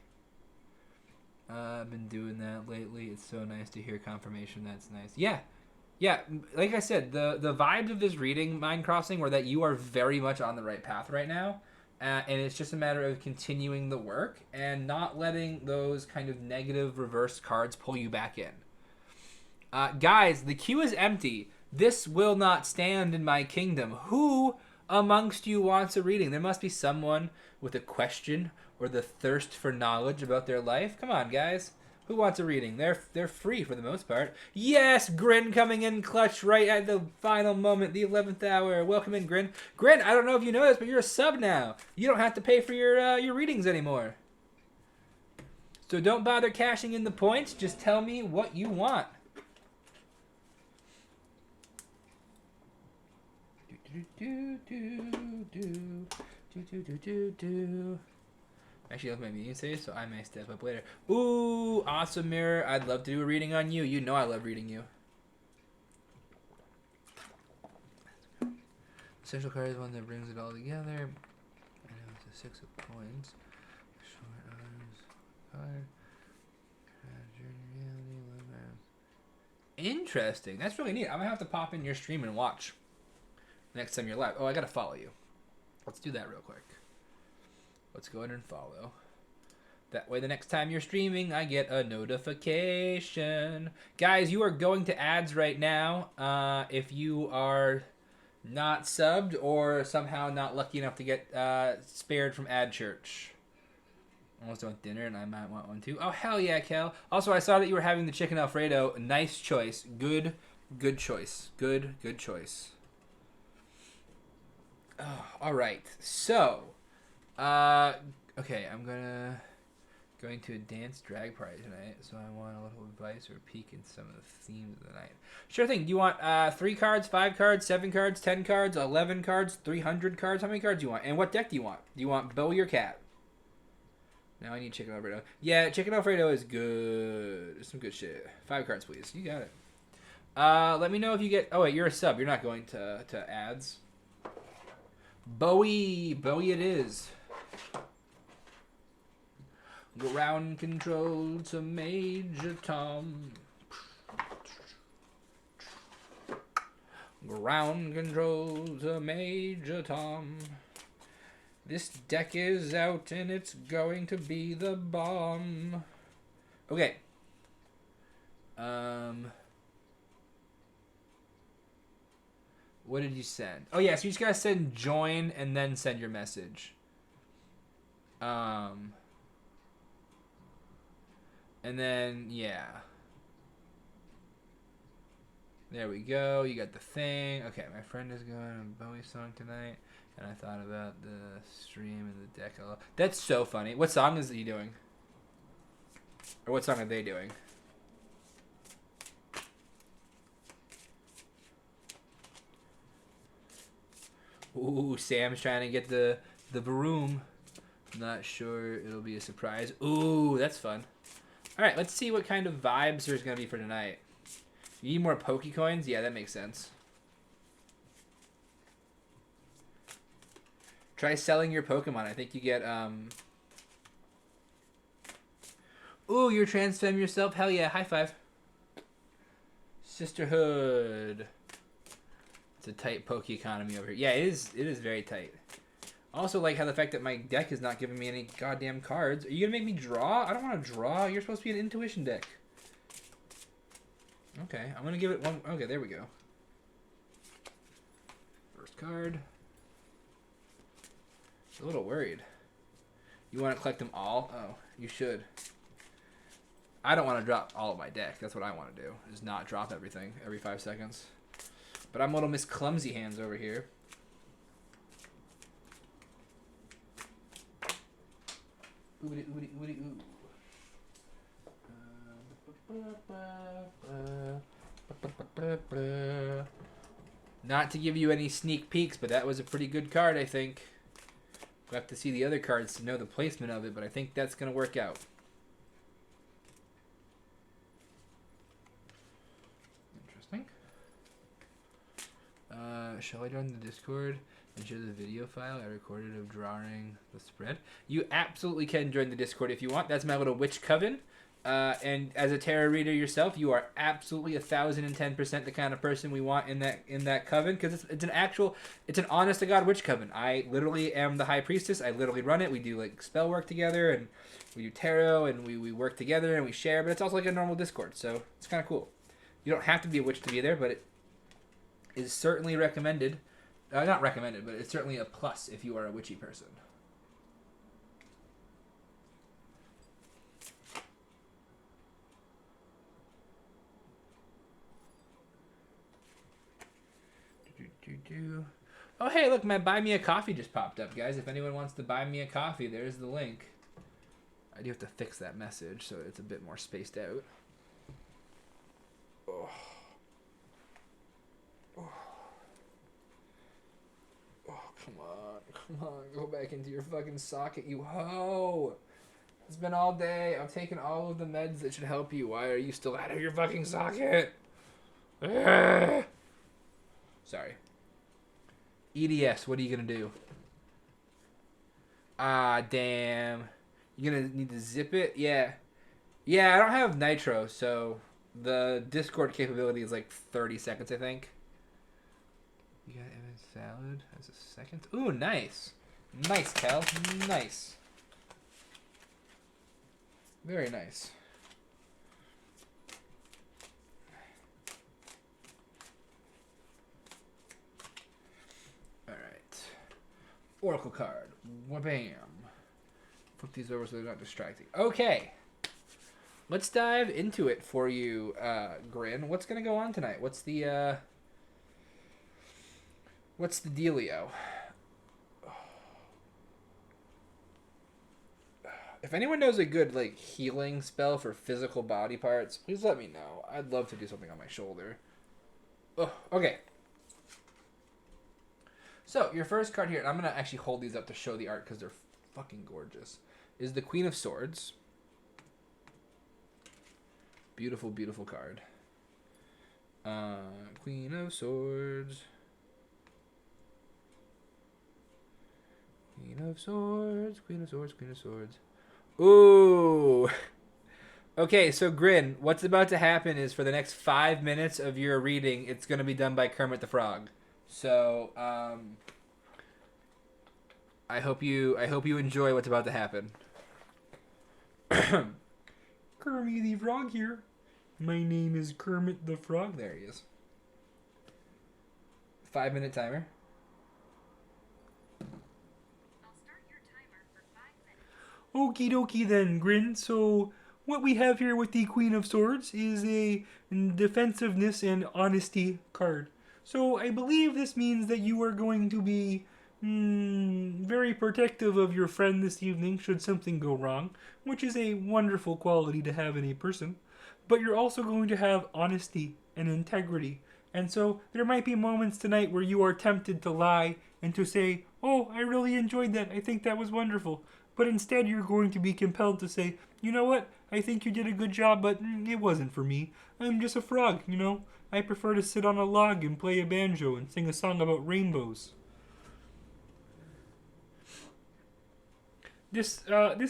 I've been doing that lately. It's so nice to hear confirmation. That's nice. Yeah. Yeah, like I said, the vibes of this reading, Mind Crossing, were that you are very much on the right path right now. And it's just a matter of continuing the work and not letting those kind of negative reverse cards pull you back in. Guys, the queue is empty. This will not stand in my kingdom. Who amongst you wants a reading? There must be someone with a question or the thirst for knowledge about their life. Come on, guys. Who wants a reading? They're free for the most part. Yes, Grin coming in clutch right at the final moment, the 11th hour. Welcome in, Grin. Grin, I don't know if you know this, but you're a sub now. You don't have to pay for your readings anymore. So don't bother cashing in the points. Just tell me what you want. Actually, that's my meeting today, so I may step up later. Ooh, awesome mirror. I'd love to do a reading on you. You know I love reading you. Essential card is one that brings it all together. I know it's a 6 of coins. Short arms. Card. Interesting. That's really neat. I'm going to have to pop in your stream and watch next time you're live. Oh, I got to follow you. Let's do that real quick. Let's go ahead and follow. That way the next time you're streaming, I get a notification. Guys, you are going to ads right now. If you are not subbed or somehow not lucky enough to get spared from ad church. Almost done with dinner, and I might want one too. Oh, hell yeah, Kel. Also, I saw that you were having the chicken Alfredo. Nice choice. Good choice. Good choice. Oh, all right. So... okay, I'm going to a dance drag party tonight, so I want a little advice or a peek in some of the themes of the night. Sure thing. Do you want 3 cards, 5 cards, 7 cards, 10 cards, 11 cards, 300 cards? How many cards do you want? And what deck do you want? Do you want Bowie or Cat? Now I need Chicken Alfredo. Yeah, Chicken Alfredo is good. It's some good shit. 5 cards, please. You got it. Let me know if you get... Oh, wait, you're a sub. You're not going to ads. Bowie it is. Ground control to Major Tom. Ground control to Major Tom. This deck is out and it's going to be the bomb. Okay. What did you send? Oh yeah, so you just gotta send join and then send your message. And then, yeah. There we go. You got the thing. Okay, my friend is going to Bowie song tonight. And I thought about the stream and the deck. That's so funny. What song is he doing? Or what song are they doing? Ooh, Sam's trying to get the broom. Not sure it'll be a surprise. Ooh, that's fun. All right, let's see what kind of vibes there's gonna be for tonight. You need more Poke coins? Yeah, that makes sense. Try selling your Pokemon. I think you get Ooh, you're transfem yourself? Hell yeah, high five. Sisterhood. It's a tight Poke economy over here. Yeah, it is very tight. Also like how the fact that my deck is not giving me any goddamn cards. Are you gonna make me draw? I don't want to draw. You're supposed to be an intuition deck. Okay, I'm gonna give it one. Okay, there we go. First card. A little worried. You want to collect them all? Oh, you should. I don't want to drop all of my deck. That's what I want to do, is not drop everything every 5 seconds. But I'm little Miss Clumsy Hands over here. Oobity, oobity, oobity, ooh. Not to give you any sneak peeks, but that was a pretty good card, I think. We'll have to see the other cards to know the placement of it, but I think that's going to work out. Interesting. Shall I join the Discord and share the video file I recorded of drawing the spread? You absolutely can join the Discord if you want. That's my little witch coven. And as a tarot reader yourself, you are absolutely 1,010% the kind of person we want in that coven, because it's an honest to God witch coven. I literally am the high priestess. I literally run it. We do like spell work together, and we do tarot, and we work together and we share. But it's also like a normal Discord, so it's kind of cool. You don't have to be a witch to be there, but it is certainly recommended. Not recommended, but it's certainly a plus if you are a witchy person. Oh, hey, look, my Buy Me a Coffee just popped up, guys. If anyone wants to buy me a coffee, there's the link. I do have to fix that message so it's a bit more spaced out. Oh. Oh. Oh, come on, go back into your fucking socket, you hoe. It's been all day. I've taken all of the meds that should help you. Why are you still out of your fucking socket? Ugh. Sorry. EDS, what are you gonna do? Ah, damn. You're gonna need to zip it? Yeah. Yeah, I don't have nitro, so the Discord capability is like 30 seconds, I think. You got Evan's salad as a second? Ooh, nice. Nice, Cal. Nice. Very nice. Oracle card. Wabam. Flip these over so they're not distracting. Okay. Let's dive into it for you, Grin. What's going to go on tonight? What's the dealio? If anyone knows a good, like, healing spell for physical body parts, please let me know. I'd love to do something on my shoulder. Oh, okay. So, your first card here, and I'm going to actually hold these up to show the art because they're fucking gorgeous, is the Queen of Swords. Beautiful, beautiful card. Queen of Swords. Queen of Swords, Queen of Swords, Queen of Swords. Ooh! Okay, so Grin, what's about to happen is for the next 5 minutes of your reading, it's going to be done by Kermit the Frog. So, I hope you enjoy what's about to happen. Kermit the Frog here. My name is Kermit the Frog. There he is. 5-minute timer. I'll start your timer for 5 minutes. Okie dokie then, Grin. So, what we have here with the Queen of Swords is a defensiveness and honesty card. So I believe this means that you are going to be very protective of your friend this evening should something go wrong, which is a wonderful quality to have in a person. But you're also going to have honesty and integrity. And so there might be moments tonight where you are tempted to lie and to say, oh, I really enjoyed that. I think that was wonderful. But instead, you're going to be compelled to say, you know what? I think you did a good job, but it wasn't for me. I'm just a frog, you know? I prefer to sit on a log and play a banjo and sing a song about rainbows. This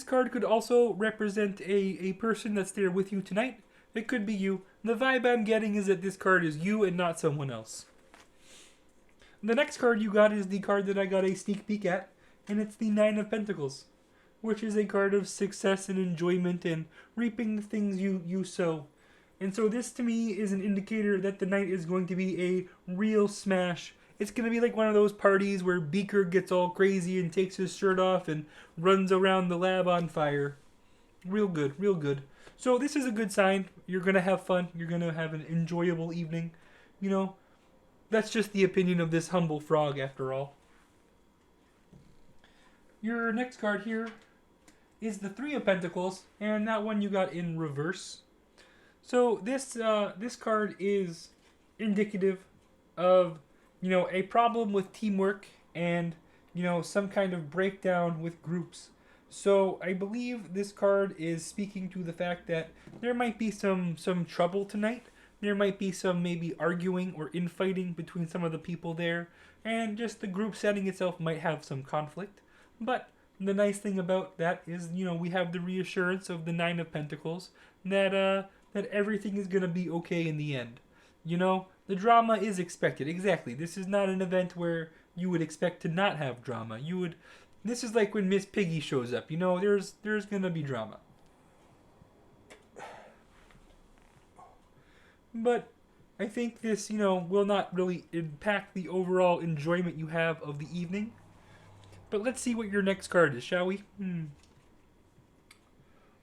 card could also represent a person that's there with you tonight. It could be you. The vibe I'm getting is that this card is you and not someone else. The next card you got is the card that I got a sneak peek at, and it's the Nine of Pentacles, which is a card of success and enjoyment and reaping the things you sow. And so this to me is an indicator that the night is going to be a real smash. It's going to be like one of those parties where Beaker gets all crazy and takes his shirt off and runs around the lab on fire. Real good, real good. So this is a good sign. You're going to have fun. You're going to have an enjoyable evening. You know, that's just the opinion of this humble frog after all. Your next card here is the Three of Pentacles, and that one you got in reverse. So this card is indicative of, you know, a problem with teamwork and, you know, some kind of breakdown with groups. So I believe this card is speaking to the fact that there might be some trouble tonight. There might be some maybe arguing or infighting between some of the people there, and just the group setting itself might have some conflict. But the nice thing about that is, you know, we have the reassurance of the Nine of Pentacles that that everything is going to be okay in the end. You know, the drama is expected. Exactly. This is not an event where you would expect to not have drama. This is like when Miss Piggy shows up. You know, there's going to be drama. But I think this, you know, will not really impact the overall enjoyment you have of the evening. But let's see what your next card is, shall we?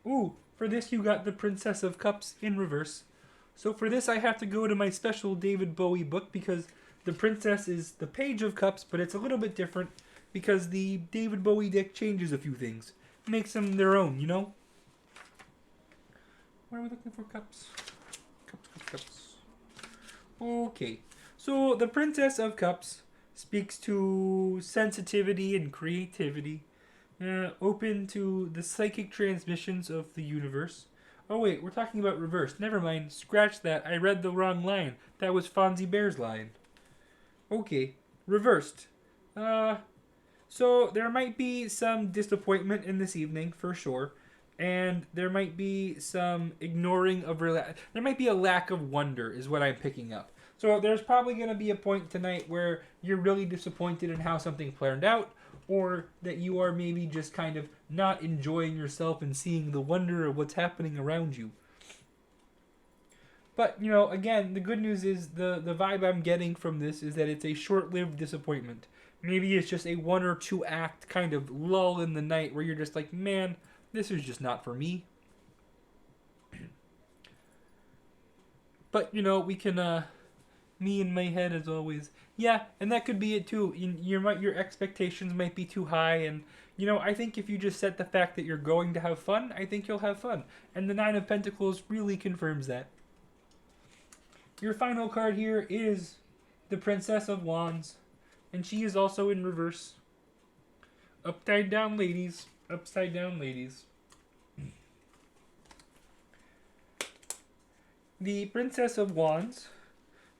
Ooh, for this you got the Princess of Cups in reverse. So for this I have to go to my special David Bowie book because the Princess is the Page of Cups, but it's a little bit different because the David Bowie deck changes a few things. Makes them their own, you know? Where are we looking for cups? Cups. Okay. So the Princess of Cups speaks to sensitivity and creativity, open to the psychic transmissions of the universe. Oh wait, we're talking about reverse. Never mind, scratch that. I read the wrong line. That was Fonzie Bear's line. Okay, reversed. So there might be some disappointment in this evening, for sure. And there might be some ignoring of... there might be a lack of wonder, is what I'm picking up. So there's probably going to be a point tonight where you're really disappointed in how something turned out, or that you are maybe just kind of not enjoying yourself and seeing the wonder of what's happening around you. But, you know, again, the good news is the vibe I'm getting from this is that it's a short-lived disappointment. Maybe it's just a 1 or 2 act kind of lull in the night where you're just like, man, this is just not for me. But, you know, we can, me in my head as always. Yeah, and that could be it too. Your expectations might be too high, and, you know, I think if you just set the fact that you're going to have fun, I think you'll have fun. And the Nine of Pentacles really confirms that. Your final card here is the Princess of Wands, and she is also in reverse. Upside down ladies. Upside down ladies. The Princess of Wands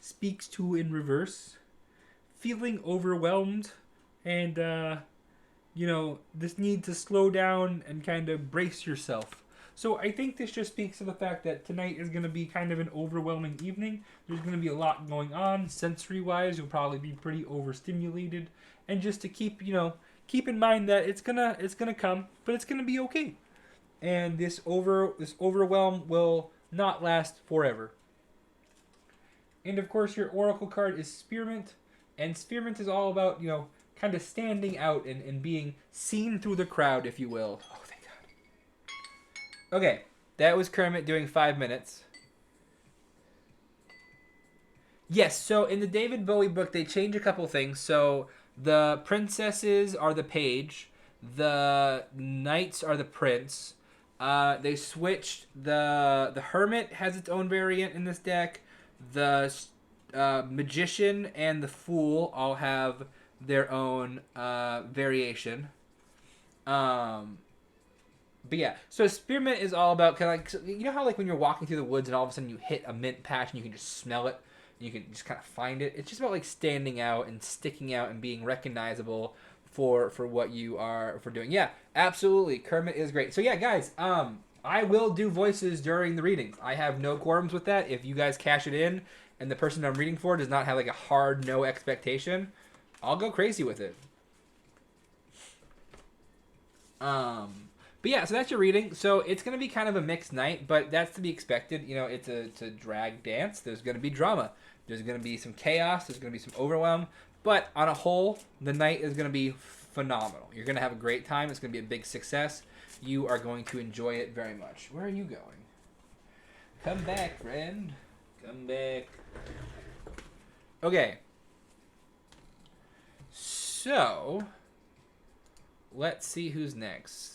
speaks to, in reverse, feeling overwhelmed and, you know, this need to slow down and kind of brace yourself. So I think this just speaks to the fact that tonight is going to be kind of an overwhelming evening. There's going to be a lot going on. Sensory-wise, you'll probably be pretty overstimulated. And just to keep, you know, keep in mind that it's gonna come, but it's gonna be okay. And this overwhelm will not last forever. And of course, your oracle card is Spearmint, and Spearmint is all about, you know, kind of standing out and being seen through the crowd, if you will. Oh, thank God. Okay, that was Kermit doing 5 minutes. Yes, so in the David Bowie book, they change a couple things. So the princesses are the page, the knights are the prince. They switched the hermit has its own variant in this deck. The magician and the fool all have their own variation. But yeah, so spearmint is all about kind of like, so you know how like when you're walking through the woods and all of a sudden you hit a mint patch and you can just smell it and you can just kind of find it. It's just about like standing out and sticking out and being recognizable for what you are for doing. Yeah, absolutely. Kermit is great. So yeah, guys, I will do voices during the readings. I have no quorums with that. If you guys cash it in and the person I'm reading for does not have like a hard no expectation, I'll go crazy with it. But yeah, so that's your reading. So it's gonna be kind of a mixed night, but that's to be expected. You know, it's a drag dance. There's gonna be drama. There's gonna be some chaos. There's gonna be some overwhelm. But on a whole, the night is gonna be phenomenal. You're gonna have a great time. It's gonna be a big success. You are going to enjoy it very much. Where are you going? Come back, friend. Come back. Okay. So let's see who's next.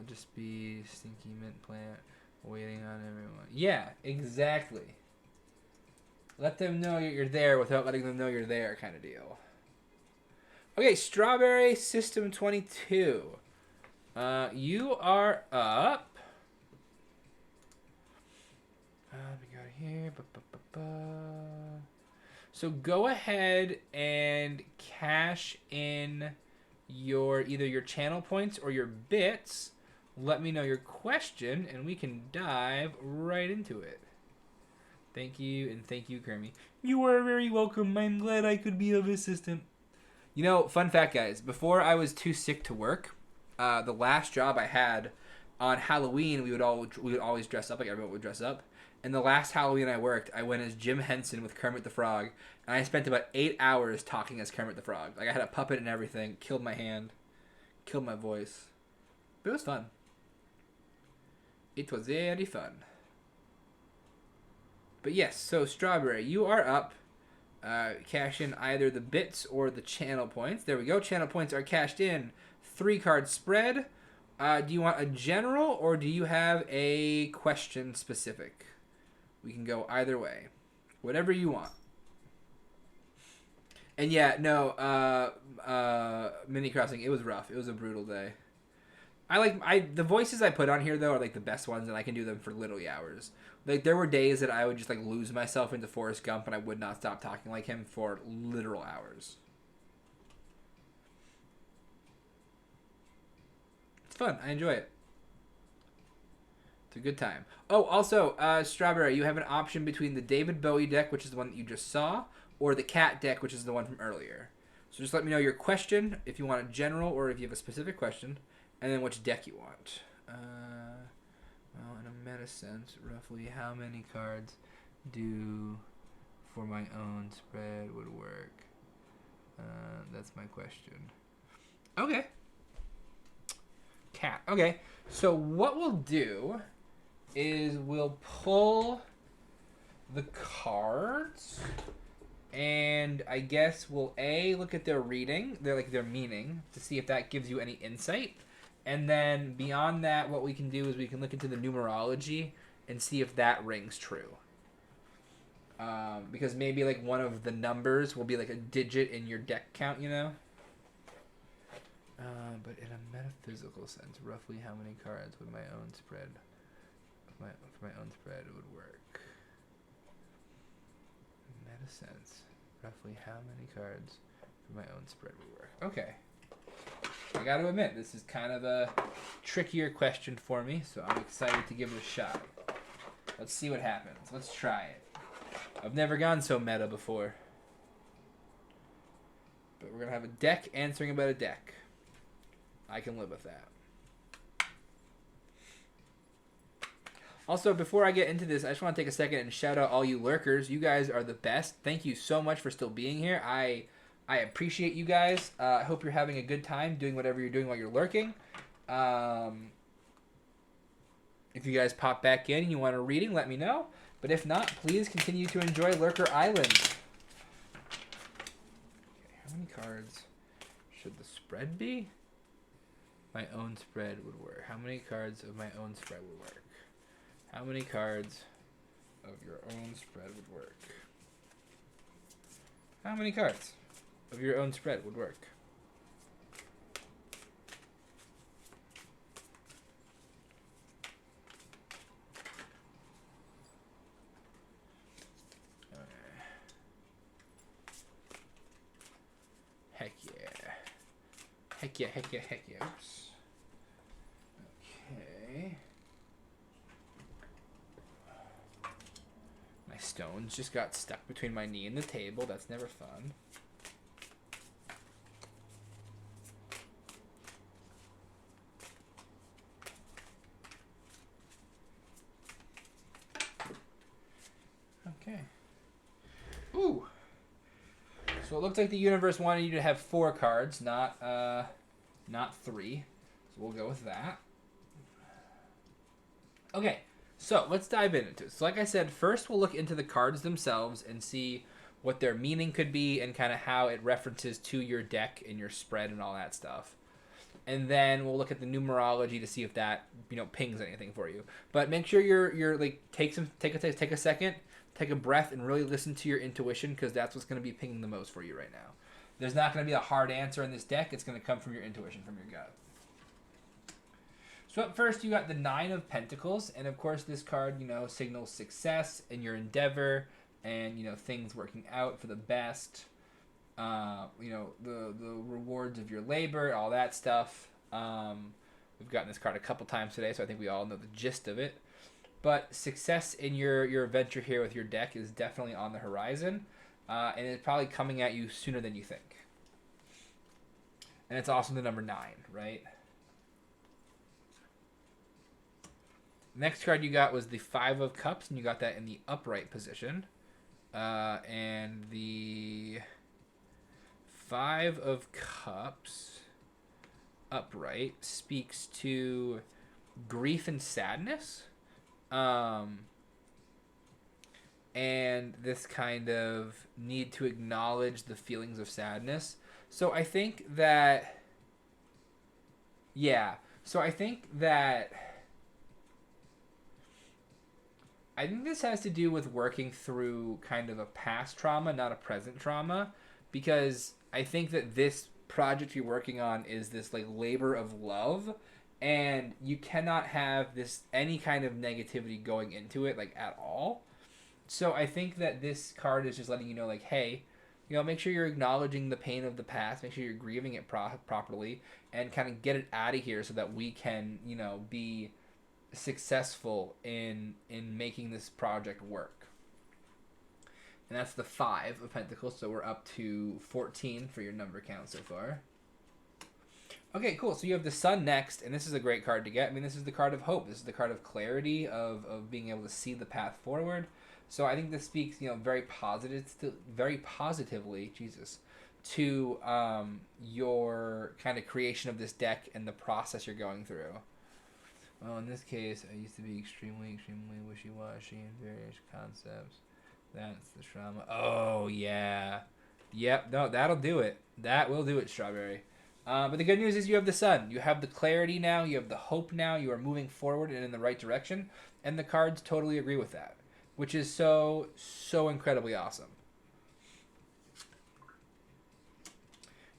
Just be stinky mint plant waiting on everyone. Yeah, exactly. Let them know you're there without letting them know you're there, kind of deal. Okay, Strawberry System 22. You are up. We got here. So go ahead and cash in either your channel points or your bits. Let me know your question and we can dive right into it. Thank you, and thank you, Kermie. You are very welcome. I'm glad I could be of assistance. You know, fun fact, guys, before I was too sick to work, the last job I had on Halloween, we would always dress up, like everyone would dress up. And the last Halloween I worked, I went as Jim Henson with Kermit the Frog, and I spent about 8 hours talking as Kermit the Frog. Like, I had a puppet and everything, killed my hand, killed my voice. But it was fun. It was very fun. But yes, so Strawberry, you are up. Cash in either the bits or the channel points. There we go. Channel points are cashed in. 3-card spread. Do you want a general or do you have a question specific? We can go either way. Whatever you want. And yeah, no, Mini Crossing, it was rough. It was a brutal day. The voices I put on here though are like the best ones, and I can do them for literally hours. Like there were days that I would just like lose myself into Forrest Gump, and I would not stop talking like him for literal hours. It's fun. I enjoy it. It's a good time. Oh, also, Strawberry, you have an option between the David Bowie deck, which is the one that you just saw, or the Cat deck, which is the one from earlier. So just let me know your question, if you want a general or if you have a specific question, and then which deck you want. Well, in a meta sense, roughly how many cards do for my own spread would work? That's my question. Okay. Cat. Okay. So what we'll do is we'll pull the cards, and I guess we'll look at their reading, their meaning, to see if that gives you any insight. And then beyond that, what we can do is we can look into the numerology and see if that rings true. Because maybe like one of the numbers will be like a digit in your deck count, you know? But in a metaphysical sense, roughly how many cards would my own spread, for my own spread would work? Meta sense, roughly how many cards for my own spread would work? Okay. I got to admit, this is kind of a trickier question for me, so I'm excited to give it a shot. Let's see what happens. Let's try it. I've never gone so meta before. But we're going to have a deck answering about a deck. I can live with that. Also, before I get into this, I just want to take a second and shout out all you lurkers. You guys are the best. Thank you so much for still being here. I appreciate you guys. I hope you're having a good time doing whatever you're doing while you're lurking. If you guys pop back in and you want a reading, let me know. But if not, please continue to enjoy Lurker Island. Okay, how many cards should the spread be? My own spread would work. How many cards of my own spread would work? How many cards of your own spread would work? How many cards of your own spread would work. Heck yeah. Heck yeah, heck yeah, heck yeah. Oops. Okay. My stones just got stuck between my knee and the table. That's never fun. Okay. Ooh. So it looks like the universe wanted you to have 4 cards, not 3. So we'll go with that. Okay. So let's dive into it. So like I said, first we'll look into the cards themselves and see what their meaning could be and kind of how it references to your deck and your spread and all that stuff. And then we'll look at the numerology to see if that pings anything for you. But make sure you're like take a second, take a breath, and really listen to your intuition, because that's what's going to be pinging the most for you right now. There's not going to be a hard answer in this deck. It's going to come from your intuition, from your gut. So up first, you got the 9 of Pentacles, and of course this card, signals success in your endeavor and, things working out for the best. The rewards of your labor, all that stuff. We've gotten this card a couple times today, so I think we all know the gist of it. But success in your venture here with your deck is definitely on the horizon, and it's probably coming at you sooner than you think. And it's also the number 9, right? Next card you got was the 5 of Cups, and you got that in the upright position. And the 5 of Cups upright speaks to grief and sadness. And this kind of need to acknowledge the feelings of sadness. So I think that, I think this has to do with working through kind of a past trauma, not a present trauma, because I think that this project you're working on is this like labor of love, and you cannot have this any kind of negativity going into it like at all. So I think that this card is just letting you know, like, hey, make sure you're acknowledging the pain of the past, make sure you're grieving it properly, and kind of get it out of here so that we can, be successful in making this project work. And that's the 5 of Pentacles, so we're up to 14 for your number count so far. Okay, cool. So you have the Sun next, and this is a great card to get. I mean, this is the card of hope. This is the card of clarity, of being able to see the path forward. So I think this speaks, very positively, to your kind of creation of this deck and the process you're going through. Well, in this case, I used to be extremely wishy-washy in various concepts. That's the trauma. Oh, yeah. Yep, no, that'll do it. That will do it, Strawberry. But the good news is you have the Sun. You have the clarity now. You have the hope now. You are moving forward and in the right direction. And the cards totally agree with that, which is so incredibly awesome.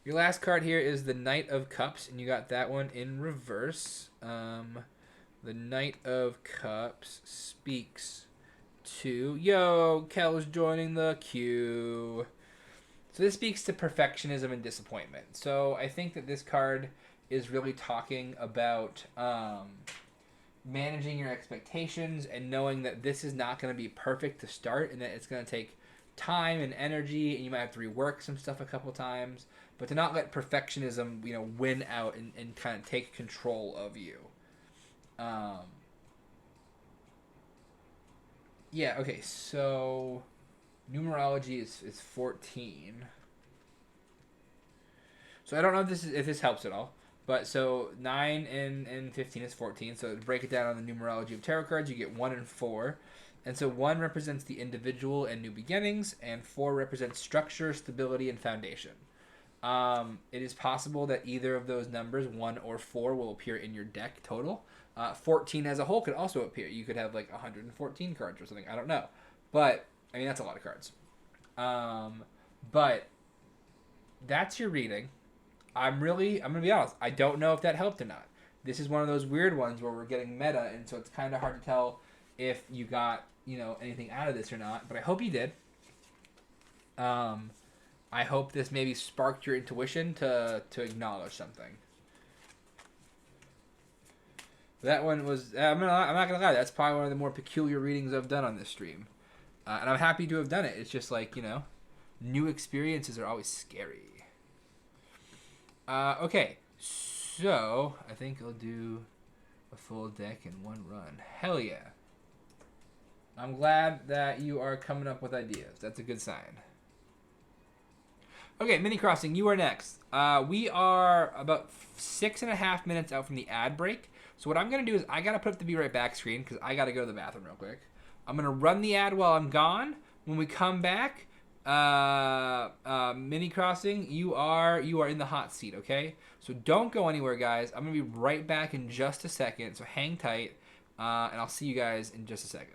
Your last card here is the Knight of Cups, and you got that one in reverse. The Knight of Cups speaks to... Yo, Kel's joining the queue. So this speaks to perfectionism and disappointment. So I think that this card is really talking about managing your expectations and knowing that this is not going to be perfect to start, and that it's going to take time and energy, and you might have to rework some stuff a couple times, but to not let perfectionism, win out and kind of take control of you. Yeah, okay, so numerology is 14. So I don't know if this helps at all, but so 9 and 15 is 14. So to break it down on the numerology of tarot cards, you get 1 and 4. And so 1 represents the individual and new beginnings, and 4 represents structure, stability, and foundation. It is possible that either of those numbers, 1 or 4, will appear in your deck total. 14 as a whole could also appear. You could have like 114 cards or something. I don't know. But, I mean, that's a lot of cards. But that's your reading. I'm gonna be honest. I don't know if that helped or not. This is one of those weird ones where we're getting meta, and so it's kind of hard to tell if you got anything out of this or not. But I hope you did. I hope this maybe sparked your intuition to acknowledge something. That one was. I'm not gonna lie. That's probably one of the more peculiar readings I've done on this stream, and I'm happy to have done it. It's just like new experiences are always scary. Okay, so I think I'll do a full deck in one run. Hell yeah! I'm glad that you are coming up with ideas. That's a good sign. Okay, Mini Crossing, you are next. We are about 6.5 minutes out from the ad break. So what I'm going to do is I got to put up the Be Right Back screen because I got to go to the bathroom real quick. I'm going to run the ad while I'm gone. When we come back, Mini Crossing, you are in the hot seat, okay? So don't go anywhere, guys. I'm going to be right back in just a second, so hang tight, and I'll see you guys in just a second.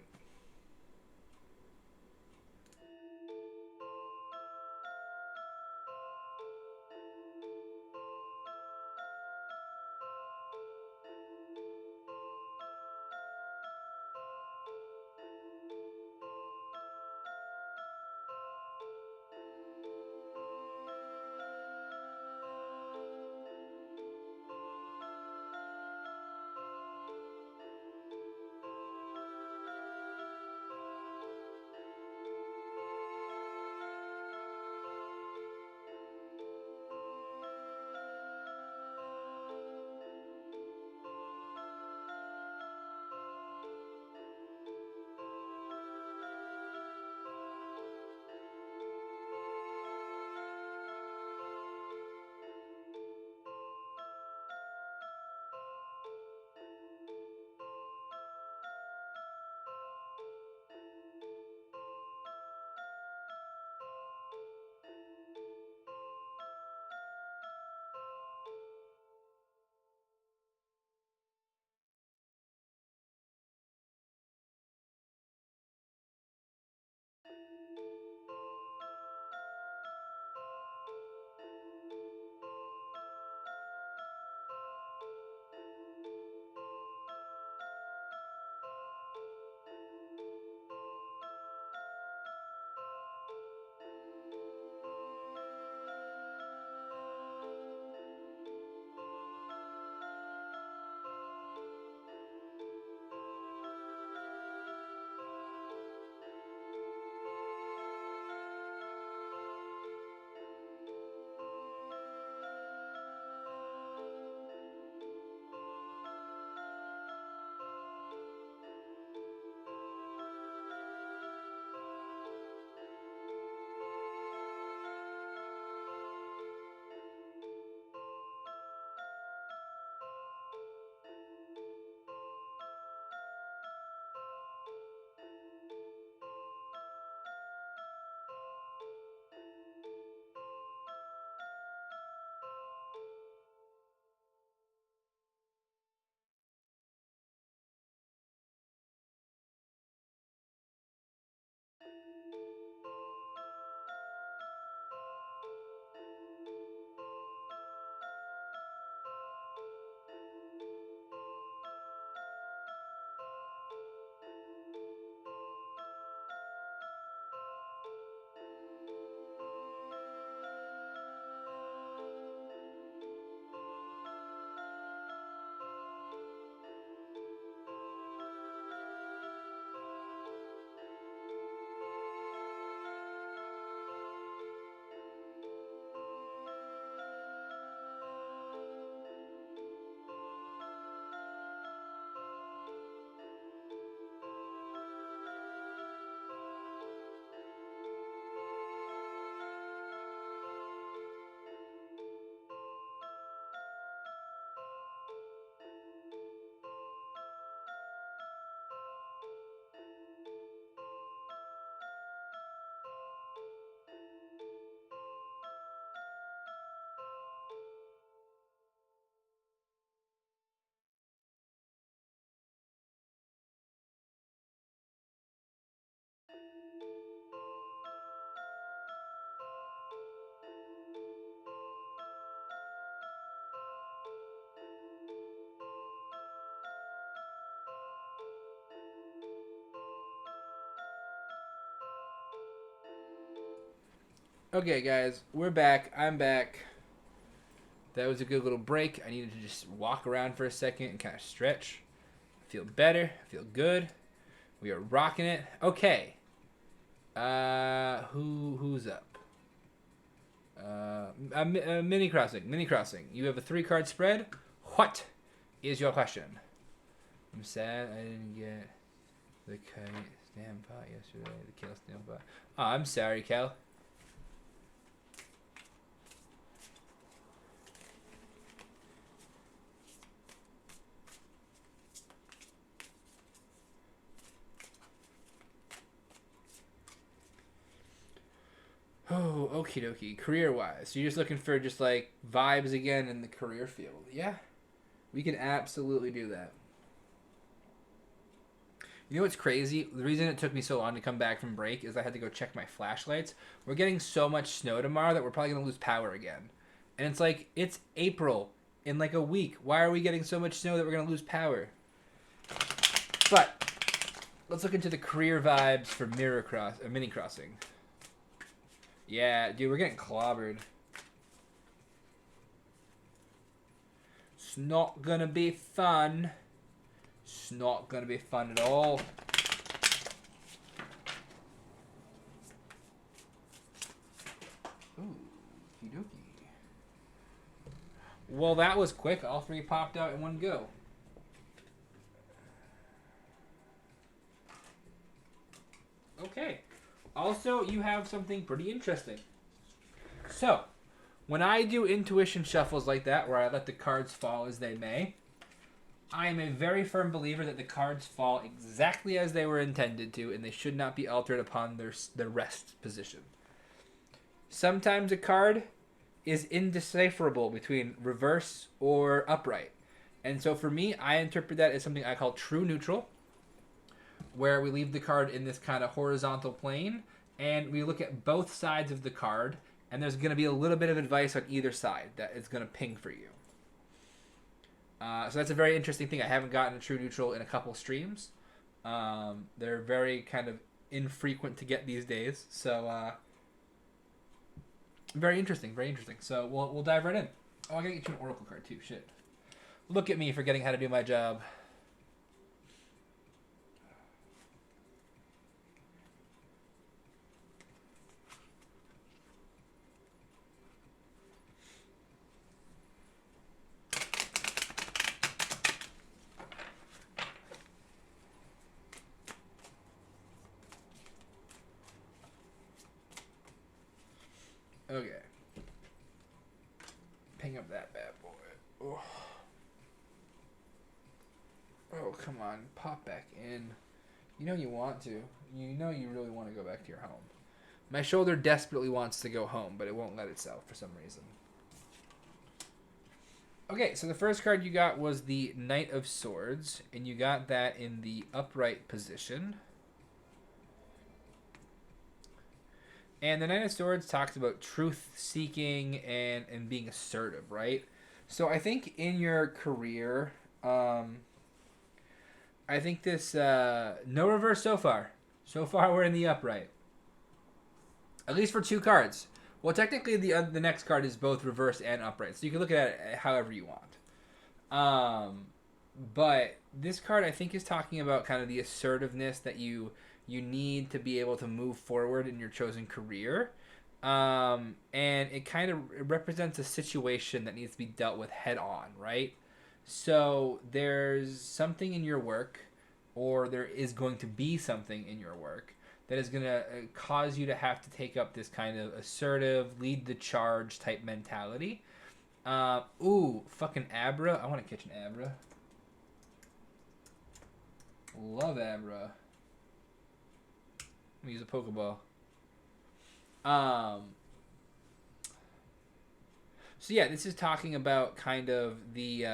Okay, guys, we're back. I'm back. That was a good little break. I needed to just walk around for a second and kind of stretch. Feel better. Feel good. We are rocking it. Okay. Who's up? Mini crossing. Mini crossing. You have a 3-card spread. What is your question? I'm sad I didn't get the kite stamp pot yesterday. The Kel stamp pot. Oh, I'm sorry, Kel. Oh, okie dokie. Career wise. So you're just looking for just like vibes again in the career field. Yeah. We can absolutely do that. You know what's crazy? The reason it took me so long to come back from break is I had to go check my flashlights. We're getting so much snow tomorrow that we're probably going to lose power again. And it's like, it's April in like a week. Why are we getting so much snow that we're going to lose power? But let's look into the career vibes for mini crossing. Yeah, dude, we're getting clobbered. It's not gonna be fun. It's not gonna be fun at all. Ooh, okie dokie. Well, that was quick. All 3 popped out in one go. Okay. Also, you have something pretty interesting. So, when I do intuition shuffles like that, where I let the cards fall as they may, I am a very firm believer that the cards fall exactly as they were intended to, and they should not be altered upon their rest position. Sometimes a card is indecipherable between reverse or upright. And so for me, I interpret that as something I call true neutral, where we leave the card in this kind of horizontal plane, and we look at both sides of the card, and there's going to be a little bit of advice on either side that is going to ping for you. So that's a very interesting thing. I haven't gotten a true neutral in a couple streams. They're very kind of infrequent to get these days. So very interesting, very interesting. So we'll dive right in. Oh, I gotta get you an oracle card too. Shit. Look at me forgetting how to do my job. Okay. Ping up that bad boy. Oh. Oh, come on. Pop back in. You know you want to. You know you really want to go back to your home. My shoulder desperately wants to go home, but it won't let itself for some reason. Okay, so the first card you got was the Knight of Swords, and you got that in the upright position. And the Knight of Swords talks about truth-seeking and being assertive, right? So I think in your career, I think this, no reverse so far. So far we're in the upright. At least for 2 cards. Well, technically the next card is both reverse and upright, so you can look at it however you want. But this card I think is talking about kind of the assertiveness that you need to be able to move forward in your chosen career. And it kind of represents a situation that needs to be dealt with head on, right? So there's something in your work, or there is going to be something in your work that is going to cause you to have to take up this kind of assertive, lead the charge type mentality. Ooh, fucking Abra. I want to catch an Abra. Love Abra. Let me use a Pokeball. So yeah, this is talking about kind of the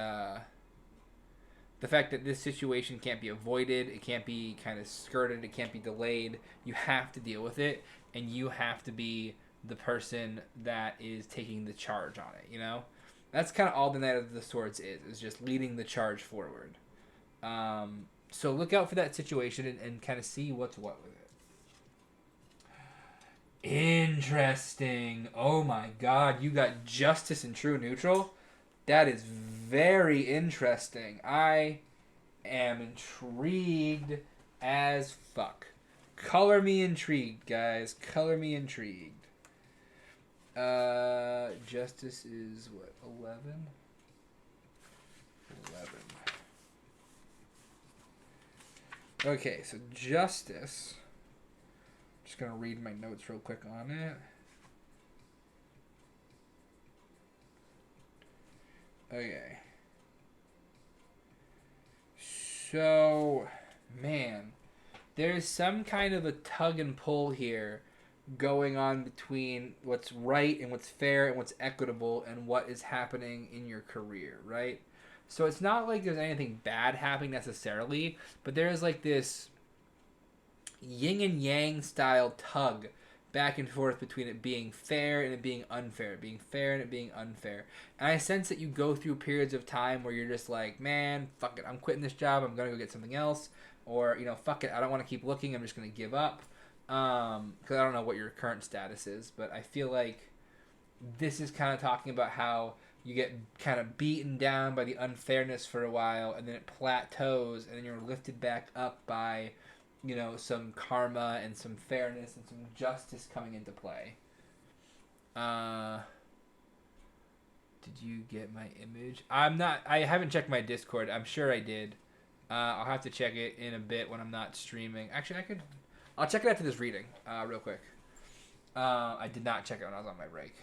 fact that this situation can't be avoided, it can't be kind of skirted, it can't be delayed. You have to deal with it, and you have to be the person that is taking the charge on it, you know? That's kind of all the Knight of the Swords is just leading the charge forward. So look out for that situation and kind of see what's what with it. Interesting. Oh my god, you got justice and true neutral? That is very interesting. I am intrigued as fuck. Color me intrigued, guys. Color me intrigued. Justice is what, 11? 11. Okay, so justice. Just gonna read my notes real quick on it. Okay. So, man, there's some kind of a tug and pull here going on between what's right and what's fair and what's equitable and what is happening in your career, right? So it's not like there's anything bad happening necessarily, but there is like this yin and yang style tug back and forth between it being fair and it being unfair, being fair and it being unfair. And I sense that you go through periods of time where you're just like, man, fuck it, I'm quitting this job, I'm gonna go get something else, or fuck it, I don't want to keep looking, I'm just gonna give up. Because I don't know what your current status is, but I feel like this is kind of talking about how you get kind of beaten down by the unfairness for a while, and then it plateaus, and then you're lifted back up by some karma and some fairness and some justice coming into play. Did you get my image? I haven't checked my Discord. I'm sure I did. I'll have to check it in a bit when I'm not streaming. Actually, I'll check it after this reading, real quick. I did not check it when I was on my break.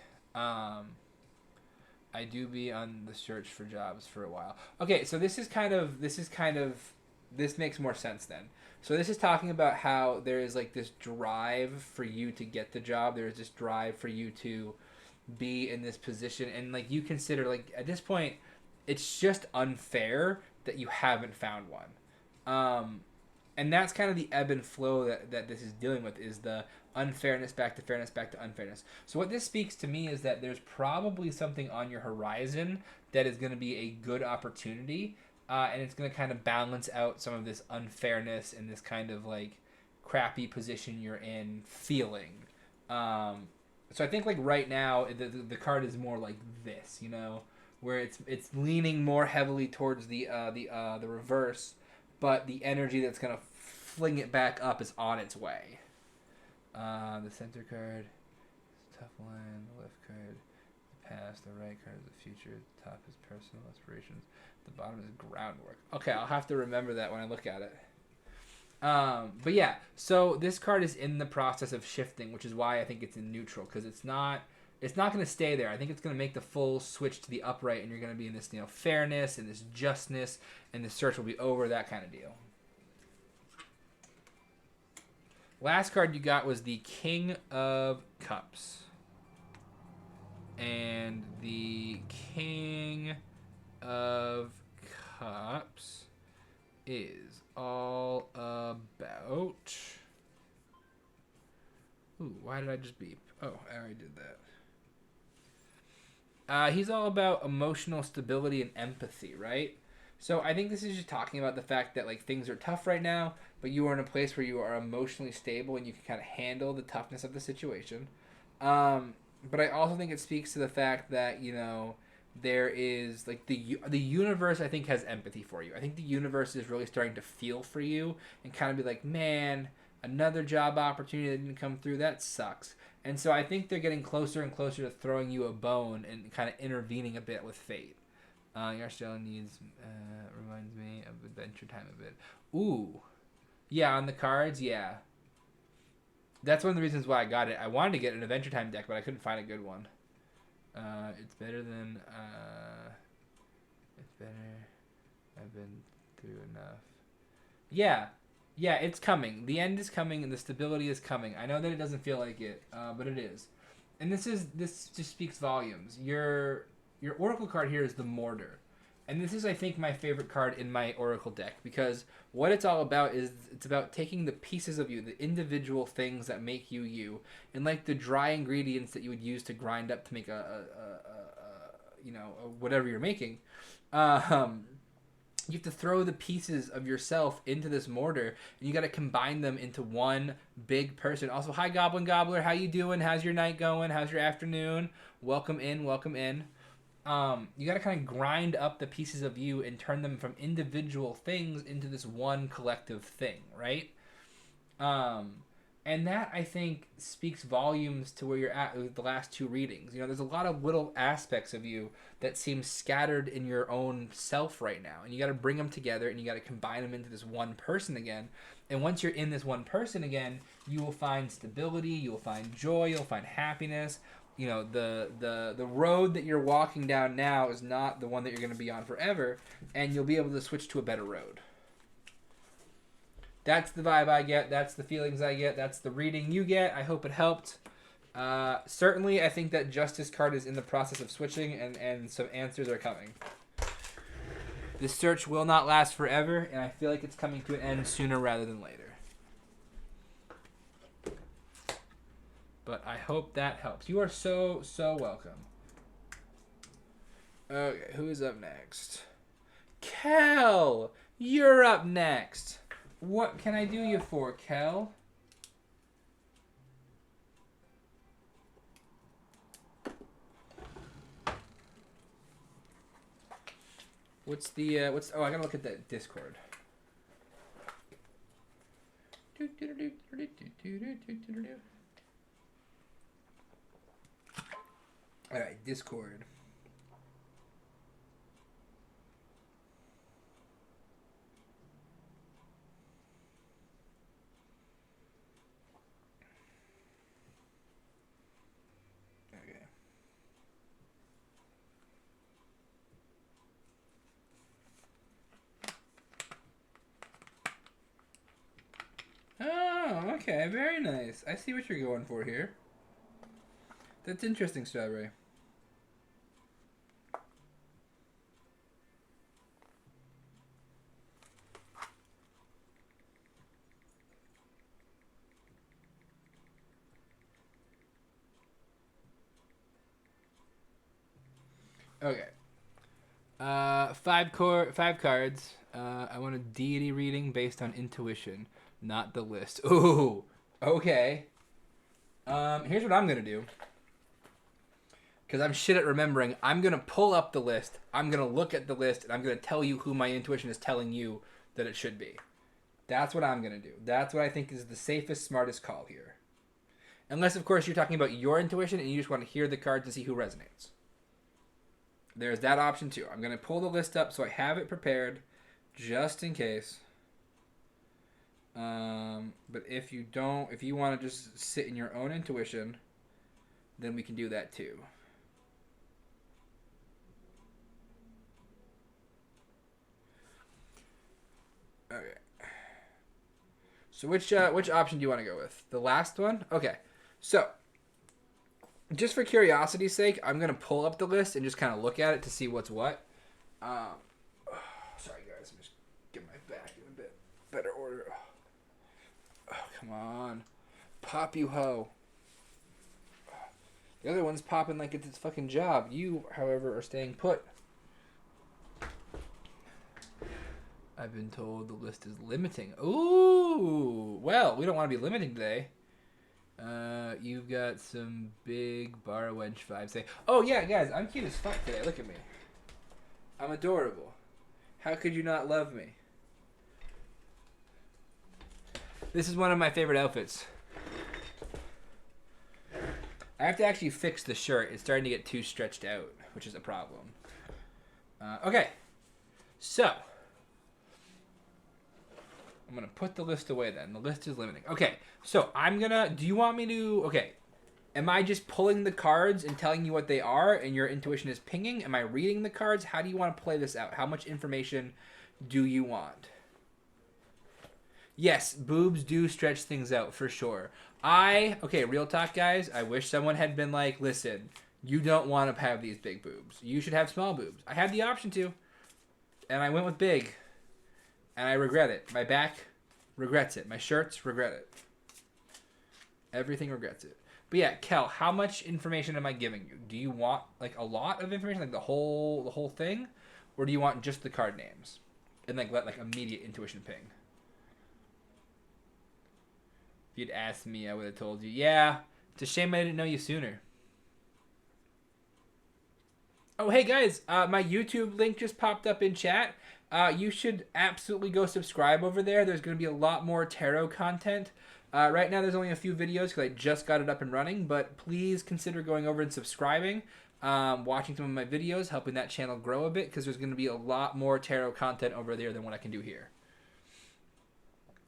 I do be on the search for jobs for a while. Okay, so this makes more sense then. So this is talking about how there is like this drive for you to get the job. There is this drive for you to be in this position, and like you consider like at this point, it's just unfair that you haven't found one. And that's kind of the ebb and flow that this is dealing with, is the unfairness back to fairness back to unfairness. So what this speaks to me is that there's probably something on your horizon that is going to be a good opportunity, and it's going to kind of balance out some of this unfairness and this kind of like crappy position you're in feeling. So I think like right now the card is more like this, where it's leaning more heavily towards the reverse, but the energy that's gonna fling it back up is on its way. The center card, tough line. The left card, the past. The right card is the future. The top is personal aspirations. The bottom is groundwork. Okay, I'll have to remember that when I look at it. But yeah, so this card is in the process of shifting, which is why I think it's in neutral, because it's not going to stay there. I think it's going to make the full switch to the upright, and you're going to be in this fairness and this justness, and the search will be over, that kind of deal. Last card you got was the King of Cups. And the King of Cups is all about... Ooh, why did I just beep? Oh, I already did that. He's all about emotional stability and empathy, right? So I think this is just talking about the fact that like things are tough right now, but you are in a place where you are emotionally stable and you can kind of handle the toughness of the situation. But I also think it speaks to the fact that there is like the universe, I think, has empathy for you. I think the universe is really starting to feel for you and kind of be like, man, another job opportunity that didn't come through, that sucks. And so I think they're getting closer and closer to throwing you a bone and kind of intervening a bit with fate. Your Australian needs reminds me of Adventure Time a bit. Ooh. Yeah, on the cards, yeah. That's one of the reasons why I got it. I wanted to get an Adventure Time deck, but I couldn't find a good one. It's better than... it's better. I've been through enough. Yeah. Yeah, it's coming. The end is coming, and the stability is coming. I know that it doesn't feel like it, but it is. And this just speaks volumes. Your Oracle card here is the Mortar. And this is, I think, my favorite card in my Oracle deck, because what it's all about is it's about taking the pieces of you, the individual things that make you you, and like the dry ingredients that you would use to grind up to make whatever you're making. you have to throw the pieces of yourself into this mortar, and you got to combine them into one big person. Also, hi Goblin Gobbler, how you doing? How's your night going? How's your afternoon? Welcome in, welcome in. You got to kind of grind up the pieces of you and turn them from individual things into this one collective thing, right? And that, I think, speaks volumes to where you're at with the last two readings. You know, there's a lot of little aspects of you that seem scattered in your own self right now. And you got to bring them together and you got to combine them into this one person again. And once you're in this one person again, you will find stability, you'll find joy, you'll find happiness. You know, the road that you're walking down now is not the one that you're going to be on forever. And you'll be able to switch to a better road. That's the vibe I get. That's the feelings I get. That's the reading you get. I hope it helped. Certainly, I think that Justice card is in the process of switching, and some answers are coming. This search will not last forever, and I feel like it's coming to an end sooner rather than later. But I hope that helps. You are so, so welcome. Okay, who is up next? Kel! You're up next. What can I do you for, Kel? What's oh, I gotta look at that Discord. Alright, Discord. Oh, okay, very nice. I see what you're going for here. That's interesting, Strawberry. Okay. Five cards. I want a deity reading based on intuition, not the list. Ooh, okay. Here's what I'm gonna do. Because I'm shit at remembering. I'm gonna pull up the list. I'm gonna look at the list, and I'm gonna tell you who my intuition is telling you that it should be. That's what I'm gonna do. That's what I think is the safest, smartest call here. Unless, of course, you're talking about your intuition and you just want to hear the cards and see who resonates. There's that option too. I'm going to pull the list up so I have it prepared just in case. But if you want to just sit in your own intuition, then we can do that too. Okay. So which option do you want to go with? The last one? Okay. So, just for curiosity's sake, I'm going to pull up the list and just kind of look at it to see what's what. Sorry, guys. I'm just getting my back in a bit better order. Oh, come on. Pop, you hoe. The other one's popping like it's its fucking job. You, however, are staying put. I've been told the list is limiting. Ooh! Well, we don't want to be limiting today. You've got some big bar wench vibes today. Oh yeah, guys, I'm cute as fuck today. Look at me. I'm adorable. How could you not love me? This is one of my favorite outfits. I have to actually fix the shirt. It's starting to get too stretched out, which is a problem. Okay. So. I'm going to put the list away then. The list is limiting. Okay, so do you want me to, am I just pulling the cards and telling you what they are and your intuition is pinging? Am I reading the cards? How do you want to play this out? How much information do you want? Yes, boobs do stretch things out for sure. Real talk, guys. I wish someone had been like, listen, you don't want to have these big boobs. You should have small boobs. I had the option to, and I went with big. And I regret it. My back regrets it. My shirts regret it. Everything regrets it. But yeah, Kel, how much information am I giving you? Do you want like a lot of information, like the whole thing, or do you want just the card names? and like immediate intuition ping. If you'd asked me, I would have told you. Yeah, it's a shame I didn't know you sooner. Oh, hey guys, my YouTube link just popped up in chat. You should absolutely go subscribe over there. There's going to be a lot more tarot content. Right now, there's only a few videos because I just got it up and running, but please consider going over and subscribing, watching some of my videos, helping that channel grow a bit, because there's going to be a lot more tarot content over there than what I can do here.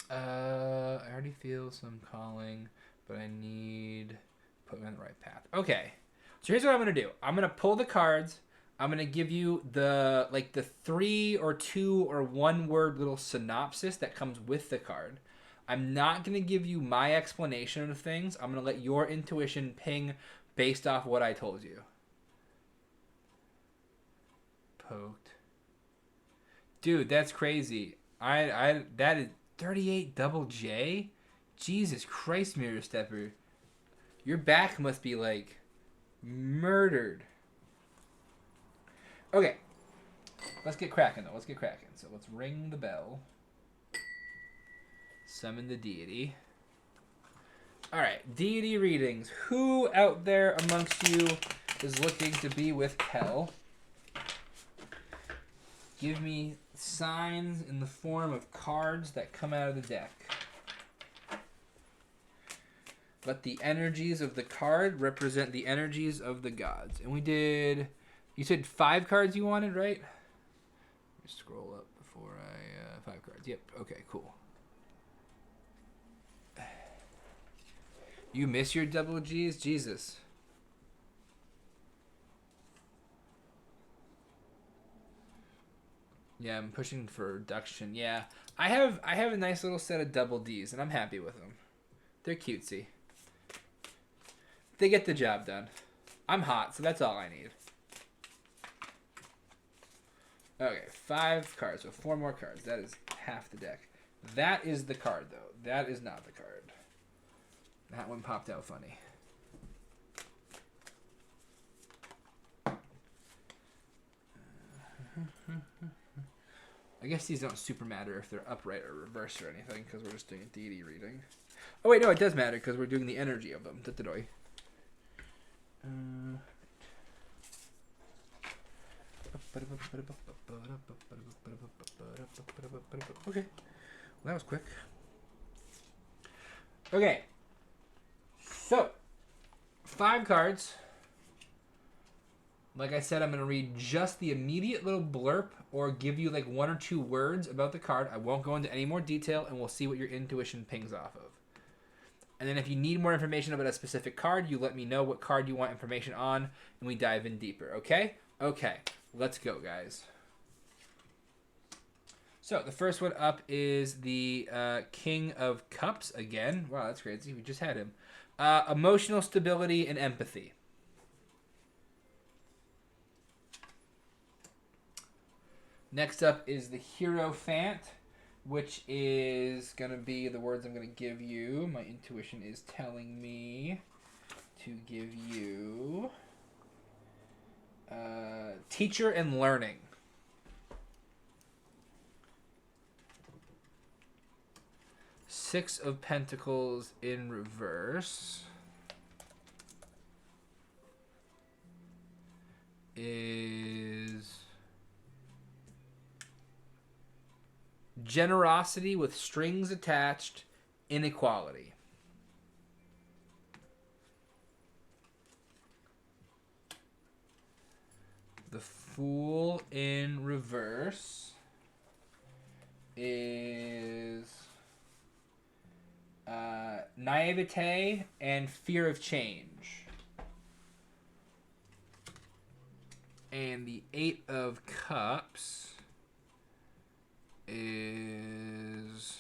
I already feel some calling, but I need to put me on the right path. Okay, so here's what I'm going to do. I'm going to pull the cards. I'm going to give you the 3 or 2 or 1 word little synopsis that comes with the card. I'm not going to give you my explanation of things. I'm going to let your intuition ping based off what I told you. Poked. Dude, that's crazy. That is 38 double J? Jesus Christ, Mirror Stepper. Your back must be like murdered. Okay. Let's get cracking though. Let's get cracking. So let's ring the bell. Summon the deity. Alright, deity readings. Who out there amongst you is looking to be with Kel? Give me signs in the form of cards that come out of the deck. Let the energies of the card represent the energies of the gods. And we did... You said 5 cards you wanted, right? Let me scroll up before I... 5 cards. Yep. Okay, cool. You miss your double G's? Jesus. Yeah, I'm pushing for reduction. Yeah, I have a nice little set of double D's, and I'm happy with them. They're cutesy. They get the job done. I'm hot, so that's all I need. Okay, 5 cards, so 4 more cards. That is half the deck. That is the card, though. That is not the card. That one popped out funny. I guess these don't super matter if they're upright or reversed or anything, because we're just doing a deity reading. Oh wait, no, it does matter, because we're doing the energy of them. Okay. Well, that was quick. Okay. So, 5 cards. Like I said, I'm going to read just the immediate little blurb or give you like 1 or 2 words about the card. I won't go into any more detail, and we'll see what your intuition pings off of. And then if you need more information about a specific card, you let me know what card you want information on, and we dive in deeper, okay? Okay, let's go, guys. So the first one up is the King of Cups again. Wow, that's crazy. We just had him. Emotional stability and empathy. Next up is the Hierophant, which is going to be the words I'm going to give you. My intuition is telling me to give you teacher and learning. Six of Pentacles in reverse is generosity with strings attached, inequality. The Fool in reverse is naivete and fear of change. And the Eight of Cups is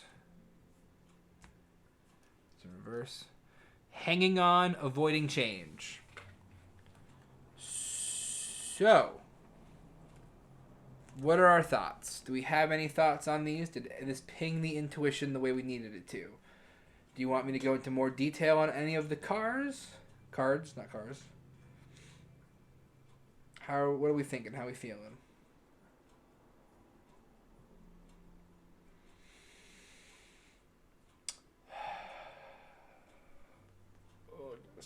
it's in reverse. Hanging on, avoiding change. So, what are our thoughts? Do we have any thoughts on these? Did this ping the intuition the way we needed it to? Do you want me to go into more detail on any of the cards? Cards, not cars. What are we thinking? How are we feeling?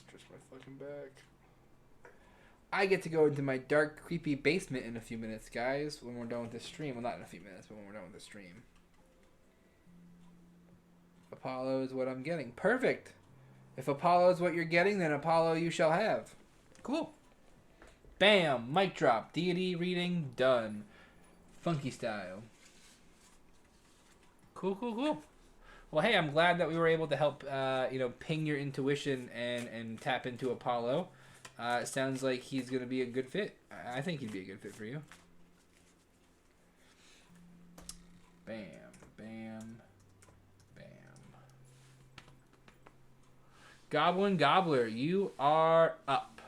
stretch my fucking back. I get to go into my dark, creepy basement in a few minutes, guys, when we're done with this stream. Well, not in a few minutes, but when we're done with the stream. Apollo is what I'm getting. Perfect! If Apollo is what you're getting, then Apollo you shall have. Cool. Bam! Mic drop. Deity reading done. Funky style. Cool, cool, cool. Well, hey, I'm glad that we were able to help, ping your intuition and tap into Apollo. It sounds like he's going to be a good fit. I think he'd be a good fit for you. Bam, bam, bam. Goblin Gobbler, you are up.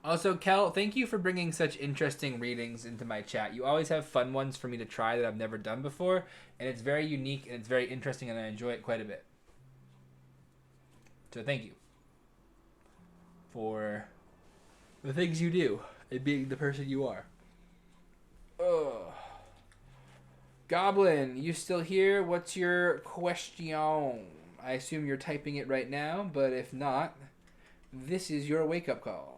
Also, Kel, thank you for bringing such interesting readings into my chat. You always have fun ones for me to try that I've never done before, and it's very unique and it's very interesting, and I enjoy it quite a bit. So thank you for the things you do and being the person you are. Ugh. Goblin, you still here? What's your question? I assume you're typing it right now, but if not, this is your wake-up call.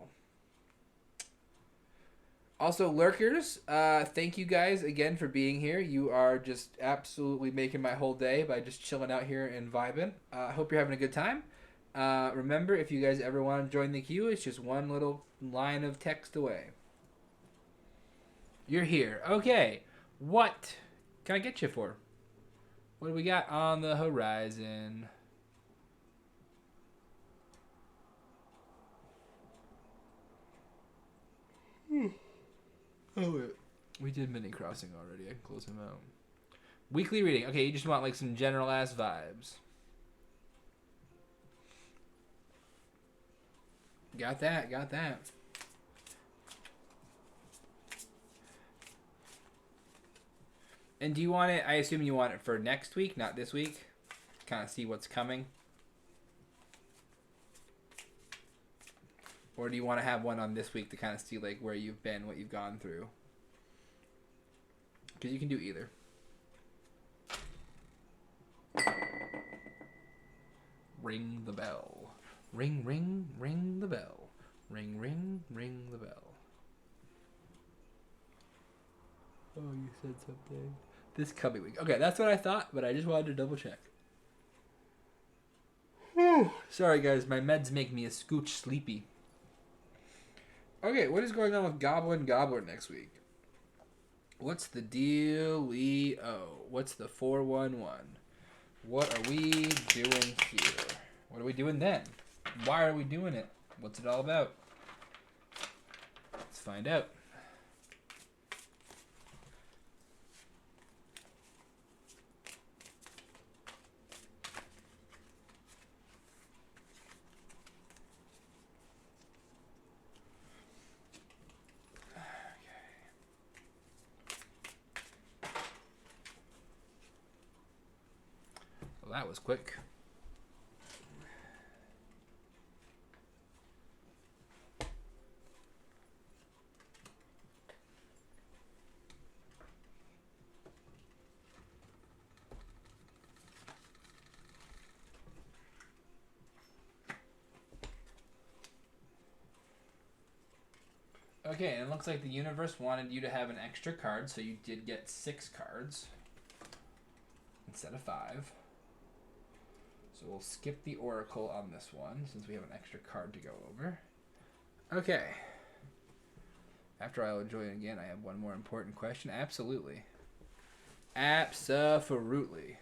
Also, lurkers, thank you guys again for being here. You are just absolutely making my whole day by just chilling out here and vibing. I hope you're having a good time. Remember, if you guys ever want to join the queue, it's just one little line of text away. You're here. Okay. What can I get you for? What do we got on the horizon? Oh, wait. We did Mini Crossing already. I can close him out. Weekly reading. Okay, you just want like some general ass vibes. Got that, got that. And do you want it, I assume you want it for next week, not this week? Kind of see what's coming? Or do you want to have one on this week to kind of see like where you've been, what you've gone through? Because you can do either. Ring the bell. Ring, ring, ring the bell. Ring, ring, ring the bell. Oh, you said something. This coming week. Okay, that's what I thought, but I just wanted to double check. Sorry, guys. My meds make me a scooch sleepy. Okay, what is going on with Goblin Gobbler next week? What's the deal-eo? What's the 411? What are we doing here? What are we doing then? Why are we doing it? What's it all about? Let's find out. Well, that was quick. Okay, and it looks like the universe wanted you to have an extra card, so you did get 6 cards instead of 5. So we'll skip the Oracle on this one, since we have an extra card to go over. Okay. After I'll enjoy it again, I have one more important question. Absolutely. Abso-fruitly.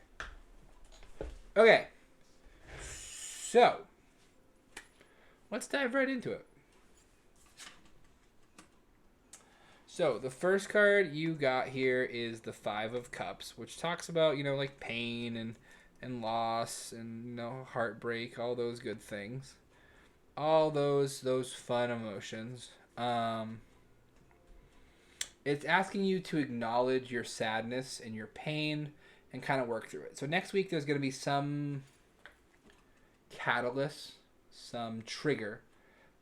Okay. So, let's dive right into it. So, the first card you got here is the 5 of Cups, which talks about, like pain and loss and, heartbreak, all those good things. All those fun emotions. It's asking you to acknowledge your sadness and your pain and kind of work through it. So, next week there's going to be some catalyst, some trigger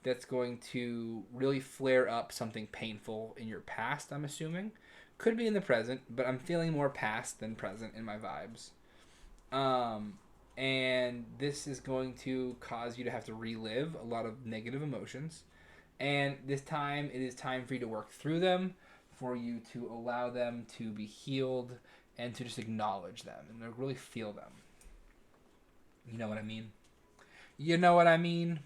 that's going to really flare up something painful in your past, I'm assuming. Could be in the present, but I'm feeling more past than present in my vibes. and this is going to cause you to have to relive a lot of negative emotions. And this time, it is time for you to work through them, for you to allow them to be healed, and to just acknowledge them and to really feel them. You know what I mean? You know what I mean?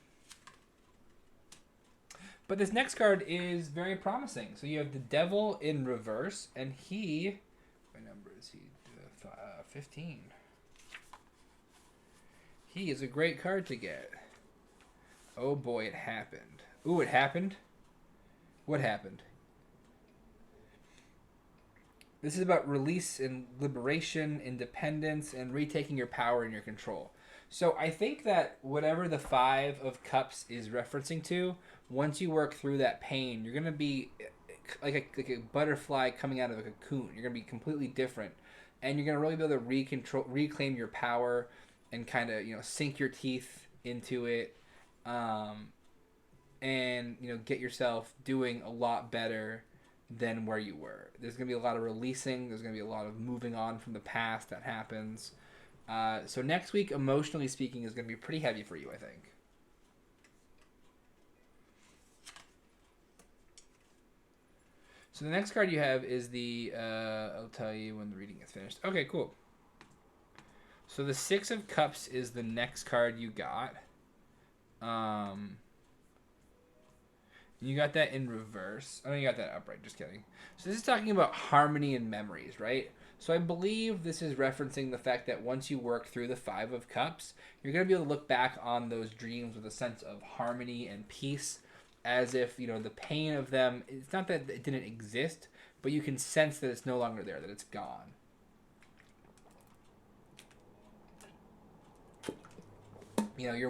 But this next card is very promising. So you have the Devil in reverse, and he... What number is he? 15. He is a great card to get. Oh boy, it happened. Ooh, it happened? What happened? This is about release and liberation, independence, and retaking your power and your control. So I think that whatever the Five of Cups is referencing to, once you work through that pain, you're going to be like a butterfly coming out of a cocoon. You're going to be completely different. And you're going to really be able to reclaim your power and kind of, sink your teeth into it. And, get yourself doing a lot better than where you were. There's going to be a lot of releasing. There's going to be a lot of moving on from the past that happens. So next week, emotionally speaking, is going to be pretty heavy for you, I think. So the next card you have is the... I'll tell you when the reading is finished. Okay, cool. So the Six of Cups is the next card you got. You got that in reverse. Oh, you got that upright. Just kidding. So this is talking about harmony and memories, right? So I believe this is referencing the fact that once you work through the Five of Cups, you're going to be able to look back on those dreams with a sense of harmony and peace, as if, the pain of them, it's not that it didn't exist, but you can sense that it's no longer there, that it's gone. Your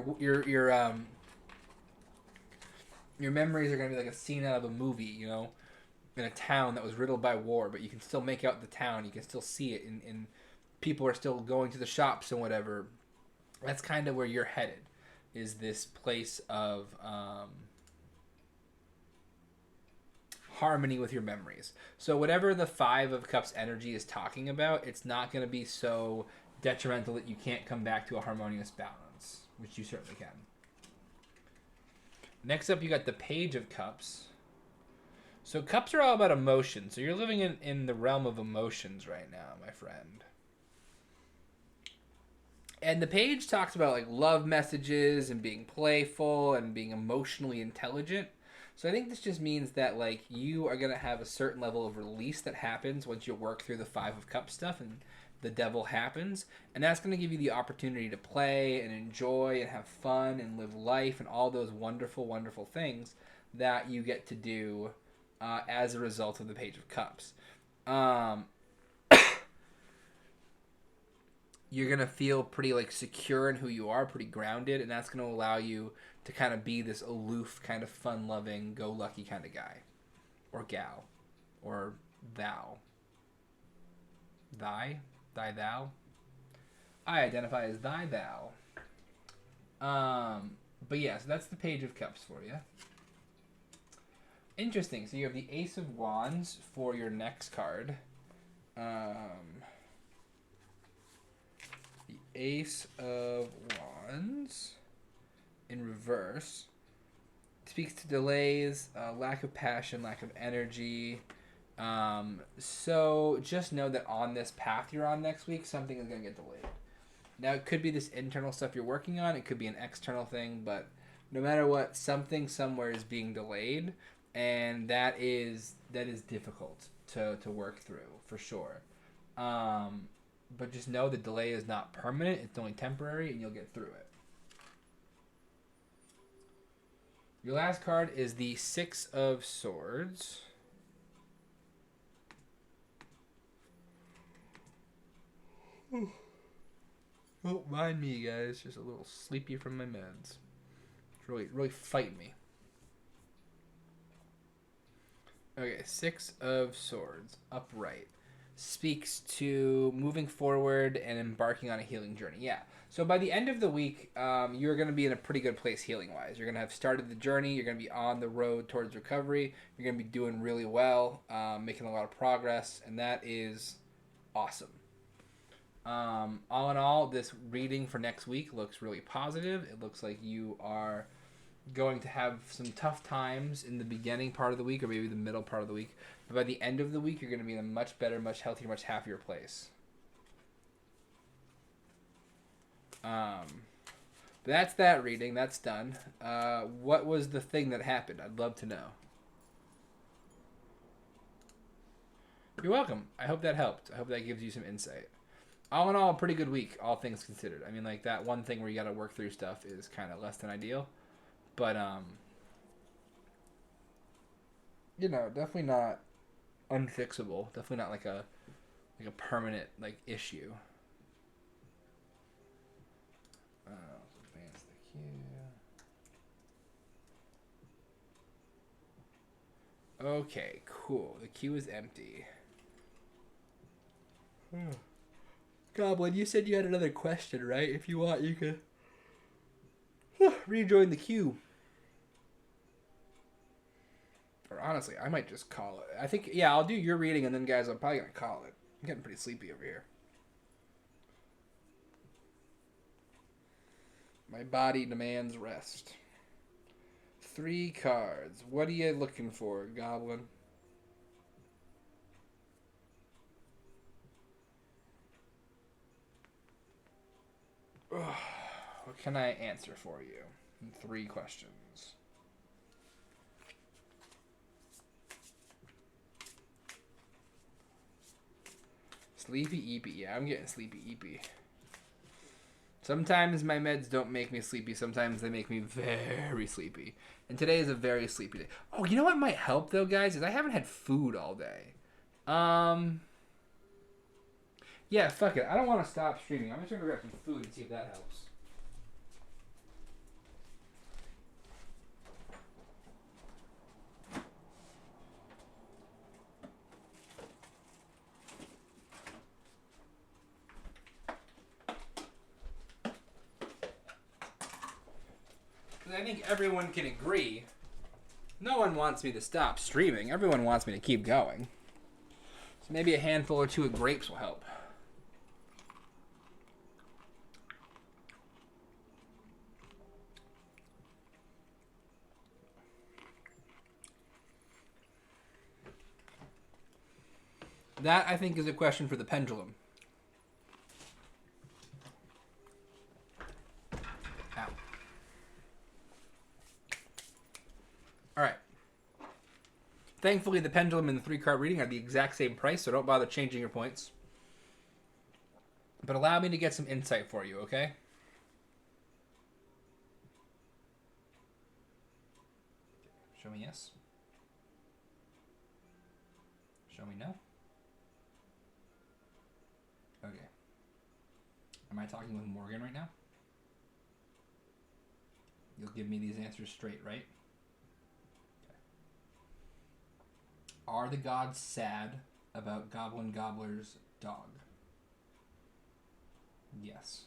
memories are going to be like a scene out of a movie, in a town that was riddled by war, but you can still make out the town. You can still see it, and people are still going to the shops and whatever. That's kind of where you're headed, is this place of harmony with your memories. So whatever the Five of Cups energy is talking about, it's not going to be so detrimental that you can't come back to a harmonious balance, which you certainly can. Next up, you got the Page of Cups. So cups are all about emotion. So you're living in the realm of emotions right now, my friend. And the page talks about like love messages and being playful and being emotionally intelligent. So I think this just means that like you are going to have a certain level of release that happens once you work through the Five of Cups stuff and the Devil happens. And that's going to give you the opportunity to play and enjoy and have fun and live life and all those wonderful, wonderful things that you get to do as a result of the Page of Cups. You're going to feel pretty like secure in who you are, pretty grounded, and that's going to allow you to kind of be this aloof, kind of fun-loving, go-lucky kind of guy. Or gal. Or thou. Thy? Thy thou? I identify as thy thou. But yeah, so that's the Page of Cups for you. Interesting. So you have the Ace of Wands for your next card. The Ace of Wands in reverse speaks to delays, lack of passion, lack of energy. So just know that on this path you're on next week, something is going to get delayed. Now, it could be this internal stuff you're working on. It could be an external thing. But no matter what, something somewhere is being delayed. And that is difficult to work through, for sure. But just know the delay is not permanent. It's only temporary, and you'll get through it. Your last card is the Six of Swords. Don't mind me, guys. Just a little sleepy from my meds. It's really fighting me. Okay, Six of Swords, upright. Speaks to moving forward and embarking on a healing journey. Yeah. So by the end of the week, you're going to be in a pretty good place healing-wise. You're going to have started the journey. You're going to be on the road towards recovery. You're going to be doing really well, making a lot of progress, and that is awesome. All in all, this reading for next week looks really positive. It looks like you are going to have some tough times in the beginning part of the week or maybe the middle part of the week. But by the end of the week, you're going to be in a much better, much healthier, much happier place. That's that reading. That's done. What was the thing that happened? I'd love to know. You're welcome. I hope that helped. I hope that gives you some insight. All in all, a pretty good week, all things considered. I mean, like, that one thing where you got to work through stuff is kind of less than ideal. But, you know, definitely not unfixable. Definitely not like a permanent, like, issue. Advance the queue. Okay, cool. The queue is empty. Goblin, you said you had another question, right? If you want, you can rejoin the queue. Or honestly, I might just call it. I think, yeah, I'll do your reading, and then, guys, I'm probably going to call it. I'm getting pretty sleepy over here. My body demands rest. 3 cards. What are you looking for, Goblin? What can I answer for you? 3 questions. Sleepy Eepy. Yeah, I'm getting Sleepy Eepy. Sometimes my meds don't make me sleepy. Sometimes they make me very sleepy. And today is a very sleepy day. Oh, you know what might help, though, guys? Is I haven't had food all day. Yeah, fuck it. I don't want to stop streaming. I'm just going to grab some food and see if that helps. I think everyone can agree. No one wants me to stop streaming. Everyone wants me to keep going. So maybe a handful or 2 of grapes will help. That, I think, is a question for the pendulum. Ow. Alright. Thankfully, the pendulum and the 3-card reading are the exact same price, so don't bother changing your points. But allow me to get some insight for you, okay? Show me yes. Show me no. Okay. Am I talking with Morgan right now? You'll give me these answers straight, right? Okay. Are the gods sad about Goblin Gobbler's dog? Yes.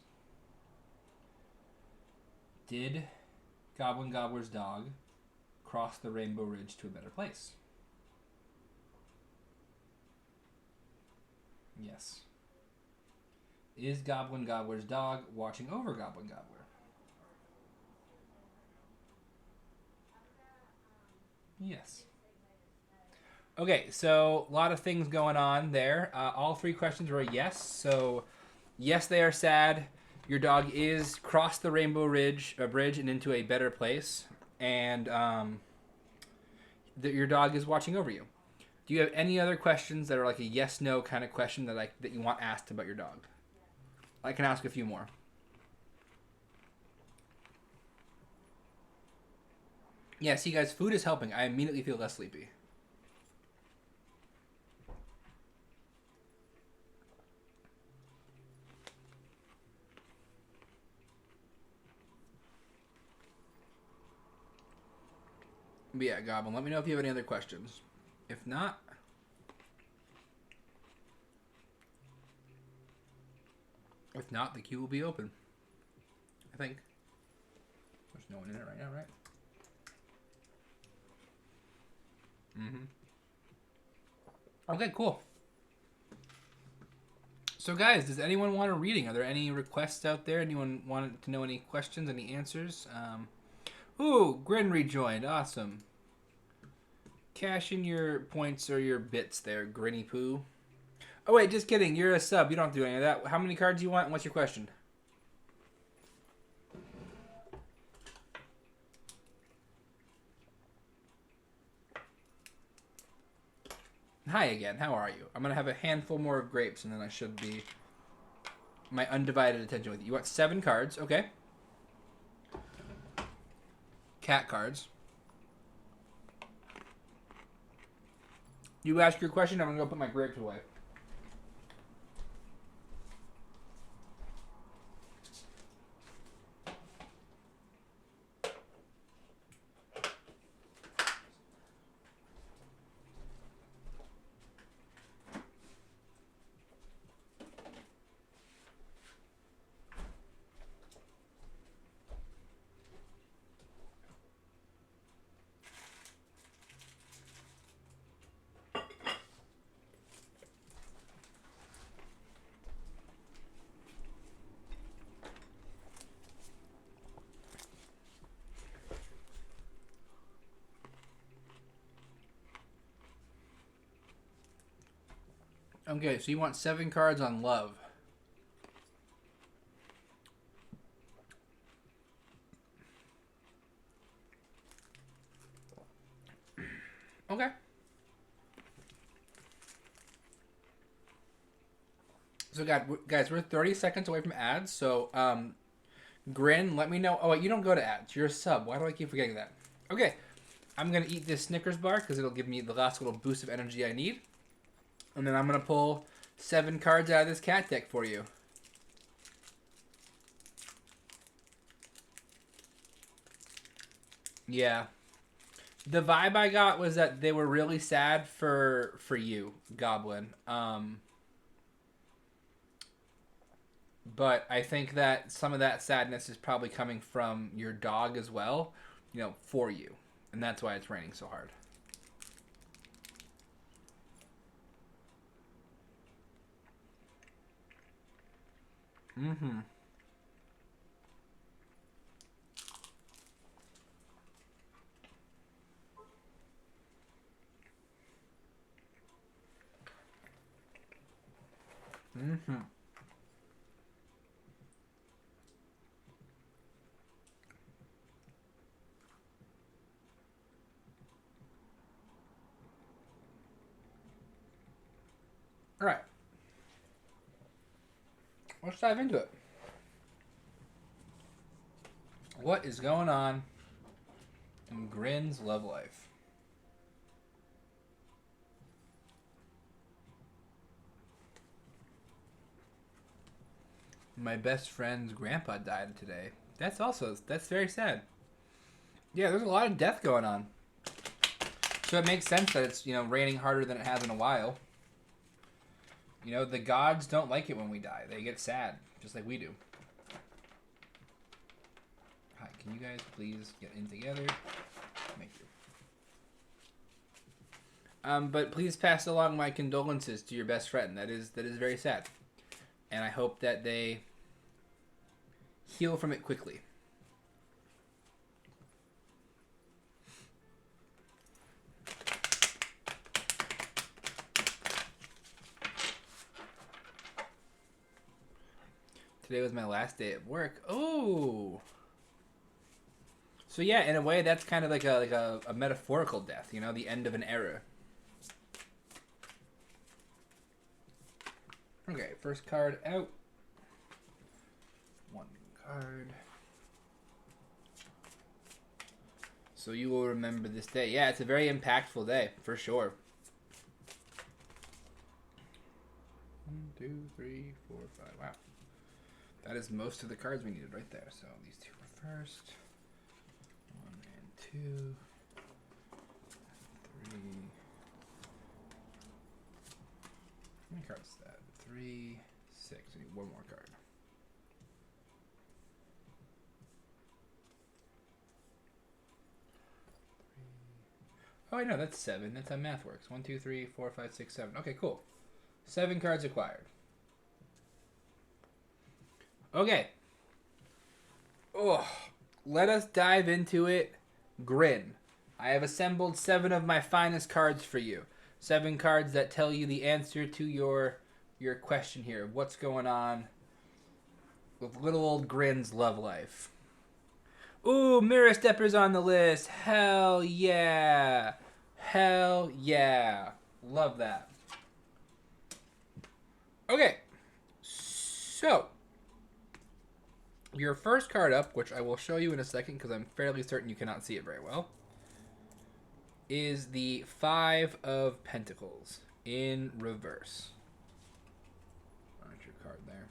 Did Goblin Gobbler's dog cross the Rainbow Ridge to a better place? Yes. Is Goblin Gobbler's dog watching over Goblin Gobbler? Yes. Okay, so a lot of things going on there. All 3 questions were a yes. So, yes, they are sad. Your dog is crossed the Rainbow Ridge bridge and into a better place, and your dog is watching over you. Do you have any other questions that are like a yes/no kind of question that you want asked about your dog? I can ask a few more. Yeah, see, guys, food is helping. I immediately feel less sleepy. But yeah, Goblin, let me know if you have any other questions. If not, the queue will be open. I think. There's no one in it right now, right? Mm-hmm. Okay, cool. So, guys, does anyone want a reading? Are there any requests out there? Anyone want to know any questions, any answers? Ooh, Grin rejoined. Awesome. Cash in your points or your bits there, Grinny Poo. Oh, wait, just kidding. You're a sub. You don't have to do any of that. How many cards do you want, and what's your question? Hi again. How are you? I'm going to have a handful more of grapes, and then I should be my undivided attention with you. You want 7 cards. Okay. Cat cards. You ask your question, I'm going to go put my grapes away. Okay, so you want 7 cards on love. Okay. So, guys, we're 30 seconds away from ads. So, Grin, let me know. Oh, wait, you don't go to ads. You're a sub. Why do I keep forgetting that? Okay. I'm going to eat this Snickers bar because it'll give me the last little boost of energy I need. And then I'm going to pull 7 cards out of this cat deck for you. Yeah. The vibe I got was that they were really sad for you, Goblin. But I think that some of that sadness is probably coming from your dog as well, for you. And that's why it's raining so hard. Mm-hmm. Mm-hmm. All right. Let's dive into it. What is going on in Grin's love life? My best friend's grandpa died today. That's very sad. Yeah, there's a lot of death going on. So it makes sense that it's, raining harder than it has in a while. The gods don't like it when we die. They get sad, just like we do. Hi, can you guys please get in together? Thank you. But please pass along my condolences to your best friend. That is very sad. And I hope that they heal from it quickly. Today was my last day at work. Oh. So yeah, in a way, that's kind of like a metaphorical death. The end of an era. Okay, first card out. 1 card. So you will remember this day. Yeah, it's a very impactful day, for sure. 1, 2, 3, 4, 5. Wow. That is most of the cards we needed right there. So these 2 are first. 1 and 2. 3. How many cards is that? 3, 6. I need 1 more card. Oh, I know, that's 7. That's how math works. 1, 2, 3, 4, 5, 6, 7. Okay, cool. 7 cards acquired. Okay. Oh, let us dive into it. Grin. I have assembled 7 of my finest cards for you. 7 cards that tell you the answer to your question here. What's going on with little old Grin's love life? Ooh, Mirror Stepper's on the list. Hell yeah. Hell yeah. Love that. Okay. So, your first card up, which I will show you in a second because I'm fairly certain you cannot see it very well, is the 5 of Pentacles in reverse. Aren't your card there?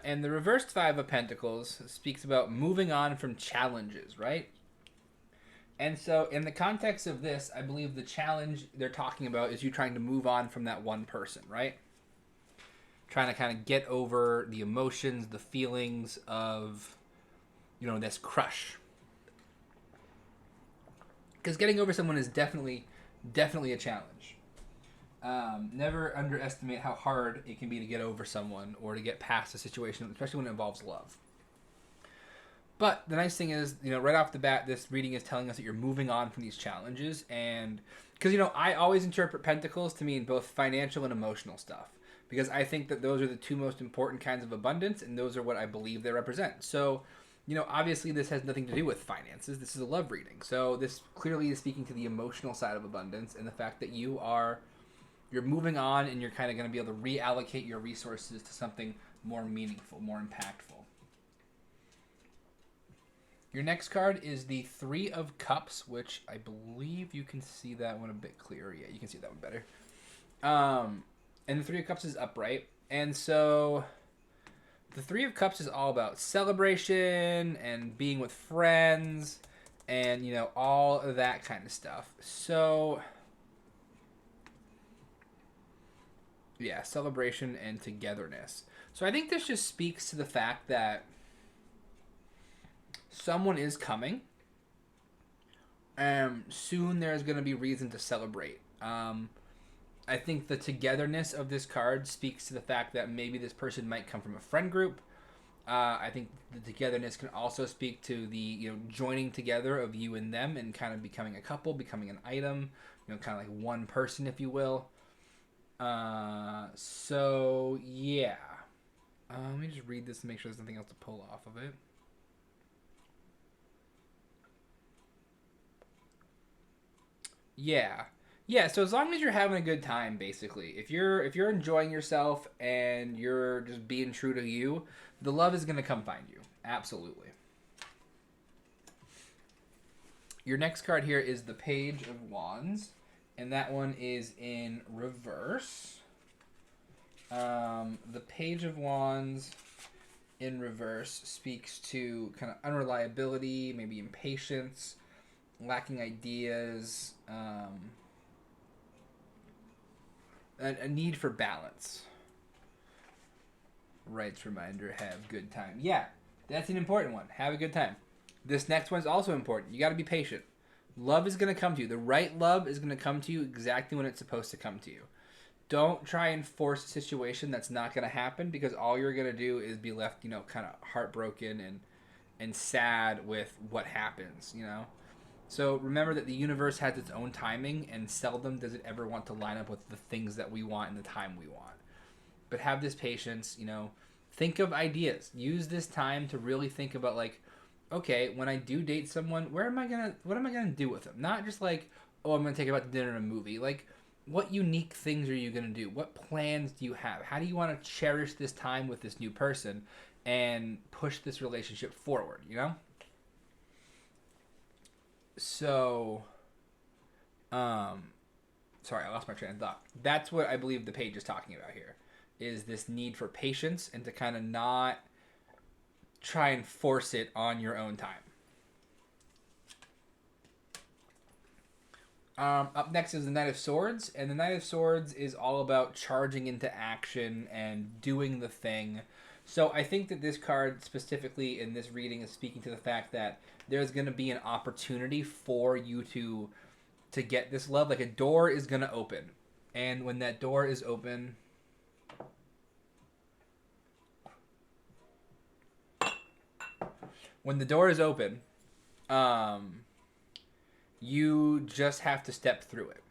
And the reversed 5 of Pentacles speaks about moving on from challenges, right? And so, in the context of this, I believe the challenge they're talking about is you trying to move on from that one person, right? Trying to kind of get over the emotions, the feelings of, this crush. Because getting over someone is definitely a challenge. Never underestimate how hard it can be to get over someone or to get past a situation, especially when it involves love. But the nice thing is, right off the bat, this reading is telling us that you're moving on from these challenges. And because, I always interpret pentacles to mean both financial and emotional stuff. Because I think that those are the 2 most important kinds of abundance, and those are what I believe they represent. So, obviously this has nothing to do with finances. This is a love reading. So this clearly is speaking to the emotional side of abundance and the fact that you're moving on and you're kind of going to be able to reallocate your resources to something more meaningful, more impactful. Your next card is the 3 of Cups, which I believe you can see that one a bit clearer. Yeah, you can see that one better. And the 3 of Cups is upright. And so the 3 of Cups is all about celebration and being with friends and, all of that kind of stuff. So, yeah, celebration and togetherness. So I think this just speaks to the fact that someone is coming. Soon there's going to be reason to celebrate. I think the togetherness of this card speaks to the fact that maybe this person might come from a friend group. I think the togetherness can also speak to the joining together of you and them and kind of becoming a couple, becoming an item, kind of like one person, if you will. So yeah. Let me just read this and make sure there's nothing else to pull off of it. Yeah. Yeah, so as long as you're having a good time, basically, if you're enjoying yourself and you're just being true to you, the love is going to come find you. Absolutely. Your next card here is the Page of Wands, and that one is in reverse. The Page of Wands in reverse speaks to kind of unreliability, maybe impatience, lacking ideas, a need for balance. Rights reminder, have good time. Yeah, that's an important one. Have a good time. This next one's also important. You got to be patient. Love is going to come to you. The right love is going to come to you exactly when it's supposed to come to you. Don't try and force a situation that's not going to happen, because all you're going to do is be left, kind of heartbroken and sad with what happens, So remember that the universe has its own timing, and seldom does it ever want to line up with the things that we want in the time we want. But have this patience, think of ideas. Use this time to really think about, like, okay, when I do date someone, what am I gonna do with them? Not just like, oh, I'm gonna take them out to dinner and a movie. Like, what unique things are you gonna do? What plans do you have? How do you want to cherish this time with this new person and push this relationship forward, So, sorry, I lost my train of thought. That's what I believe the page is talking about here, is this need for patience and to kind of not try and force it on your own time. Up next is the Knight of Swords, and the Knight of Swords is all about charging into action and doing the thing. So I think that this card specifically in this reading is speaking to the fact that there's going to be an opportunity for you to get this love. Like, a door is going to open. And when that door is open, you just have to step through it.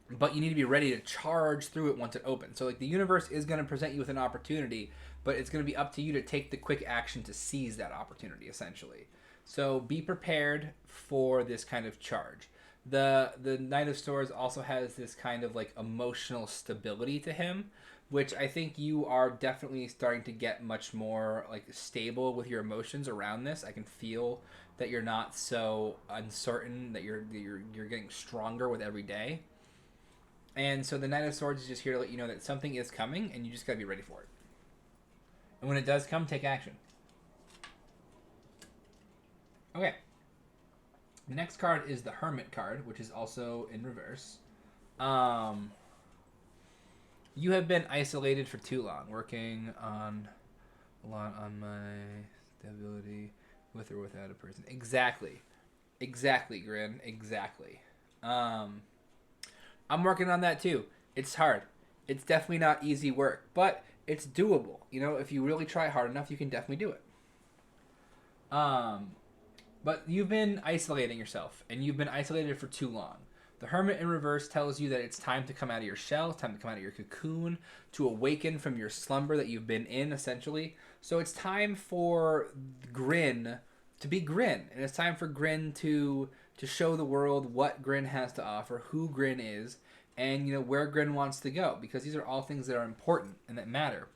But you need to be ready to charge through it once it opens. So like the universe is going to present you with an opportunity, but it's going to be up to you to take the quick action to seize that opportunity, essentially. So be prepared for this kind of charge. The Knight of Swords also has this kind of like emotional stability to him, which I think you are definitely starting to get much more like stable with your emotions around this. I can feel that you're not so uncertain, that you're getting stronger with every day. And so the Knight of Swords is just here to let you know that something is coming, and you just gotta be ready for it. And when it does come, take action. Okay. The next card is the Hermit card, which is also in reverse. You have been isolated for too long, working on a lot on my stability with or without a person. Exactly, Grin. Exactly. I'm working on that too. It's hard. It's definitely not easy work, but it's doable. You know, if you really try hard enough, you can definitely do it. But you've been isolating yourself, and you've been isolated for too long. The Hermit in reverse tells you that it's time to come out of your shell, it's time to come out of your cocoon, to awaken from your slumber that you've been in, essentially. So it's time for Grin to be Grin, and it's time for Grin to show the world what Grin has to offer, who Grin is, and where Grin wants to go, because these are all things that are important and that matter.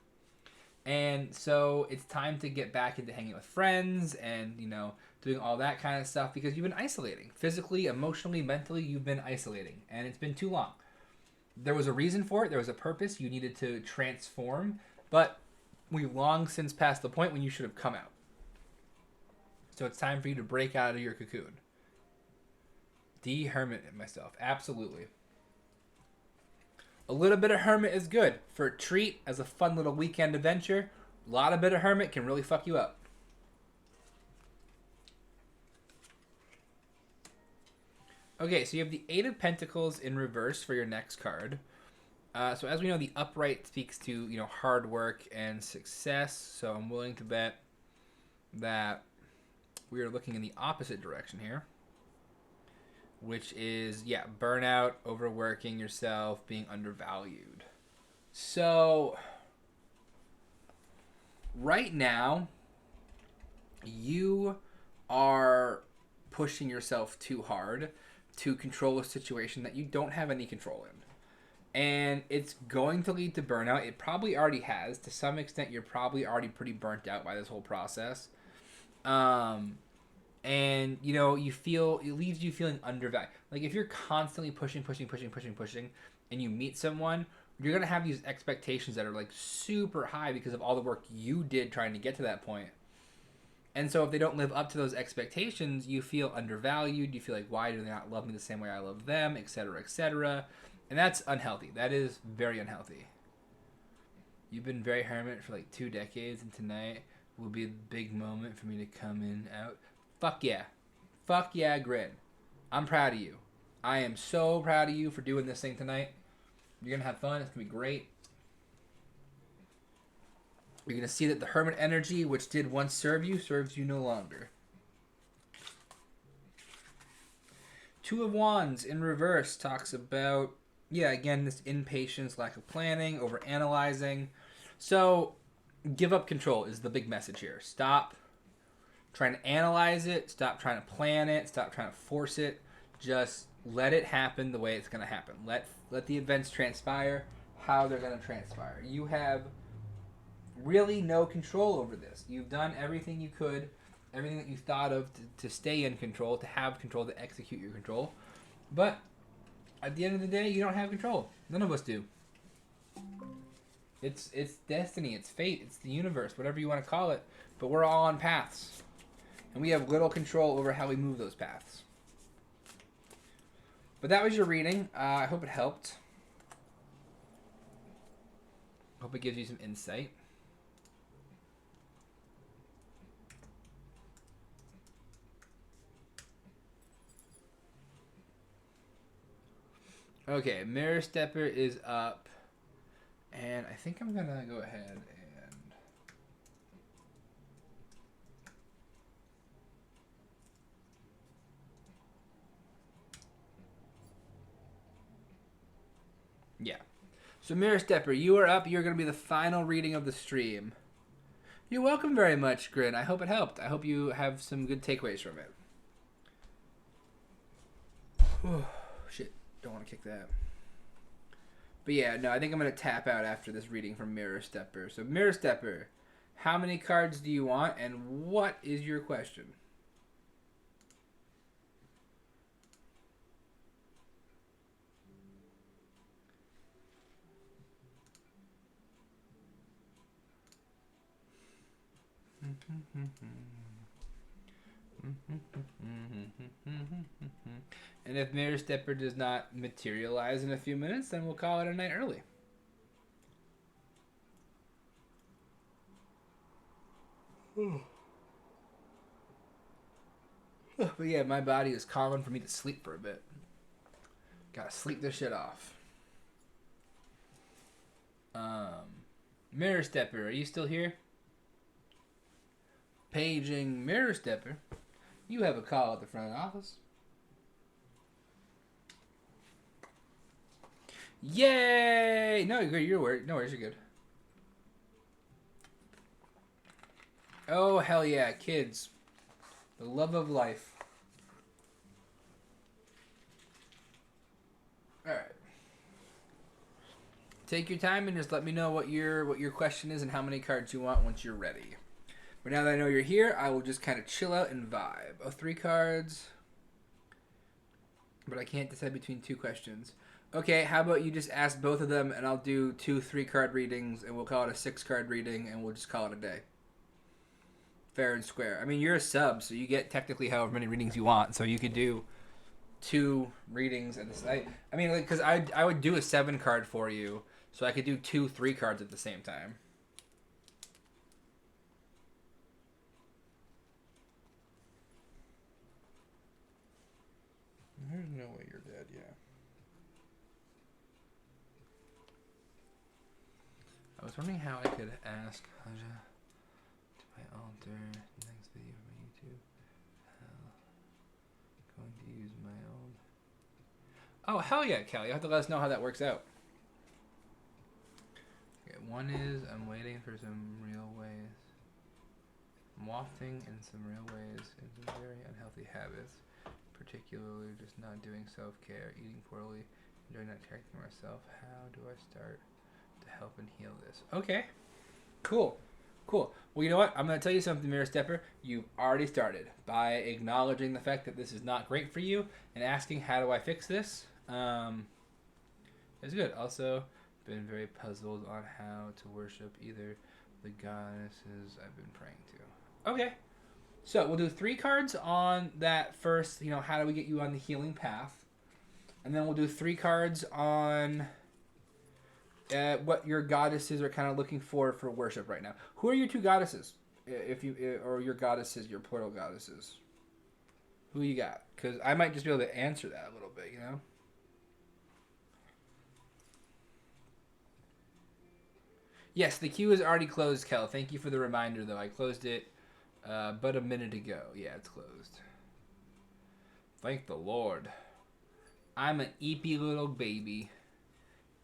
And so it's time to get back into hanging with friends and doing all that kind of stuff, because you've been isolating physically, emotionally, mentally. You've been isolating, and it's been too long. There was a reason for it. There was a purpose. You needed to transform, but we've long since passed the point when you should have come out. So it's time for you to break out of your cocoon. De-hermit myself. Absolutely. A little bit of Hermit is good for a treat, as a fun little weekend adventure. A lot of bit of Hermit can really fuck you up. Okay, so you have the Eight of Pentacles in reverse for your next card. So as we know, the upright speaks to hard work and success. So I'm willing to bet that we are looking in the opposite direction here, which is burnout, overworking yourself, being undervalued. So right now, you are pushing yourself too hard to control a situation that you don't have any control in. And it's going to lead to burnout. It probably already has. To some extent, you're probably already pretty burnt out by this whole process. And you feel, it leaves you feeling undervalued. Like if you're constantly pushing, and you meet someone, you're going to have these expectations that are like super high because of all the work you did trying to get to that point. And so if they don't live up to those expectations, you feel undervalued. You feel like, why do they not love me the same way I love them, etc., etc. And that's unhealthy. That is very unhealthy. You've been very hermit for like 2 decades, and tonight will be a big moment for me to come in out. Fuck yeah. Fuck yeah, Grin. I'm proud of you. I am so proud of you for doing this thing tonight. You're going to have fun. It's going to be great. You're going to see that the hermit energy, which did once serve you, serves you no longer. Two of Wands in reverse talks about, again, this impatience, lack of planning, overanalyzing. So, give up control is the big message here. Stop trying to analyze it. Stop trying to plan it. Stop trying to force it. Just let it happen the way it's going to happen. Let the events transpire how they're going to transpire. You have really no control over this. You've done everything you could, everything that you thought of to stay in control, to have control, to execute your control. But at the end of the day, you don't have control. None of us do. It's destiny, it's fate, it's the universe, whatever you want to call it. But we're all on paths. And we have little control over how we move those paths. But that was your reading. I hope it helped. Hope it gives you some insight. Okay, Mirror Stepper is up. And I think I'm going to go ahead and... Yeah. So Mirror Stepper, you are up. You're going to be the final reading of the stream. You're welcome very much, Grin. I hope it helped. I hope you have some good takeaways from it. Oh, shit. Don't want to kick that. But yeah, no, I think I'm going to tap out after this reading from Mirror Stepper. So Mirror Stepper, how many cards do you want and what is your question? And if Mirror Stepper does not materialize in a few minutes, then we'll call it a night early. But yeah, my body is calling for me to sleep for a bit. Gotta sleep this shit off. Mirror Stepper, are you still here? Paging Mirror Stepper. You have a call at the front office. Yay! No, you're good. You're worried. No worries, you're good. Oh, hell yeah, kids. The love of life. Alright. Take your time and just let me know what your question is and how many cards you want once you're ready. But now that I know you're here, I will just kind of chill out and vibe. Oh, 3 cards. But I can't decide between 2 questions. Okay, how about you just ask both of them and I'll do 2 3-card readings and we'll call it a 6-card reading and we'll just call it a day. Fair and square. I mean, you're a sub, so you get technically however many readings you want. So you could do 2 readings at the I mean, like, because I would do a 7-card for you, so I could do 2 3-cards at the same time. There's no way you're dead, yeah. I was wondering how I could ask Haja to my altar next video from YouTube. Going to use my old... Oh, hell yeah, Kelly. You have to let us know how that works out. Okay, one is I'm waiting for some real ways. I'm wafting in some real ways in some very unhealthy habits. Particularly just not doing self-care, eating poorly, enjoying not caring for myself. How do I start to help and heal this? Okay. Cool. Cool. Well, you know what? I'm going to tell you something, Mirror Stepper. You've already started by acknowledging the fact that this is not great for you and asking, how do I fix this? It's good. Also, been very puzzled on how to worship either the goddesses I've been praying to. Okay. So we'll do 3 cards on that first, how do we get you on the healing path? And then we'll do 3 cards on what your goddesses are kind of looking for worship right now. Who are your 2 goddesses? Or your goddesses, your portal goddesses? Who you got? Because I might just be able to answer that a little bit, Yes, the queue is already closed, Kel. Thank you for the reminder, though. I closed it but a minute ago. Yeah, it's closed. Thank the Lord. I'm an eepy little baby.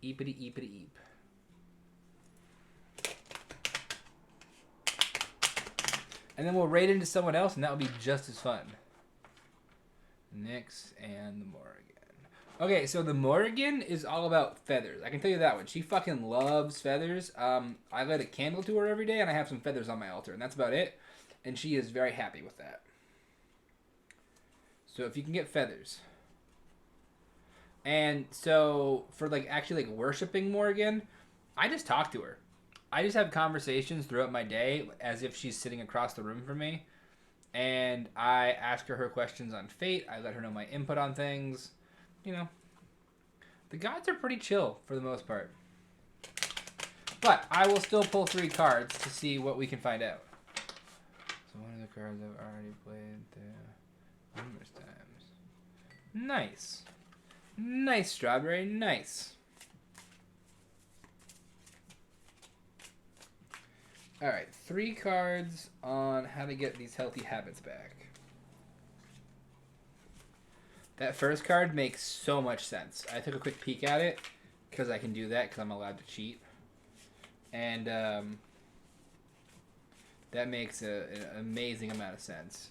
Eepity eepity eep. And then we'll raid into someone else, and that will be just as fun. Nyx and the Morrigan. Okay, so the Morrigan is all about feathers. I can tell you that one. She fucking loves feathers. I light a candle to her every day, and I have some feathers on my altar, and that's about it. And she is very happy with that. So if you can get feathers. And so for actually worshiping Morrigan, I just talk to her. I just have conversations throughout my day as if she's sitting across the room from me. And I ask her questions on fate. I let her know my input on things. The gods are pretty chill for the most part. But I will still pull 3 cards to see what we can find out. So one of the cards I've already played there numerous times. Nice. Nice, Strawberry. Nice. All right, 3 cards on how to get these healthy habits back. That first card makes so much sense. I took a quick peek at it because I can do that because I'm allowed to cheat. And that makes an amazing amount of sense.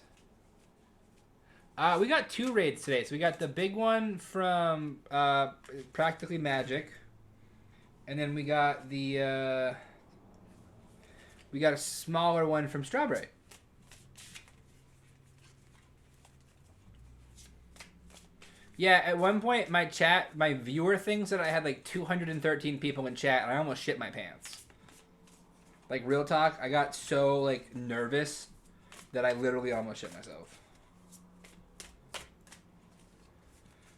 We got 2 raids today. So we got the big one from Practically Magic. And then we got the... we got a smaller one from Strawberry. Yeah, at one point, my viewer things that I had like 213 people in chat, and I almost shit my pants. Like, real talk, I got so, like, nervous that I literally almost shit myself.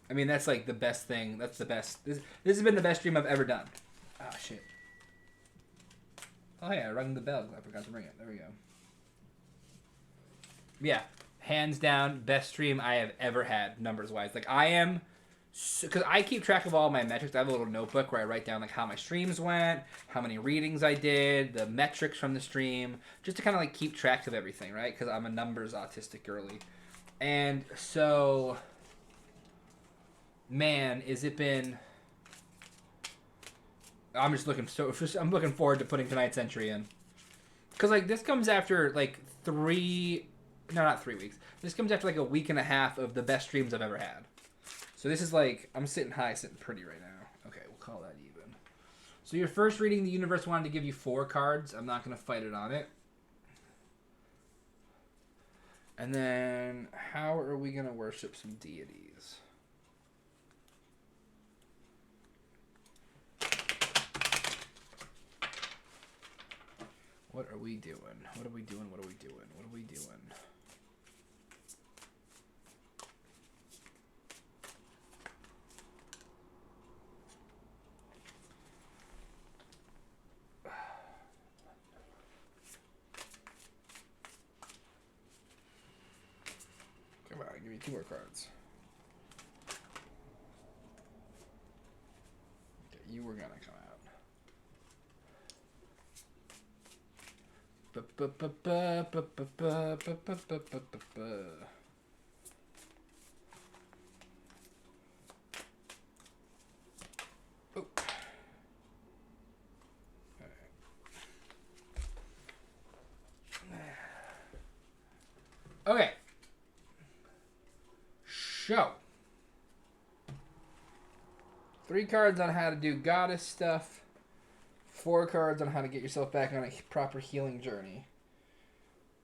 I mean, that's, like, the best thing. That's the best. This has been the best stream I've ever done. Oh, shit. Oh, yeah, I rang the bell. I forgot to ring it. There we go. Yeah. Hands down, best stream I have ever had, numbers-wise. Like, I am... Because I keep track of all my metrics. I have a little notebook where I write down, like, how my streams went, how many readings I did, the metrics from the stream, just to kind of, like, keep track of everything, right? Because I'm a numbers autistic girly. And so... Man, is it been... I'm looking forward to putting tonight's entry in. Because, like, this comes after, like, 3... No, not 3 weeks. This comes after, like, a week and a half of the best streams I've ever had. So this is, like, I'm sitting high, sitting pretty right now. Okay, we'll call that even. So your first reading, the universe wanted to give you 4 cards. I'm not going to fight it on it. And then, how are we going to worship some deities? What are we doing? What are we doing? What are we doing? What are we doing? Come on, give me 2 more cards. Okay, you were gonna come out. Oh. Okay. Show. 3 cards on how to do goddess stuff. 4 cards on how to get yourself back on a proper healing journey.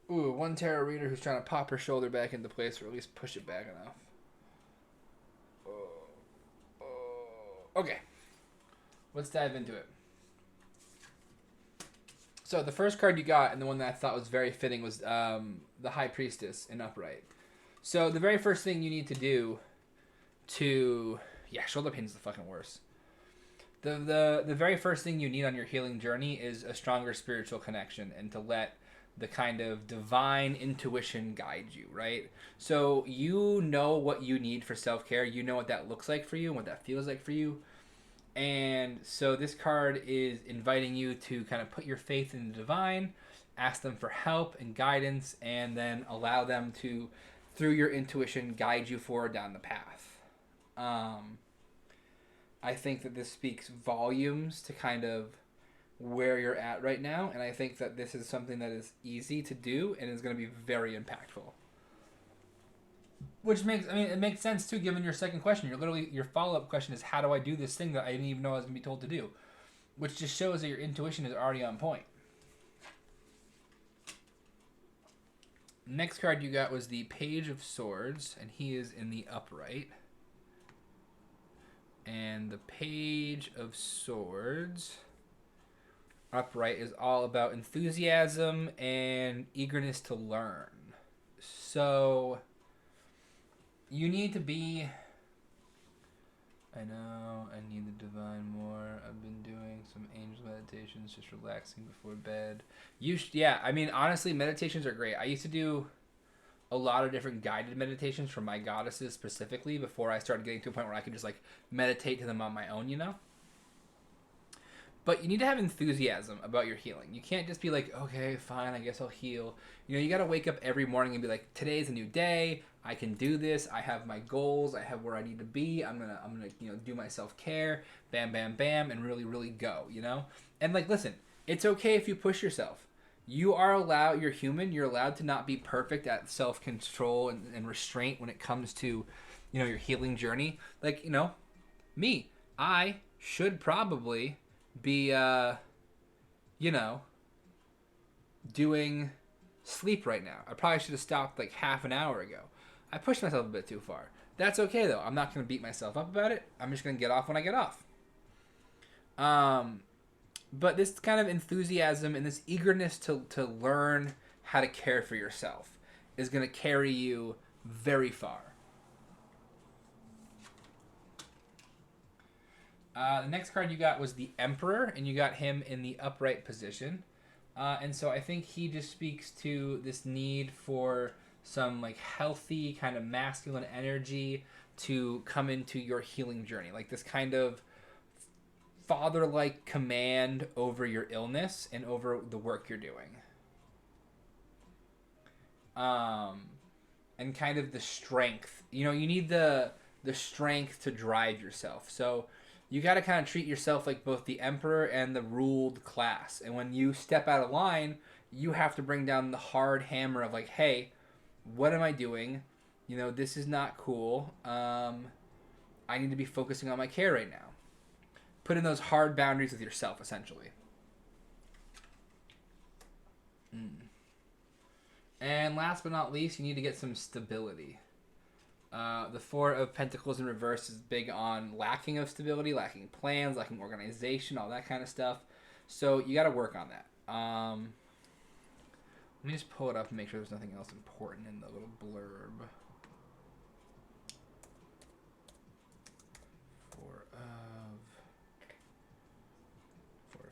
Ooh, 1 tarot reader who's trying to pop her shoulder back into place, or at least push it back enough. Okay. Let's dive into it. So the first card you got, and the one that I thought was very fitting, was the High Priestess in Upright. So the very first thing you need to do to... Yeah, shoulder pain is the fucking worst. The very first thing you need on your healing journey is a stronger spiritual connection, and to let the kind of divine intuition guide you, right? So you know what you need for self-care. You know what that looks like for you and what that feels like for you. And so this card is inviting you to kind of put your faith in the divine, ask them for help and guidance, and then allow them to, through your intuition, guide you forward down the path. I think that this speaks volumes to kind of where you're at right now, and I think that this is something that is easy to do and is going to be very impactful. Which makes, I mean, it makes sense too, given your second question. Your follow-up question is, how do I do this thing that I didn't even know I was going to be told to do? Which just shows that your intuition is already on point. Next card you got was the Page of Swords, and he is in the upright. And the Page of Swords upright is all about enthusiasm and eagerness to learn. So you need to be... I know, I need the divine more. I've been doing some angel meditations, just relaxing before bed. Yeah, I mean, honestly, meditations are great. I used to do a lot of different guided meditations from my goddesses specifically before I started getting to a point where I could just like meditate to them on my own, you know? But you need to have enthusiasm about your healing. You can't just be like, okay, fine, I guess I'll heal. You know, you got to wake up every morning and be like, today's a new day. I can do this. I have my goals. I have where I need to be. I'm gonna, do my self care. Bam, bam, bam, and really, really go. You know, and like, listen, it's okay if you push yourself. You are allowed. You're human. You're allowed to not be perfect at self control and restraint when it comes to, your healing journey. Like, me, I should probably be doing sleep right now. I probably should have stopped like half an hour ago. I pushed myself a bit too far. That's okay though. I'm not going to beat myself up about it. I'm just going to get off when I get off. But this kind of enthusiasm and this eagerness to learn how to care for yourself is going to carry you very far. The next card you got was the Emperor, and you got him in the upright position. And so I think he just speaks to this need for some like healthy kind of masculine energy to come into your healing journey. Like this kind of father-like command over your illness and over the work you're doing. And kind of the strength. You need the strength to drive yourself. So you got to kind of treat yourself like both the emperor and the ruled class. And when you step out of line, you have to bring down the hard hammer of like, hey, what am I doing? This is not cool. I need to be focusing on my care right now. Put in those hard boundaries with yourself, essentially. And last but not least, you need to get some stability. The Four of Pentacles in reverse is big on lacking of stability, lacking plans, lacking organization, all that kind of stuff. So you got to work on that. Let me just pull it up and make sure there's nothing else important in the little blurb. Four of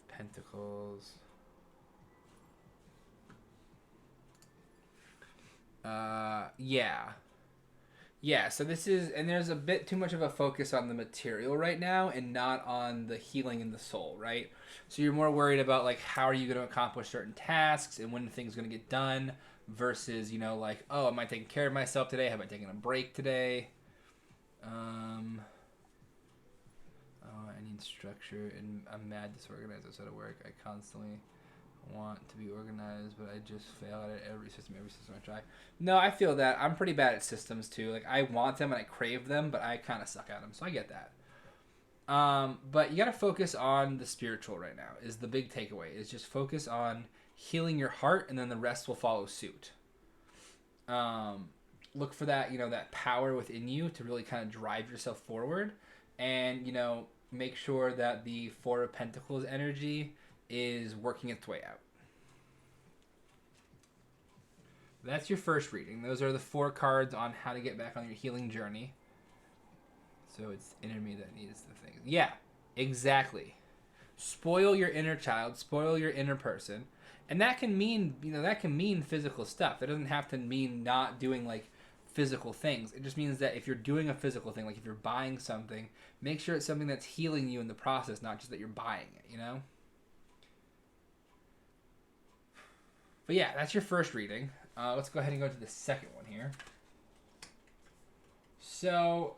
Pentacles. Yeah, so this is, and there's a bit too much of a focus on the material right now and not on the healing in the soul, right? So you're more worried about, like, how are you going to accomplish certain tasks and when things going to get done versus, like, oh, am I taking care of myself today? Have I taken a break today? I need structure, and I'm mad disorganized outside of work. I constantly want to be organized, but I just fail at it every system I try. No, I feel that. I'm pretty bad at systems too. Like, I want them and I crave them, but I kind of suck at them, so I get that. But you got to focus on the spiritual right now is the big takeaway, is just focus on healing your heart, and then the rest will follow suit. Look for that, that power within you to really kind of drive yourself forward, and, make sure that the Four of Pentacles energy is working its way out. That's your first reading. Those are the 4 cards on how to get back on your healing journey. So it's inner me that needs the things. Yeah, exactly. Spoil your inner child, spoil your inner person. And that can mean, physical stuff. That doesn't have to mean not doing like physical things. It just means that if you're doing a physical thing, like if you're buying something, make sure it's something that's healing you in the process, not just that you're buying it, But yeah, that's your first reading. Let's go ahead and go to the second one here. So,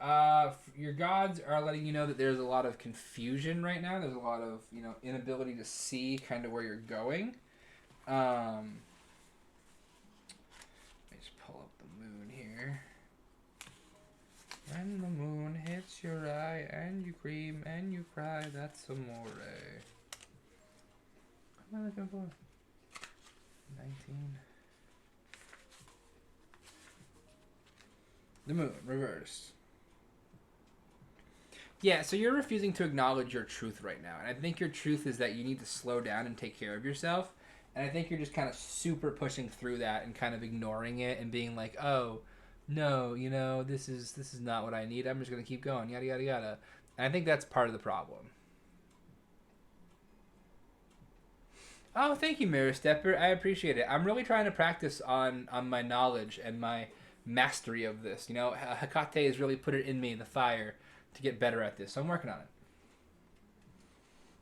your gods are letting you know that there's a lot of confusion right now. There's a lot of, inability to see kind of where you're going. Let me just pull up the moon here. When the moon hits your eye and you scream and you cry, that's amore. What am I looking for? 19. The moon, reverse. Yeah, so you're refusing to acknowledge your truth right now. And I think your truth is that you need to slow down and take care of yourself. And I think you're just kind of super pushing through that and kind of ignoring it and being like, oh, no, this is not what I need. I'm just going to keep going, yada, yada, yada. And I think that's part of the problem. Oh, thank you, Mirror Stepper. I appreciate it. I'm really trying to practice on my knowledge and my mastery of this. You know, Hekate has really put it in me, the fire, to get better at this. So I'm working on it.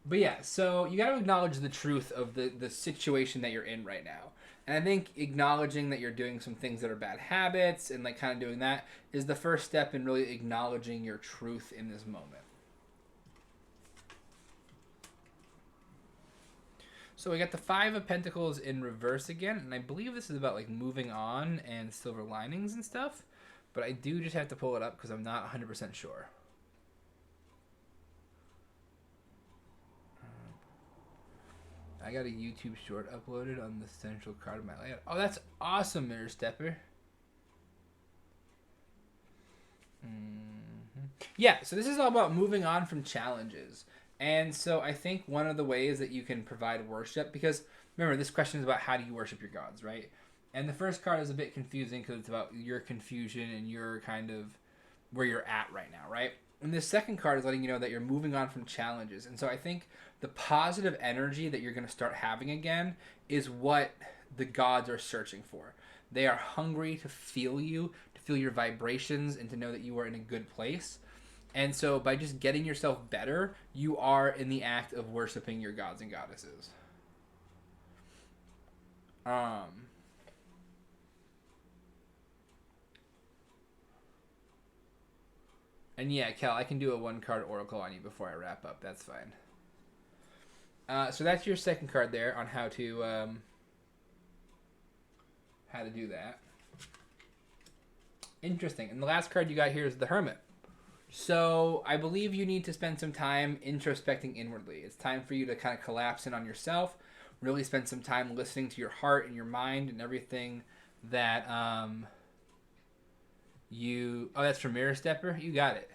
But yeah, so you got to acknowledge the truth of the situation that you're in right now. And I think acknowledging that you're doing some things that are bad habits and like kind of doing that is the first step in really acknowledging your truth in this moment. So we got the Five of Pentacles in reverse again, and I believe this is about like moving on and silver linings and stuff. But I do just have to pull it up because I'm not 100% sure. I got a YouTube short uploaded on the central card of my layout. Oh, that's awesome, Mirror Stepper. Yeah, so this is all about moving on from challenges. And so I think one of the ways that you can provide worship, because remember, this question is about how do you worship your gods, right? And the first card is a bit confusing because it's about your confusion and your kind of where you're at right now, right? And the second card is letting you know that you're moving on from challenges. And so I think the positive energy that you're going to start having again is what the gods are searching for. They are hungry to feel you, to feel your vibrations, and to know that you are in a good place. And so by just getting yourself better, you are in the act of worshiping your gods and goddesses. And yeah, Cal, I can do a one-card oracle on you before I wrap up. That's fine. So that's your second card there on how to do that. Interesting. And the last card you got here is the Hermit. So I believe you need to spend some time introspecting inwardly. It's time for you to kind of collapse in on yourself, really spend some time listening to your heart and your mind and everything that you... Oh, that's from Mirror Stepper? You got it.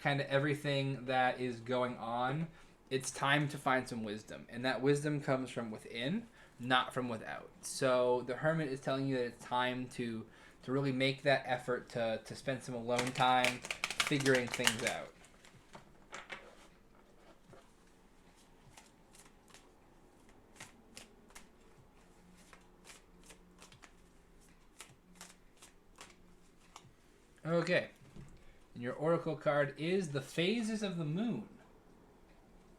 Kind of everything that is going on, it's time to find some wisdom. And that wisdom comes from within, not from without. So the Hermit is telling you that it's time to really make that effort to spend some alone time figuring things out. Okay. And your oracle card is the phases of the moon.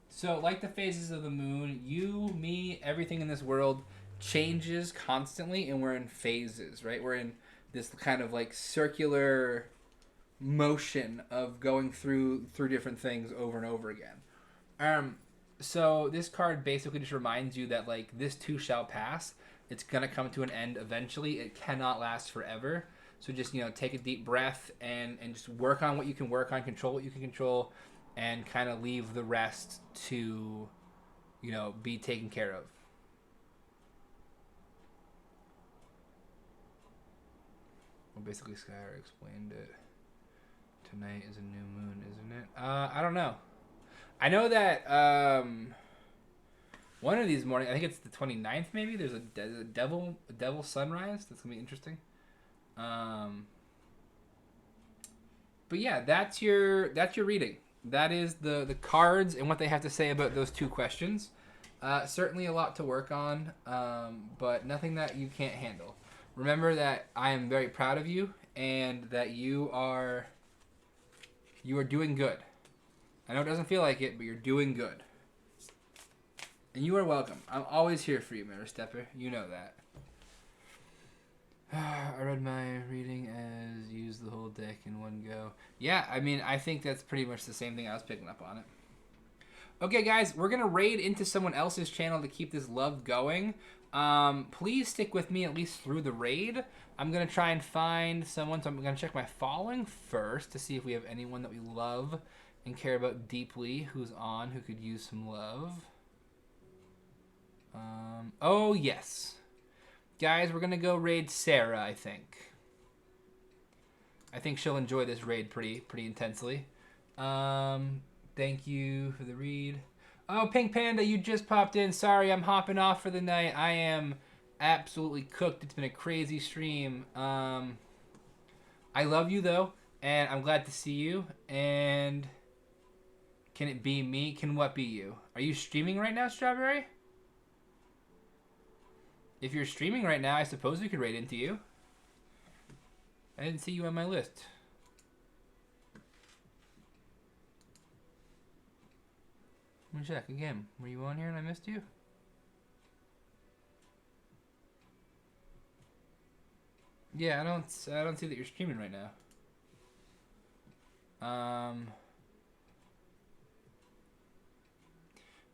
So, like the phases of the moon, you, me, everything in this world changes constantly, and we're in phases, right? We're in this kind of like circular motion of going through different things over and over again. So this card basically just reminds you that like this too shall pass. It's gonna come to an end eventually. It cannot last forever. So just, you know, take a deep breath and just work on what you can work on, control what you can control, and kind of leave the rest to, you know, be taken care of. Well, basically, Skyra explained it. Tonight is a new moon, isn't it? I don't know. I know that one of these mornings, I think it's the 29th maybe, there's a devil sunrise. That's going to be interesting. But yeah, that's your reading. That is the cards and what they have to say about those two questions. Certainly a lot to work on, but nothing that you can't handle. Remember that I am very proud of you and that you are doing good. I know it doesn't feel like it, but you're doing good. And you are welcome. I'm always here for you, Mirror Stepper. You know that. I read my reading as use the whole deck in one go. Yeah, I mean, I think that's pretty much the same thing I was picking up on it. Okay, guys, we're going to raid into someone else's channel to keep this love going. Please stick with me at least through the raid. I'm going to try and find someone, so I'm going to check my following first to see if we have anyone that we love and care about deeply who's on, who could use some love. Oh, yes. Guys, we're going to go raid Sarah, I think. I think she'll enjoy this raid pretty intensely. Thank you for the read. Oh, Pink Panda, you just popped in. Sorry, I'm hopping off for the night. I am absolutely cooked. It's been a crazy stream. I love you, though, and I'm glad to see you. And Can it be me? Can what be you? Are you streaming right now, Strawberry? If you're streaming right now, I suppose we could raid into you. I didn't see you on my list. Let me check again. Were you on here and I missed you? Yeah, I don't see that you're streaming right now.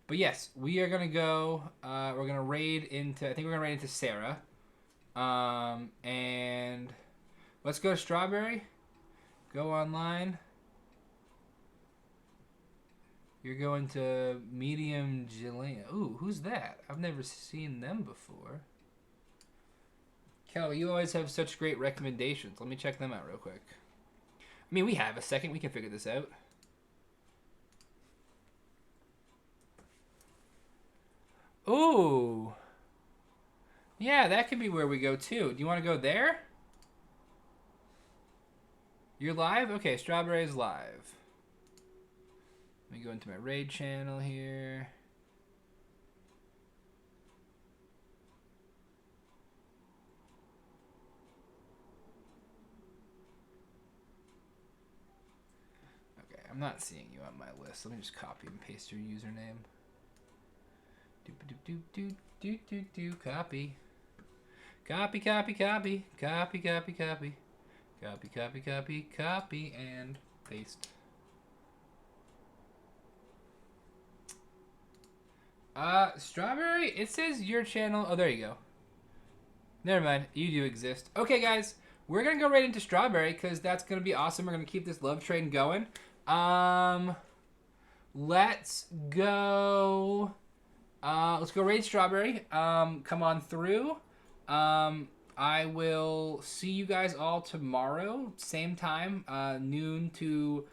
But yes, we are gonna go. We're gonna raid into. I think we're gonna raid into Sarah. And let's go to Strawberry. Go online. You're going to Medium Jillian. Ooh, who's that? I've never seen them before. Kelly, you always have such great recommendations. Let me check them out real quick. I mean, we have a second. We can figure this out. Ooh. Yeah, that could be where we go too. Do you want to go there? You're live? Okay, Strawberry's live. Let me go into my raid channel here. Okay, I'm not seeing you on my list. Let me just copy and paste your username. Do copy. Copy, copy, copy. Copy, copy, copy. Copy, copy, copy, copy, and paste. Strawberry, it says your channel. Oh, there you go. Never mind. You do exist. Okay, guys. We're going to go right into Strawberry because that's going to be awesome. We're going to keep this love train going. Let's go. Let's go raid Strawberry. Come on through. I will see you guys all tomorrow. Same time. Noon to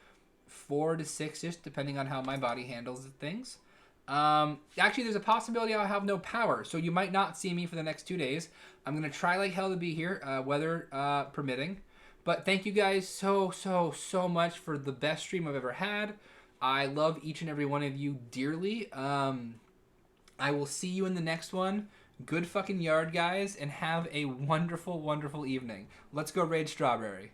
4 to 6-ish, depending on how my body handles things. Actually, there's a possibility I'll have no power, so you might not see me for the next 2 days. I'm going to try like hell to be here, weather permitting. But thank you guys so much for the best stream I've ever had. I love each and every one of you dearly. I will see you in the next one. Good fucking yard, guys, and have a wonderful, wonderful evening. Let's go raid Strawberry.